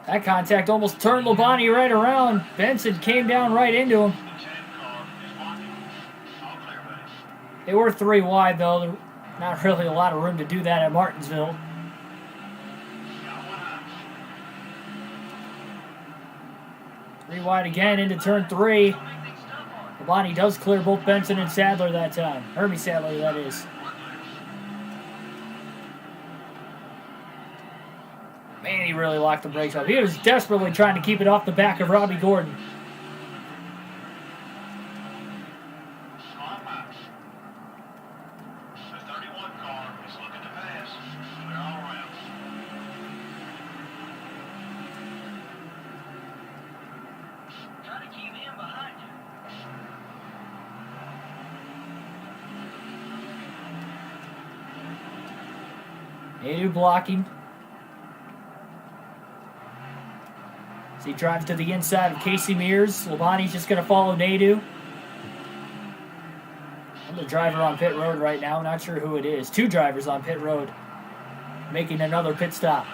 That contact almost turned Labonte right around. Benson came down right into him. The 10 car is walking. All clear, buddy. They were 3 wide, though. There not really a lot of room to do that at Martinsville. Got one high. 3 wide again into turn 3. Labonte does clear both Benson and Sadler that time. Hermie Sadler, that is. Man, he really locked the brakes up. He was desperately trying to keep it off the back of Robbie Gordon. Car high. The 31 car is looking to pass. They're all around. Try to keep him behind you. Nadu blocking. As he drives to the inside of Casey Mears. Labonte's just going to follow Nadu. The driver on pit road right now. Not sure who it is. 2 drivers on pit road. Making another pit stop.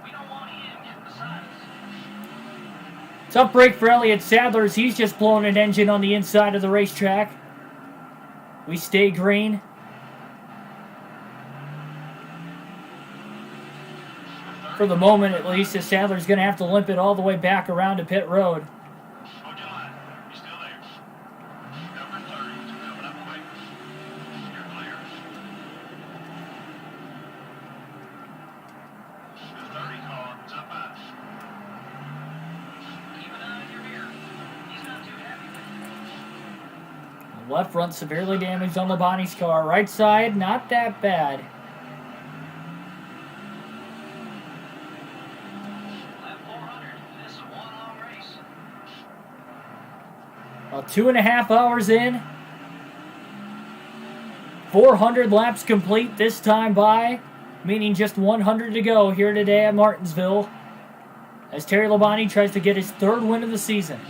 We don't want him getting beside us. Tough break for Elliott Sadler as he's just blowing an engine on the inside of the racetrack. We stay green. For the moment, at least, as Sadler's going to have to limp it all the way back around to pit road. Hold your line. You're still there. Number 30 is coming up quick. You're clear. The 30 car is up high. Keep an eye on your rear. He's not too happy with Left front severely damaged on Labonte's car. Right side, not that bad. Lap 400. This is a one-on race. About 2.5 hours in. 400 laps complete this time by, meaning just 100 to go here today at Martinsville. As Terry Labonte tries to get his 3rd win of the season.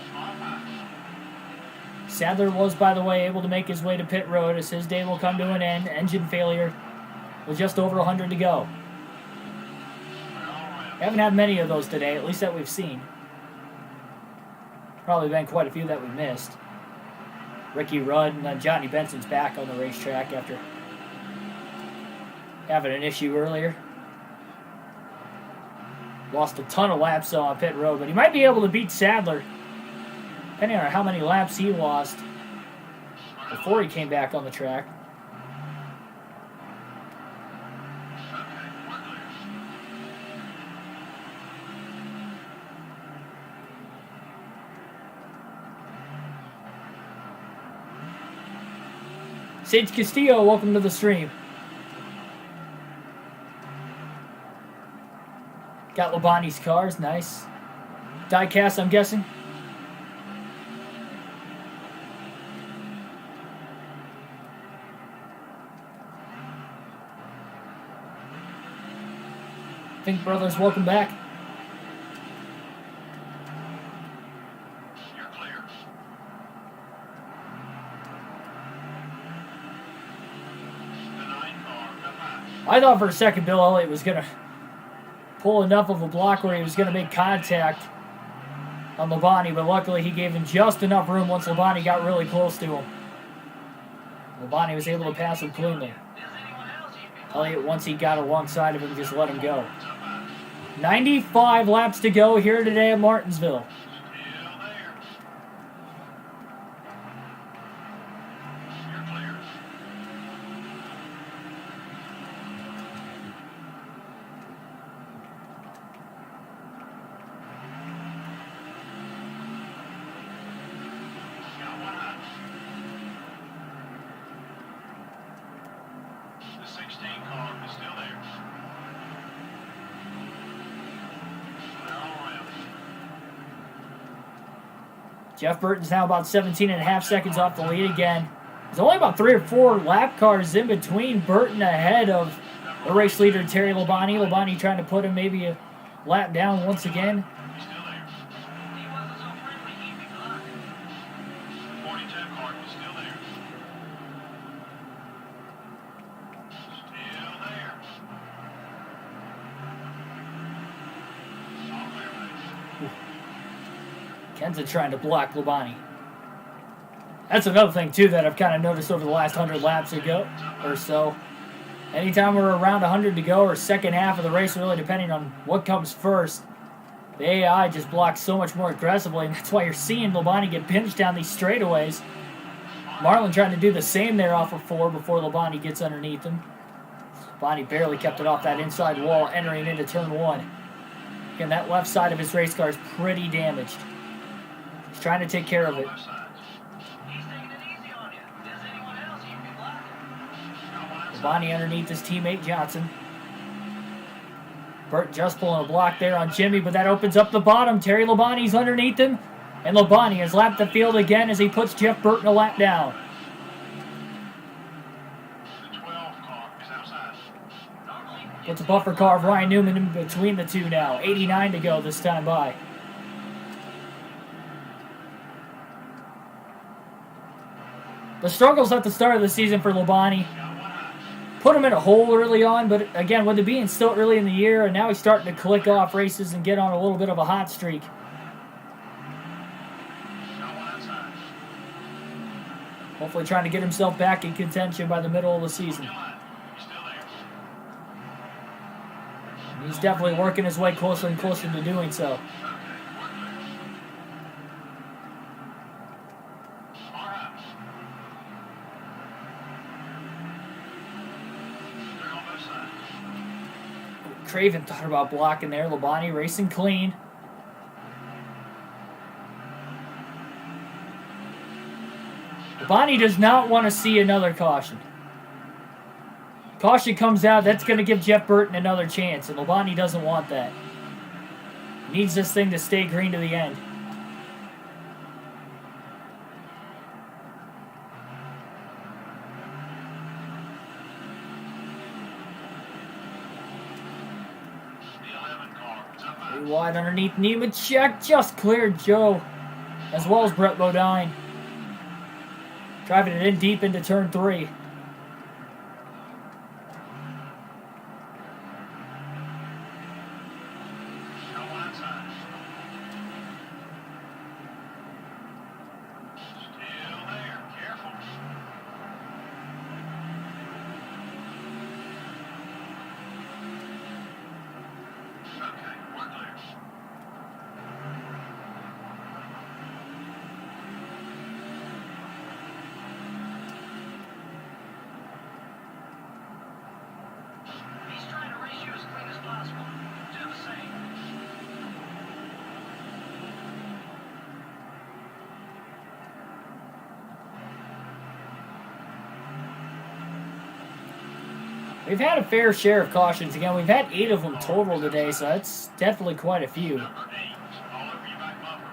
Sadler was, by the way, able to make his way to pit road as his day will come to an end. Engine failure with just over 100 to go. Haven't had many of those today, at least that we've seen. Probably been quite a few that we missed. Ricky Rudd and then Johnny Benson's back on the racetrack after having an issue earlier. Lost a ton of laps though on pit road, but he might be able to beat Sadler, depending on how many laps he lost before he came back on the track. Sage Castillo, welcome to the stream. Got Labonte's cars, nice. Diecast, I'm guessing. Fink Brothers, welcome back. You're clear. The 9 car up high. I thought for a second Bill Elliott was going to pull enough of a block where he was going to make contact on Labonte, but luckily he gave him just enough room once Labonte got really close to him. Labonte was able to pass him cleanly. Elliott, once he got alongside of him, just let him go. 95 laps to go here today at Martinsville. Still there. You're clear. Got one high. 16 car is still there. They're all around. Jeff Burton's now about 17.5 seconds off the lead again. There's only about 3 or 4 lap cars in between Burton ahead of the race leader, Terry Labonte. Labonte trying to put him maybe a lap down once again. He's still there. He wasn't so friendly, he'd be blocking. 42 car is still there. Still there. All clear, mate. Kenza trying to block Labonte. That's another thing, too, that I've kind of noticed over the last 100 laps ago or so. Anytime we're around 100 to go or second half of the race, really depending on what comes first, the AI just blocks so much more aggressively, and that's why you're seeing Labonte get pinched down these straightaways. Marlin trying to do the same there off of 4 before Labonte gets underneath him. Labonte barely kept it off that inside wall entering into turn 1. Again, that left side of his race car is pretty damaged. He's trying to take care of it. He's taking it easy on you. If there's anyone else, he'd be blocking. Labonte underneath his teammate Johnson. Burt just pulling a block there on Jimmy, but that opens up the bottom. Terry Labonte's underneath him, and Labonte has lapped the field again as he puts Jeff Burton a lap down. The 12 car is outside. Puts a buffer car of Ryan Newman in between the two now. 89 to go this time by. The struggles at the start of the season for Labonte put him in a hole early on, but again, with it being still early in the year, and now he's starting to click off races and get on a little bit of a hot streak. Hopefully trying to get himself back in contention by the middle of the season. He's definitely working his way closer and closer to doing so. Craven thought about blocking there. Labonte racing clean. Labonte does not want to see another caution. Caution comes out, that's going to give Jeff Burton another chance, and Labonte doesn't want that. Needs this thing to stay green to the end. Pretty wide underneath Nemechek, just cleared Joe, as well as Brett Bodine. Driving it in deep into turn 3. He's trying to race you as clean as possible. Do the same. We've had a fair share of cautions. Again, we've had 8 of them total today, so that's definitely quite a few.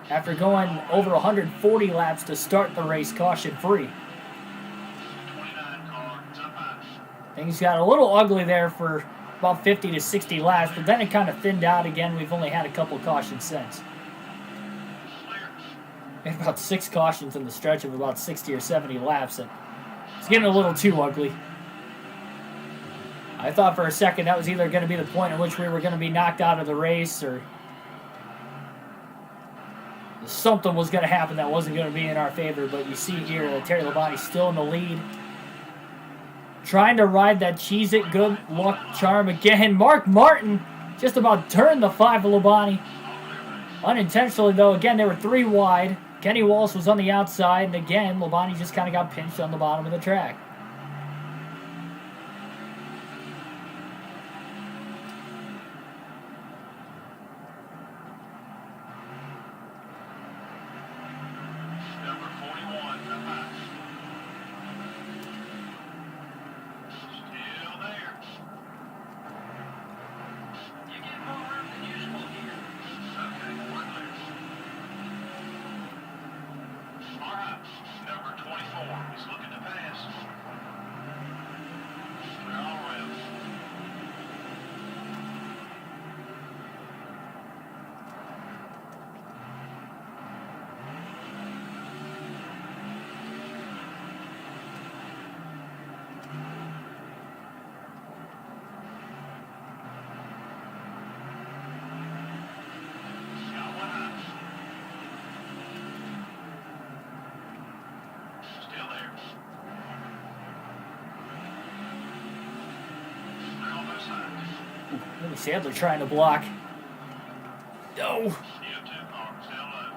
After going over 140 laps to start the race caution-free. Things got a little ugly there for about 50 to 60 laps, but then it kind of thinned out again. We've only had a couple cautions since. We had about 6 cautions in the stretch of about 60 or 70 laps. It's getting a little too ugly. I thought for a second that was either going to be the point at which we were going to be knocked out of the race, or something was going to happen that wasn't going to be in our favor. But you see here, Terry Labonte still in the lead. Trying to ride that Cheez-It good luck charm again. Mark Martin just about turned the 5 of Labonte. Unintentionally, though. Again, they were 3 wide. Kenny Wallace was on the outside. And again, Labonte just kind of got pinched on the bottom of the track. Number 41, come back. Still there. All right. Number 24 is looking to pass. Clear all around. Got one high. Still there. Clear on those sides. Really Sadler trying to block. No. CO2 car, still low.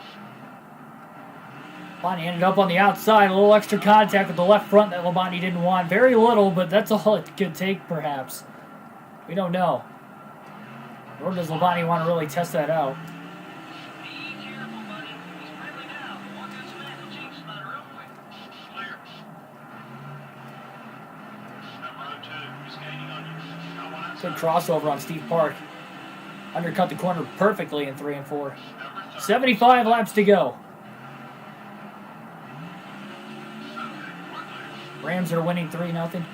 Labonte ended up on the outside. A little extra contact with the left front that Labonte didn't want. Very little, but that's all it could take, perhaps. We don't know. Nor does Labonte want to really test that out. Be careful, buddy. He's friendly now. One good smack will change the matter real quick. Clear. Number 02 is gaining on you. Got one Good outside. crossover on Steve Park. Undercut the corner perfectly in 3 and 4. Number 30. 75 laps to go. Okay, we're clear. Rams are winning 3-0.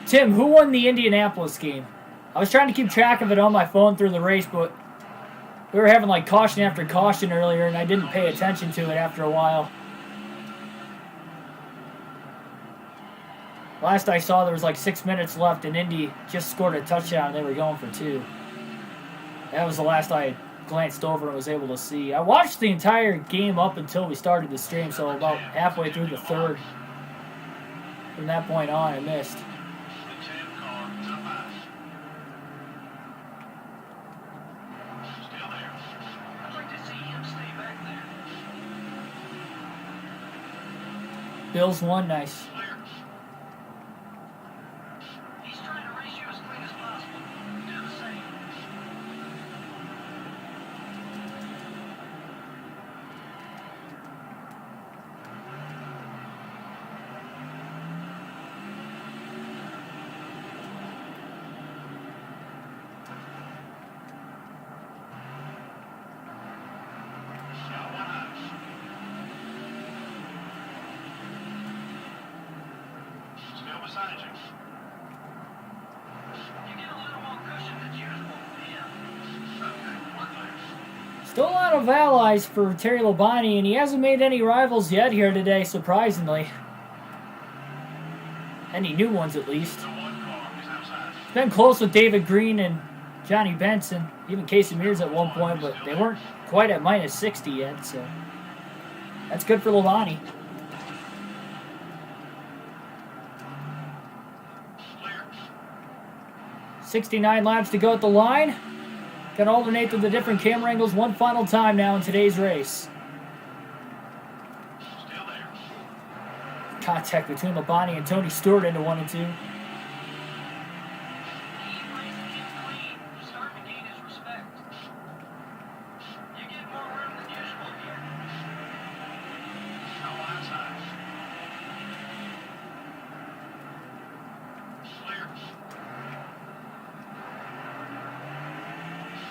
Tim, who won the Indianapolis game? I was trying to keep track of it on my phone through the race, but we were having like caution after caution earlier, and I didn't pay attention to it after a while. Last I saw, there was like 6 minutes left, and Indy just scored a touchdown, and they were going for 2. That was the last I glanced over and was able to see. I watched the entire game up until we started the stream, so about halfway through the third. From that point on, I missed. The 10 car is up high. Still there. I'd like to see him stay back there. Bills won, nice. Clear. He's trying to race you as clean as possible. Do the same. Got one high. Still beside you. You get a little more cushion than usual. Yeah. Okay, we're clear. Still a lot of allies for Terry Labonte, and he hasn't made any rivals yet here today, surprisingly. Any new ones, at least. The 1 car is outside. It's been close with David Green and Johnny Benson, even Casey Mears at one point, but they weren't quite at minus 60 yet, so that's good for Labonte. Clear. 69 laps to go at the line. Can alternate through the different camera angles one final time now in today's race. Still there. Contact between Labonte and Tony Stewart into 1 and 2. He plays the game clean. You're starting to gain his respect. You get more room than usual here. Got one outside. Clear.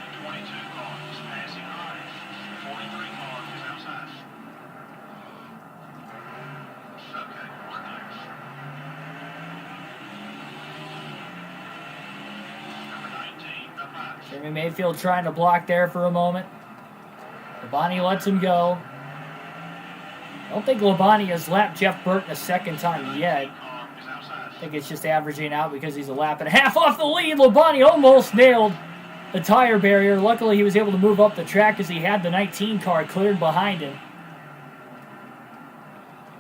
The 22 car is passing right. 43 car is outside. Okay, we're clear. Number 19, up high. Jeremy Mayfield trying to block there for a moment. Labonte lets him go. I don't think Labonte has lapped Jeff Burton a second time yet. Car is outside. I think it's just averaging out because he's a lap and a half off the lead. Labonte almost nailed the tire barrier. Luckily, he was able to move up the track as he had the 19 car cleared behind him.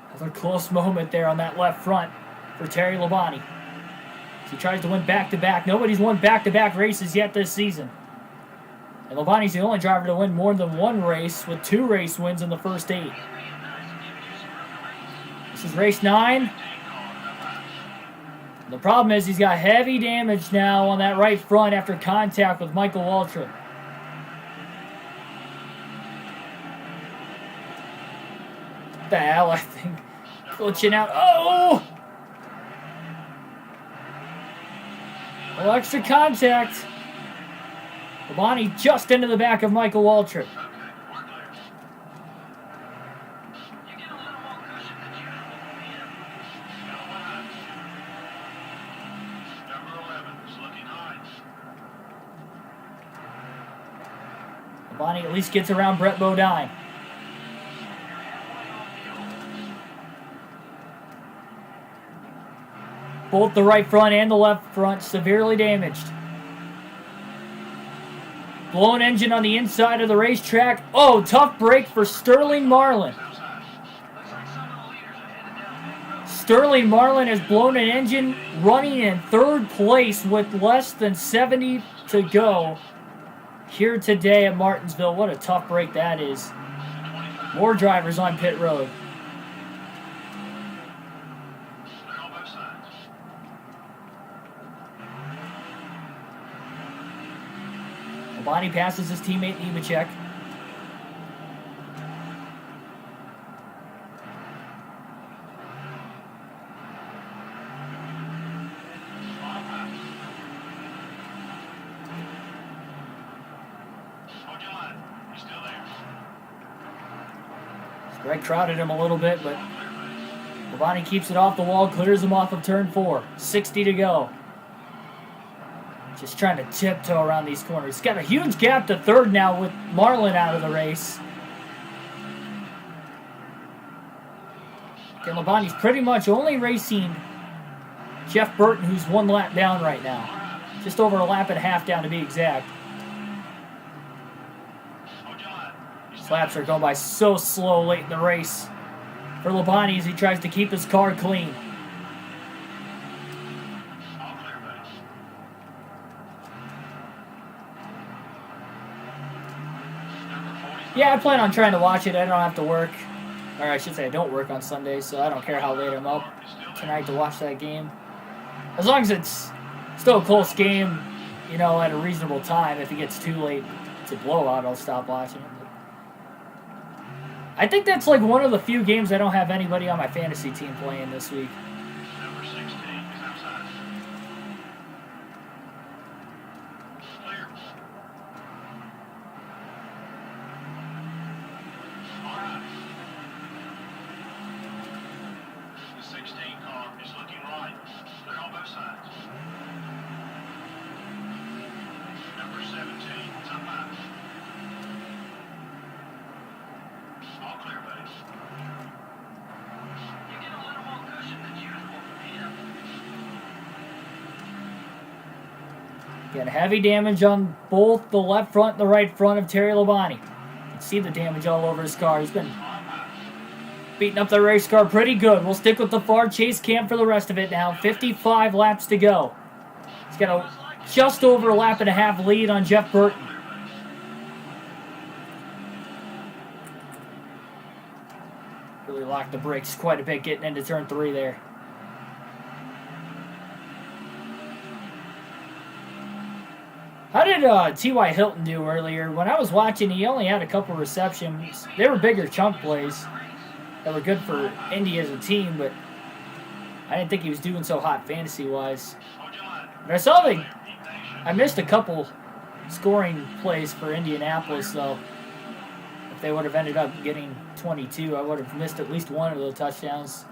Another close moment there on that left front for Terry Labonte. He tries to win back-to-back. Nobody's won back-to-back races yet this season. And Labonte's the only driver to win more than one race with 2 race wins in the first 8. He's being nice and giving you some room to race. This is race 9. The problem is he's got heavy damage now on that right front after contact with Michael Waltrip. What the hell, I think. Glitching out. Oh! Well, extra contact. Labonte just into the back of Michael Waltrip. You get a little more Labonte at least gets around Brett Bodine. Both the right front and the left front severely damaged. Blown engine on the inside of the racetrack. Oh, tough break for Sterling Marlin. Sterling Marlin has blown an engine, running in third place with less than 70 to go here today at Martinsville. What a tough break that is. More drivers on pit road. Labonte passes his teammate Nemechek. Greg crowded him a little bit, but Labonte keeps it off the wall, clears him off of turn 4. 60 to go. Just trying to tiptoe around these corners. He's got a huge gap to third now with Marlin out of the race. And Labonte's pretty much only racing Jeff Burton, who's 1 lap down right now. Just over a lap and a half down to be exact. These laps are going by so slow late in the race for Labonte as he tries to keep his car clean. Yeah, I plan on trying to watch it. I don't have to work. Or I should say I don't work on Sundays, so I don't care how late I'm up tonight to watch that game. As long as it's still a close game, you know, at a reasonable time. If it gets too late to blowout, I'll stop watching it. I think that's like one of the few games I don't have anybody on my fantasy team playing this week. Number 16 is outside. Clear. All right. The 16 car is looking right. They're on both sides. Number 17 is up high. All clear, buddy. You get a little more cushion than usual from him. Again, heavy damage on both the left front and the right front of Terry Labonte. You can see the damage all over his car. He's been beating up the race car pretty good. We'll stick with the far chase cam for the rest of it now. 55 laps to go. He's got a just over a lap and a half lead on Jeff Burton. Really locked the brakes quite a bit getting into turn 3 there. How did T.Y. Hilton do earlier? When I was watching, he only had a couple receptions. They were bigger chunk plays that were good for Indy as a team, but I didn't think he was doing so hot fantasy-wise. But I saw I missed a couple scoring plays for Indianapolis, so if they would have ended up getting 22, I would have missed at least one of the touchdowns.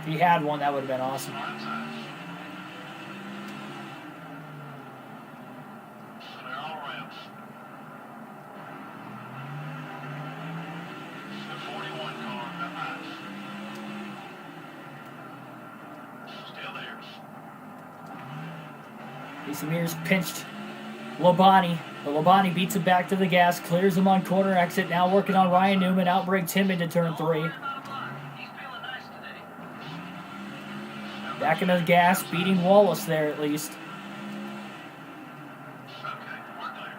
If he had one, that would have been awesome. Samir's pinched Labonte, but Labonte beats him back to the gas, clears him on corner exit, now working on Ryan Newman, outbreaks him into turn 3. He's feeling nice today. Back into the gas, beating Wallace there at least. Okay, we're clear.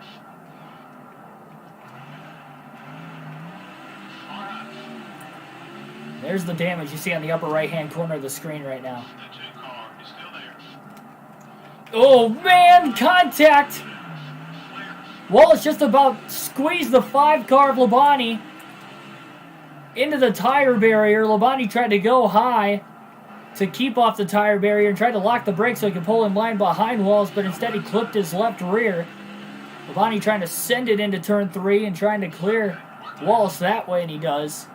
All right. There's the damage you see on the upper right-hand corner of the screen right now. The 2 car is still there. Oh, man! Contact! Wallace just about squeezed the 5 car of Labonte into the tire barrier. Labonte tried to go high to keep off the tire barrier and tried to lock the brakes so he could pull in line behind Wallace, but instead he clipped his left rear. Labonte trying to send it into turn 3 and trying to clear Wallace that way, and he does.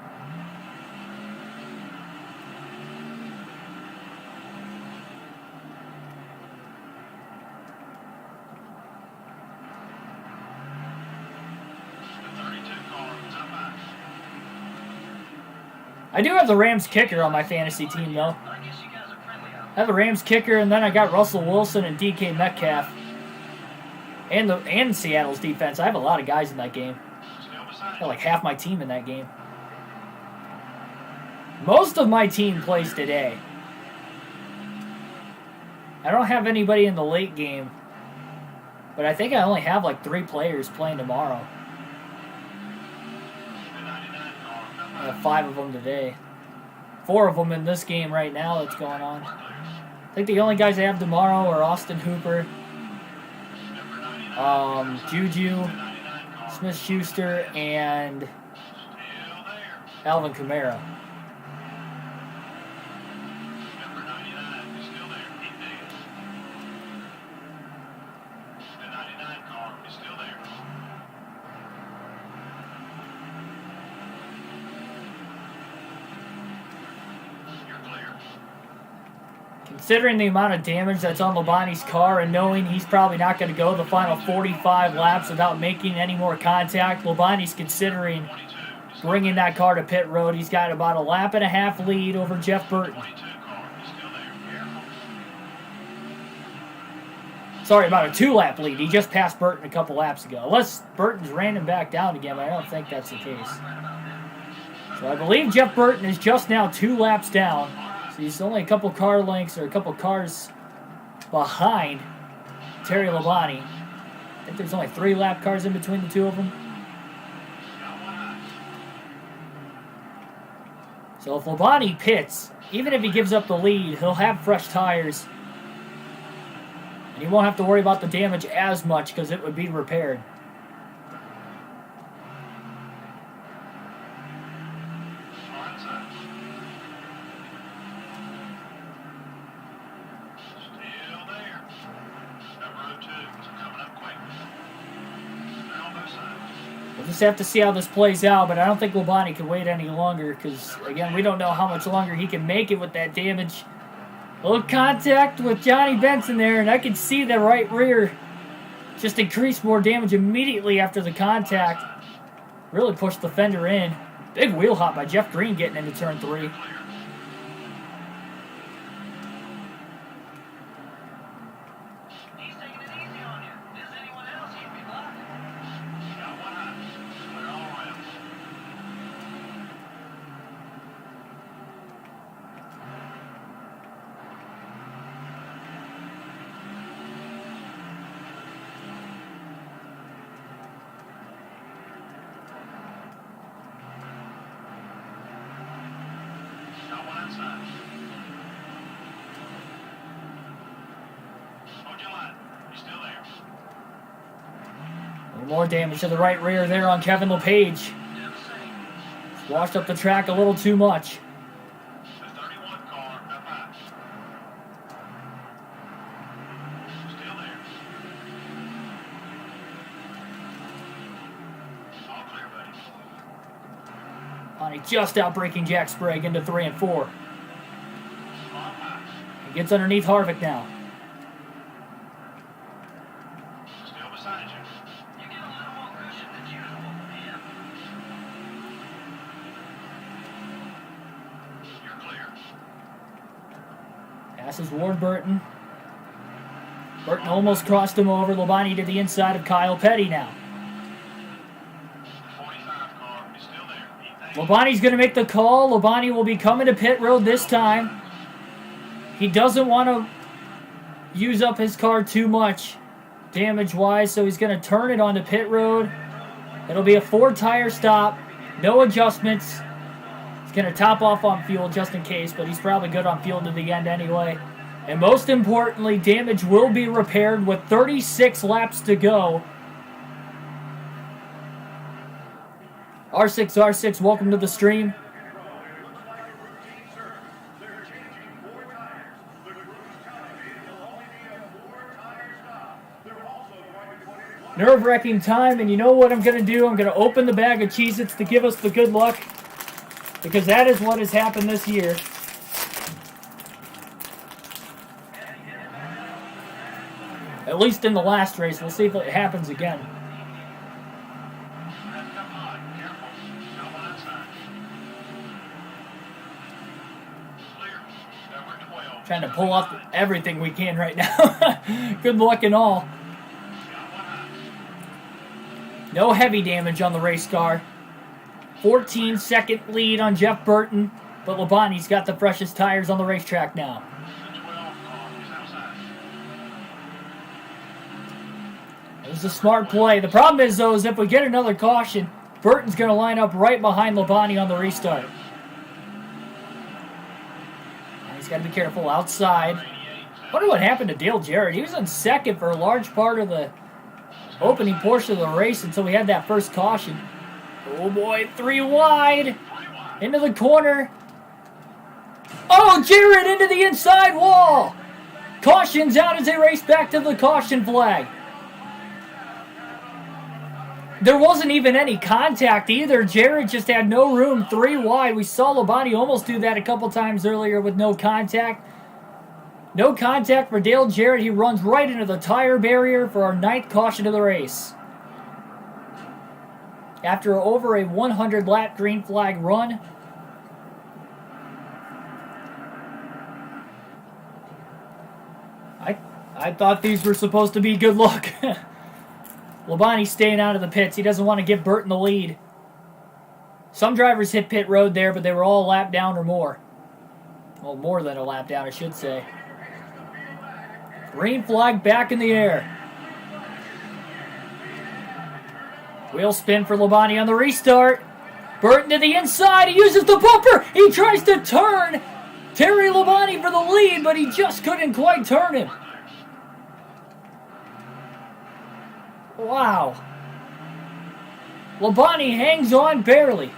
I do have the Rams kicker on my fantasy team, though. I guess you guys are friendly out I have the Rams kicker, and then I got Russell Wilson and DK Metcalf. And Seattle's defense. I have a lot of guys in that game. Still I beside got like half my team in that game. Most of my team plays today. I don't have anybody in the late game. But I think I only have like 3 players playing tomorrow. I have 5 of them today. 4 of them in this game right now that's going on. I think the only guys I have tomorrow are Austin Hooper, Juju, Smith-Schuster, and Alvin Kamara. Number 99 is still there. Keep digging. The 99 car is still there. You're clear. Considering the amount of damage that's on Labonte's car and knowing he's probably not going to go the final 45 laps without making any more contact, Labonte's considering 22 is still bringing that car to pit road. He's got about a lap and a half lead over Jeff Burton. 22 car is still there. Careful. Sorry, about a 2-lap lead. He just passed Burton a couple laps ago. Unless Burton's ran him back down again, but I don't think that's the case. So I believe Jeff Burton is just now 2 laps down. So he's only a couple car lengths or a couple cars behind Terry Labonte. I think there's only 3 lap cars in between the 2 of them. Got one eye. So if Labonte pits, even if he gives up the lead, he'll have fresh tires. And he won't have to worry about the damage as much because it would be repaired. Far inside. Still there. Number 02 is coming up quick. They're on both sides. We'll just have to see how this plays out, but I don't think Labonte can wait any longer because, again, we don't know how much longer he can make it with that damage. A little contact with Johnny Benson there, and I can see the right rear just increase more damage immediately after the contact. Really pushed the fender in. Big wheel hop by Jeff Green getting into turn 3. He's taking it easy on you. If there's anyone else, he'd be blocking. Got one eye. Clear all around. Got one outside. Hold your line. He's still there. A little more damage to the right rear there on Kevin LePage. Washed up the track a little too much. The 31 car up high. Still there. All clear, buddy. Labonte just outbraking Jack Sprague into 3 and 4. Car high. He gets underneath Harvick now. Still beside you. You get a little more cushion than usual from him. You're clear. Passes Ward Burton. Burton almost crossed him over. Labonte to the inside of Kyle Petty now. 45 car is still there. Labonte's going to make the call. Labonte will be coming to pit road this time. He doesn't want to use up his car too much damage-wise, so he's going to turn it onto pit road. It'll be a 4-tire stop. No adjustments. He's going to top off on fuel just in case, but he's probably good on fuel to the end anyway. And most importantly, damage will be repaired with 36 laps to go. R6, welcome to the stream. Nerve-wracking time, and you know what I'm going to do? I'm going to open the bag of Cheez-Its to give us the good luck, because that is what has happened this year. At least in the last race. We'll see if it happens again. Come on, careful. Got one outside. Trying to pull off everything we can right now. Good luck and all. No heavy damage on the race car. 14-second lead on Jeff Burton, but Labonte's got the freshest tires on the racetrack now. The 12 car is outside. It was a smart play. The problem is, though, is if we get another caution, Burton's going to line up right behind Labonte on the restart. And he's got to be careful outside. Wonder what happened to Dale Jarrett. He was in second for a large part of the opening portion of the race until we had that first caution. Oh boy, 3 wide. Into the corner. Oh, Jarrett into the inside wall. Caution's out as they race back to the caution flag. There wasn't even any contact either. Jarrett just had no room, 3 wide. We saw Labonte almost do that a couple times earlier with no contact. No contact for Dale Jarrett. He runs right into the tire barrier for our 9th caution of the race. After over a 100-lap green flag run. I thought these were supposed to be good luck. Labonte's staying out of the pits. He doesn't want to give Burton the lead. Some drivers hit pit road there, but they were all a lap down or more. Well, more than a lap down, I should say. Green flag back in the air. Wheel spin for Labonte on the restart. Burton to the inside. He uses the bumper. He tries to turn Terry Labonte for the lead, but he just couldn't quite turn him. Wow. Labonte hangs on barely.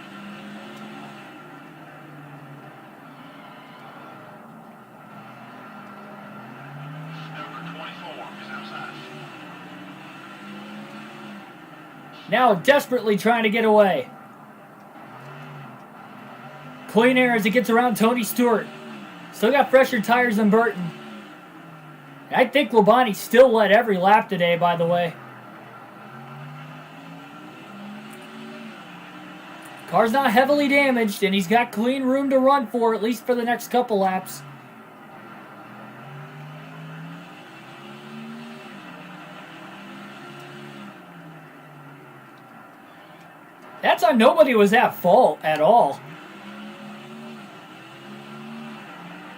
Number 24 is outside. Now desperately trying to get away. Clean air as it gets around Tony Stewart. Still got fresher tires than Burton. I think Labonte still led every lap today, by the way. Car's not heavily damaged, and he's got clean room to run for, at least for the next couple laps. That's on nobody was at fault at all.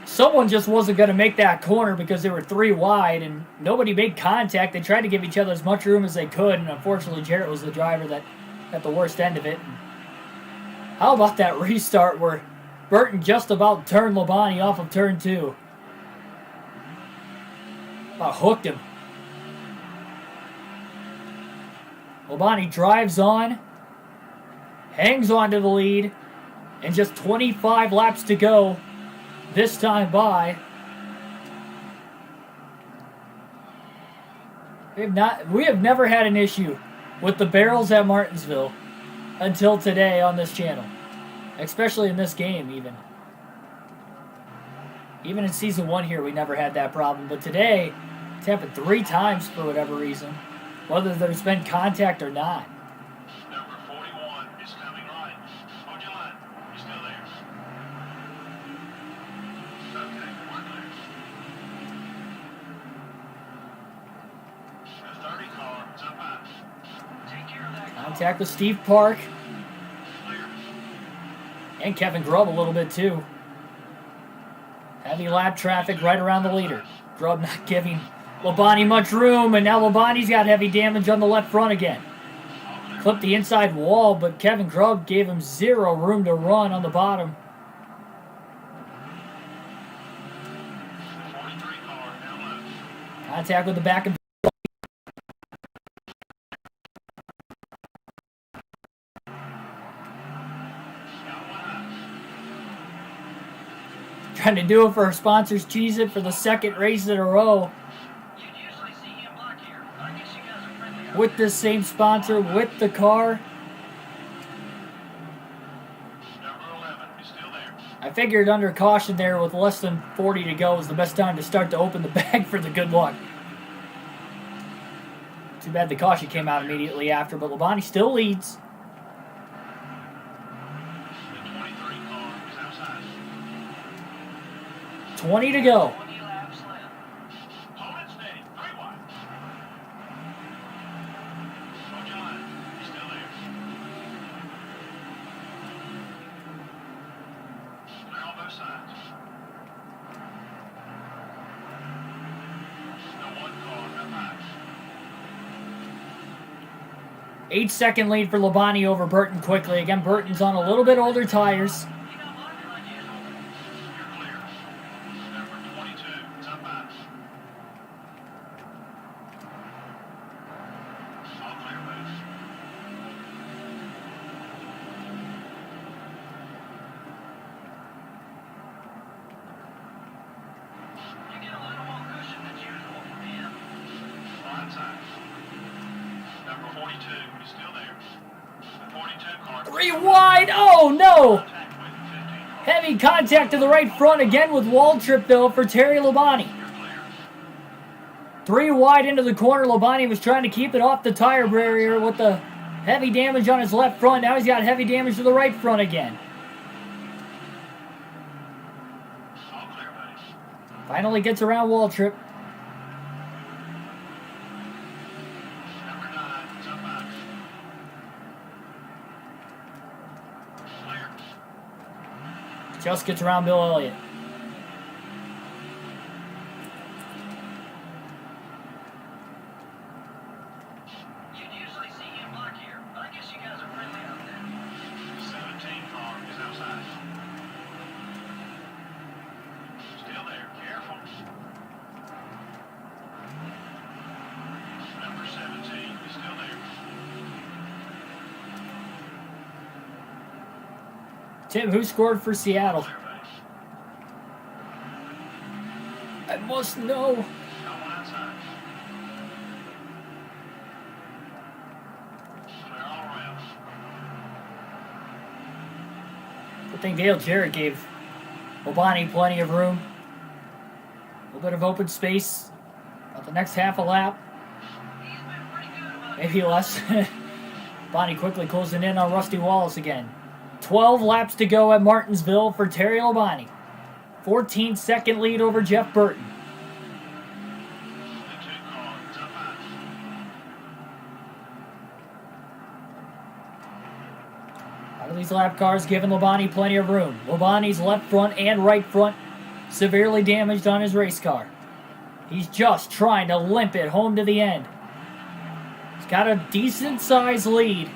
Someone just wasn't going to make that corner because they were 3 wide, and nobody made contact. They tried to give each other as much room as they could, and unfortunately Jarrett was the driver that got the worst end of it. How about that restart where Burton just about turned Labonte off of turn 2? About hooked him. Labonte drives on, hangs on to the lead, and just 25 laps to go this time by. We have never had an issue with the barrels at Martinsville until today on this channel. Especially in this game, even. Even in Season 1 here, we never had that problem. But today, it's happened 3 times for whatever reason. Whether there's been contact or not. Number 41 is coming right. Hold your line. You're still there. Okay, we're clear. The 30 car is up high. Take care of that. Contact with Steve Park. Clear. And Kevin Grubb a little bit too. Heavy lap traffic right around the leader. Grubb not giving Labonte much room, and now Labonte's got heavy damage on the left front again. Clipped the inside wall, but Kevin Grubb gave him 0 room to run on the bottom. The 43 car down low. Contact with the back and trying to do it for our sponsors, Cheez It, for the 2nd race in a row. You'd usually see him block here. I guess you guys are friendly. With this same sponsor, with the car. Number 11 is still there. I figured under caution there with less than 40 to go was the best time to start to open the bag for the good luck. Too bad the caution came out immediately after, but Labonte still leads. The 23 car is outside. 20 to go. 20 8-second lead for Labonte over Burton quickly. Again, Burton's on a little bit older tires. You got lucky like usual. You're clear. Number 22, top 5. All clear, buddy. You get a little more cushion than usual from him. Blindside. Number 42, he's still there. The 42 car. 3 wide. Oh, no. Contact with the 15 car. Heavy contact to the right front again with Waltrip, though, for Terry Labonte. You're clear. 3 wide into the corner. Labonte was trying to keep it off the tire barrier with the heavy damage on his left front. Now he's got heavy damage to the right front again. All clear, buddy. Finally gets around Waltrip. Number 9, top 5. Clear. Just gets around Bill Elliott. You'd usually see him block here, but I guess you guys are friendly out there. The 17 car is outside. Still there. Careful. Number 17 is still there. Tim, who scored for Seattle? Clear, buddy. I must know. No outside. Clear all around. Good thing Dale Jarrett gave Labonte plenty of room. A little bit of open space. About the next half a lap. He's been pretty good about Maybe less. Labonte quickly closing in on Rusty Wallace again. 12 laps to go at Martinsville for Terry Labonte. 14-second lead over Jeff Burton. The 2 car is up high. Out of these lap cars, giving Labonte plenty of room. Labonte's left front and right front severely damaged on his race car. He's just trying to limp it home to the end. He's got a decent-sized lead.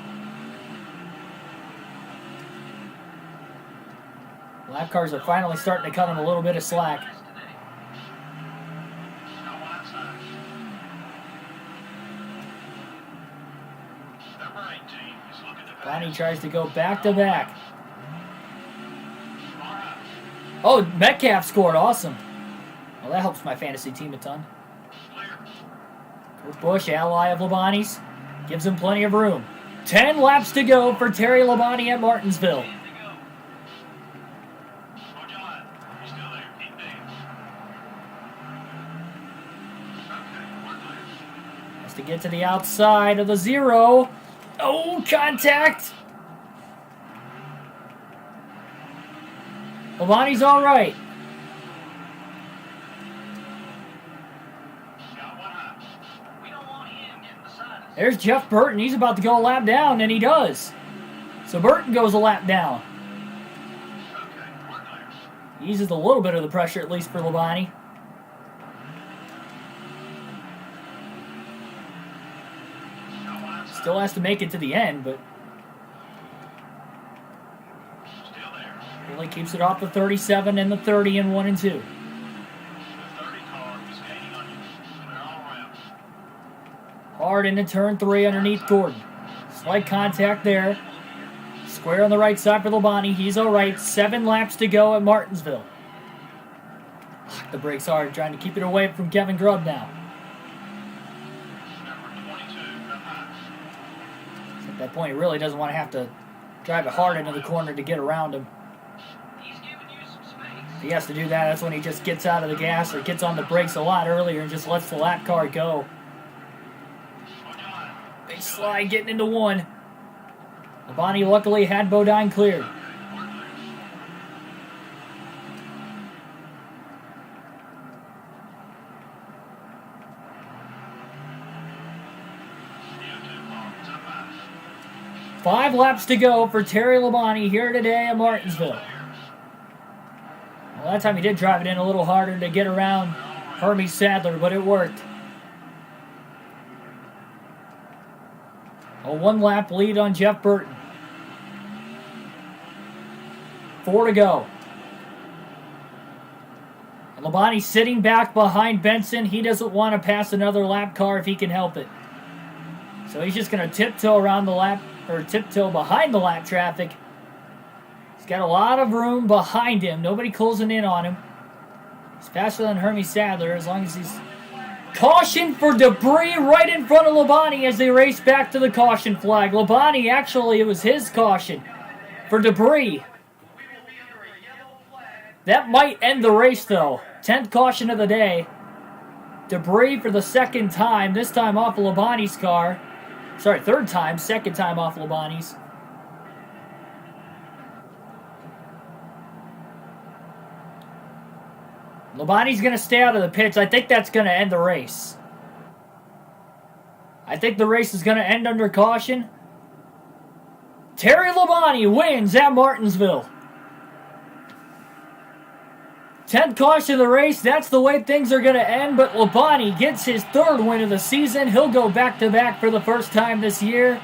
Lap cars are finally starting to cut him a little bit of slack. this today. No outside. Number 18 is looking to pass. Bonnie tries to go back-to-back. All right. Oh, Metcalf scored. Awesome. Well, that helps my fantasy team a ton. Clear. Kurt Busch, ally of Labonte's, gives him plenty of room. 10 laps to go for Terry Labonte at Martinsville. Ten to go. Hold your line. He's still there. Keep digging. Okay, we're clear. Has to get to the outside of the 0. Oh, contact. Labonte's all right. Got one high. We don't want him getting beside us. There's Jeff Burton. He's about to go a lap down, and he does. So Burton goes a lap down. Okay, we're clear. Eases a little bit of the pressure, at least for Labonte. No outside. Still has to make it to the end, but Still there. really keeps it off the 37 and the 30 in 1 and 2. The 30 car is gaining on you. Clear all around. Hard into turn 3 underneath Gordon. Slight contact there. Square on the right side for Labonte. He's all right. 7 laps to go at Martinsville. The brakes hard, trying to keep it away from Kevin Grubb now. Number 22, up high. At that point, he really doesn't want to have to drive it hard into the corner to get around him. He's giving you some space. If he has to do that, that's when he just gets out of the gas or gets on the brakes a lot earlier and just lets the lap car go. Hold your line. Big slide getting into 1. Labonte luckily had Bodine cleared. Okay, we're clear. CO2 car is up high. 5 laps to go for Terry Labonte here today at Martinsville. Well, that time he did drive it in a little harder to get around Hermie Sadler, but it worked. A 1 lap lead on Jeff Burton. 4 to go. And Labonte's sitting back behind Benson. He doesn't want to pass another lap car if he can help it. So he's just going to tiptoe around the lap, or tiptoe behind the lap traffic. He's got a lot of room behind him. Nobody closing in on him. He's faster than Hermie Sadler as long as he's... Caution for debris right in front of Labonte as they race back to the caution flag. Labonte, actually, it was his caution for debris. That might end the race, though. 10th caution of the day. Debris for the second time. This time off of Labonte's car. Sorry, third time. Second time off Labonte's. Labonte's going to stay out of the pits. I think that's going to end the race. I think the race is going to end under caution. Terry Labonte wins at Martinsville. 10th caution of the race. That's the way things are going to end. But Labonte gets his 3rd win of the season. He'll go back-to-back for the first time this year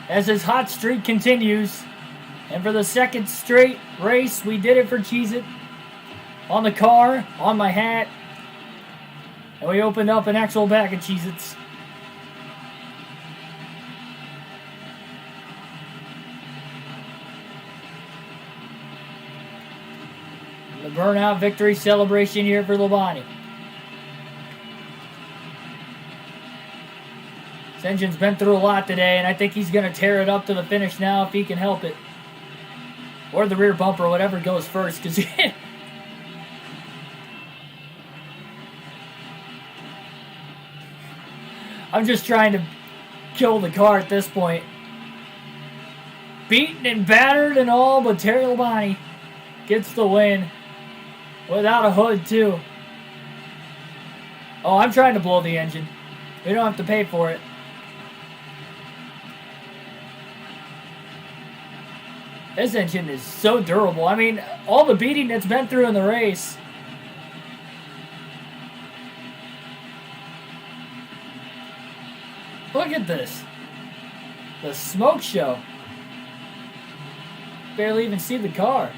as his hot streak continues. And for the 2nd straight race, we did it for Cheez-It. On the car, on my hat. And we opened up an actual bag of Cheez-Its. The burnout victory celebration here for Labonte. This engine's been through a lot today, and I think he's going to tear it up to the finish now if he can help it. Or the rear bumper, whatever goes first, because I'm just trying to kill the car at this point. Beaten and battered and all, but Terry Labonte gets the win. Without a hood, too. Oh, I'm trying to blow the engine. We don't have to pay for it. This engine is so durable. I mean, all the beating it's been through in the race. Look at this. The smoke show. Barely even see the car.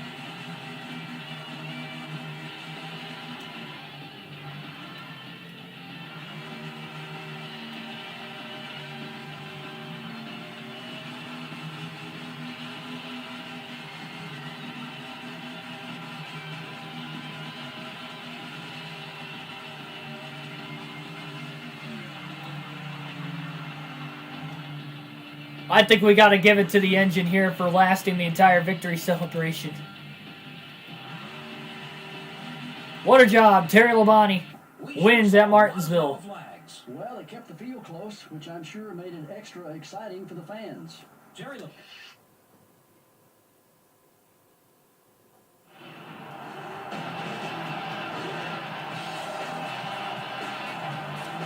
I think we got to give it to the engine here for lasting the entire victory celebration. What a job. Terry Labonte wins at Martinsville. Well, it kept the field close, which I'm sure made it extra exciting for the fans. Jerry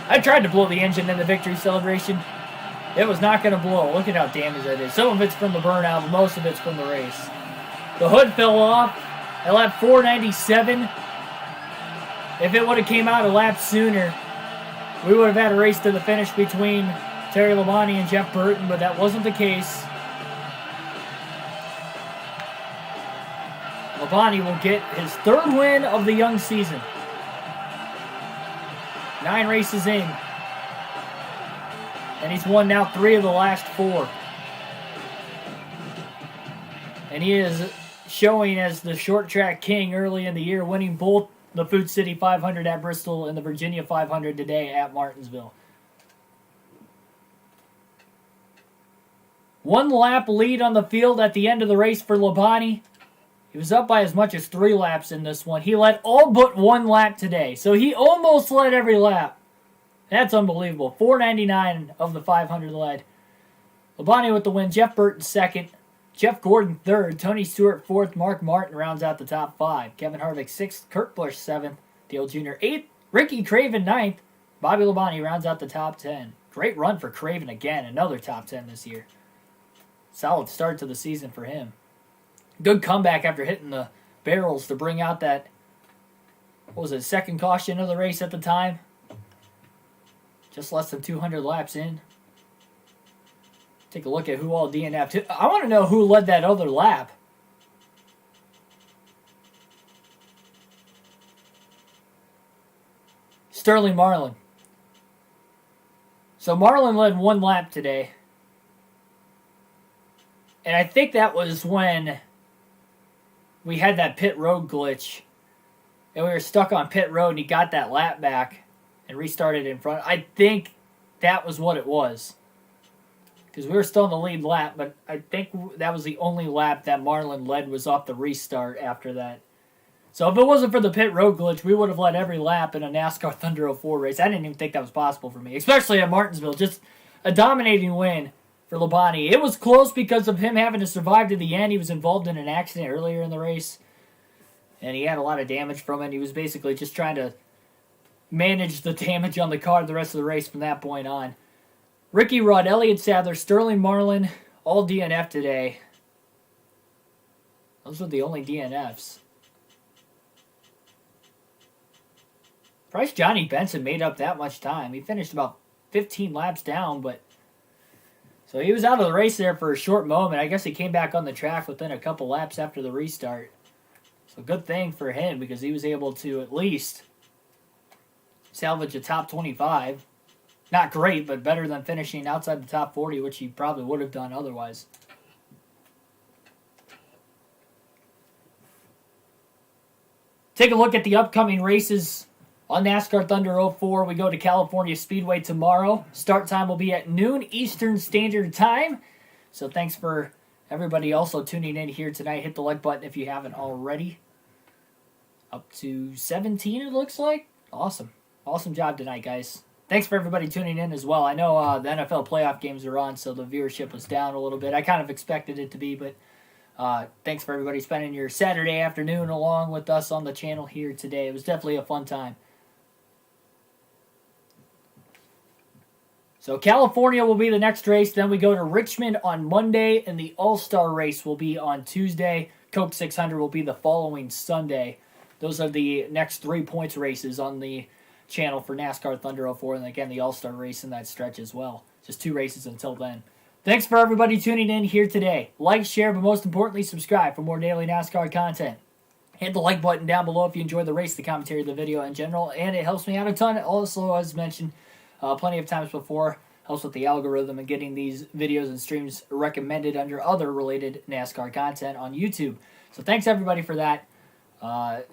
I tried to blow the engine in the victory celebration. It was not going to blow. Look at how damaged that is. Some of it's from the burnout, but most of it's from the race. The hood fell off at lap 497. If it would have came out a lap sooner, we would have had a race to the finish between Terry Labonte and Jeff Burton, but that wasn't the case. Labonte will get his 3rd win of the young season. 9 races in. And he's won now 3 of the last 4. And he is showing as the short track king early in the year, winning both the Food City 500 at Bristol and the Virginia 500 today at Martinsville. 1 lap lead on the field at the end of the race for Labonte. He was up by as much as 3 laps in this one. He led all but 1 lap today. So he almost led every lap. That's unbelievable. 499 of the 500 led. Labonte with the win. Jeff Burton 2nd. Jeff Gordon 3rd. Tony Stewart 4th. Mark Martin rounds out the top 5. Kevin Harvick 6th. Kurt Busch 7th. Dale Jr. 8th. Ricky Craven 9th. Bobby Labonte rounds out the top 10. Great run for Craven again. Another top 10 this year. Solid start to the season for him. Good comeback after hitting the barrels to bring out that, what was it, 2nd caution of the race at the time? Just less than 200 laps in. Take a look at who all DNF'd. I want to know who led that other lap. Sterling Marlin. So Marlin led one lap today. And I think that was when we had that pit road glitch. And we were stuck on pit road and he got that lap back and restarted in front. I think that was what it was. Because we were still in the lead lap, but I think that was the only lap that Marlin led was off the restart after that. So if it wasn't for the pit road glitch, we would have led every lap in a NASCAR Thunder 04 race. I didn't even think that was possible for me, especially at Martinsville. Just a dominating win for Labonte. It was close because of him having to survive to the end. He was involved in an accident earlier in the race, and he had a lot of damage from it. He was basically just trying to manage the damage on the car the rest of the race from that point on. Ricky Rudd, Elliott Sadler, Sterling Marlin, all DNF today. Those were the only DNFs. Price Johnny Benson made up that much time. He finished about 15 laps down, but so he was out of the race there for a short moment. I guess he came back on the track within a couple laps after the restart. So good thing for him because he was able to at least salvage a top 25. Not great, but better than finishing outside the top 40, which he probably would have done otherwise. Take a look at the upcoming races on NASCAR Thunder 04. We go to California Speedway tomorrow. Start time will be at noon Eastern Standard Time. So thanks for everybody also tuning in here tonight. Hit the like button if you haven't already. Up to 17 it looks like. Awesome. Awesome job tonight, guys. Thanks for everybody tuning in as well. I know the NFL playoff games are on, so the viewership was down a little bit. I kind of expected it to be, but thanks for everybody spending your Saturday afternoon along with us on the channel here today. It was definitely a fun time. So California will be the next race. Then we go to Richmond on Monday, and the All-Star race will be on Tuesday. Coke 600 will be the following Sunday. Those are the next 3 points races on the channel for NASCAR Thunder 04, and again, the All-Star race in that stretch as well. Just 2 races until then. Thanks for everybody tuning in here today. Like, share, but most importantly, subscribe for more daily NASCAR content. Hit the like button down below if you enjoyed the race, the commentary, the video in general, and it helps me out a ton. Also, as mentioned plenty of times before, helps with the algorithm and getting these videos and streams recommended under other related NASCAR content on YouTube. So thanks everybody for that.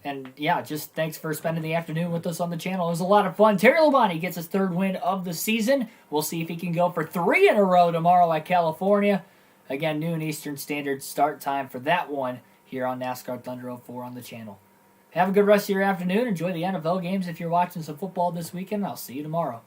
And yeah, just thanks for spending the afternoon with us on the channel. It was a lot of fun. Terry Labonte gets his 3rd win of the season. We'll see if he can go for 3 in a row tomorrow at California. Again, noon Eastern Standard start time for that one here on NASCAR Thunder 04 on the channel. Have a good rest of your afternoon. Enjoy the NFL games if you're watching some football this weekend. I'll see you tomorrow.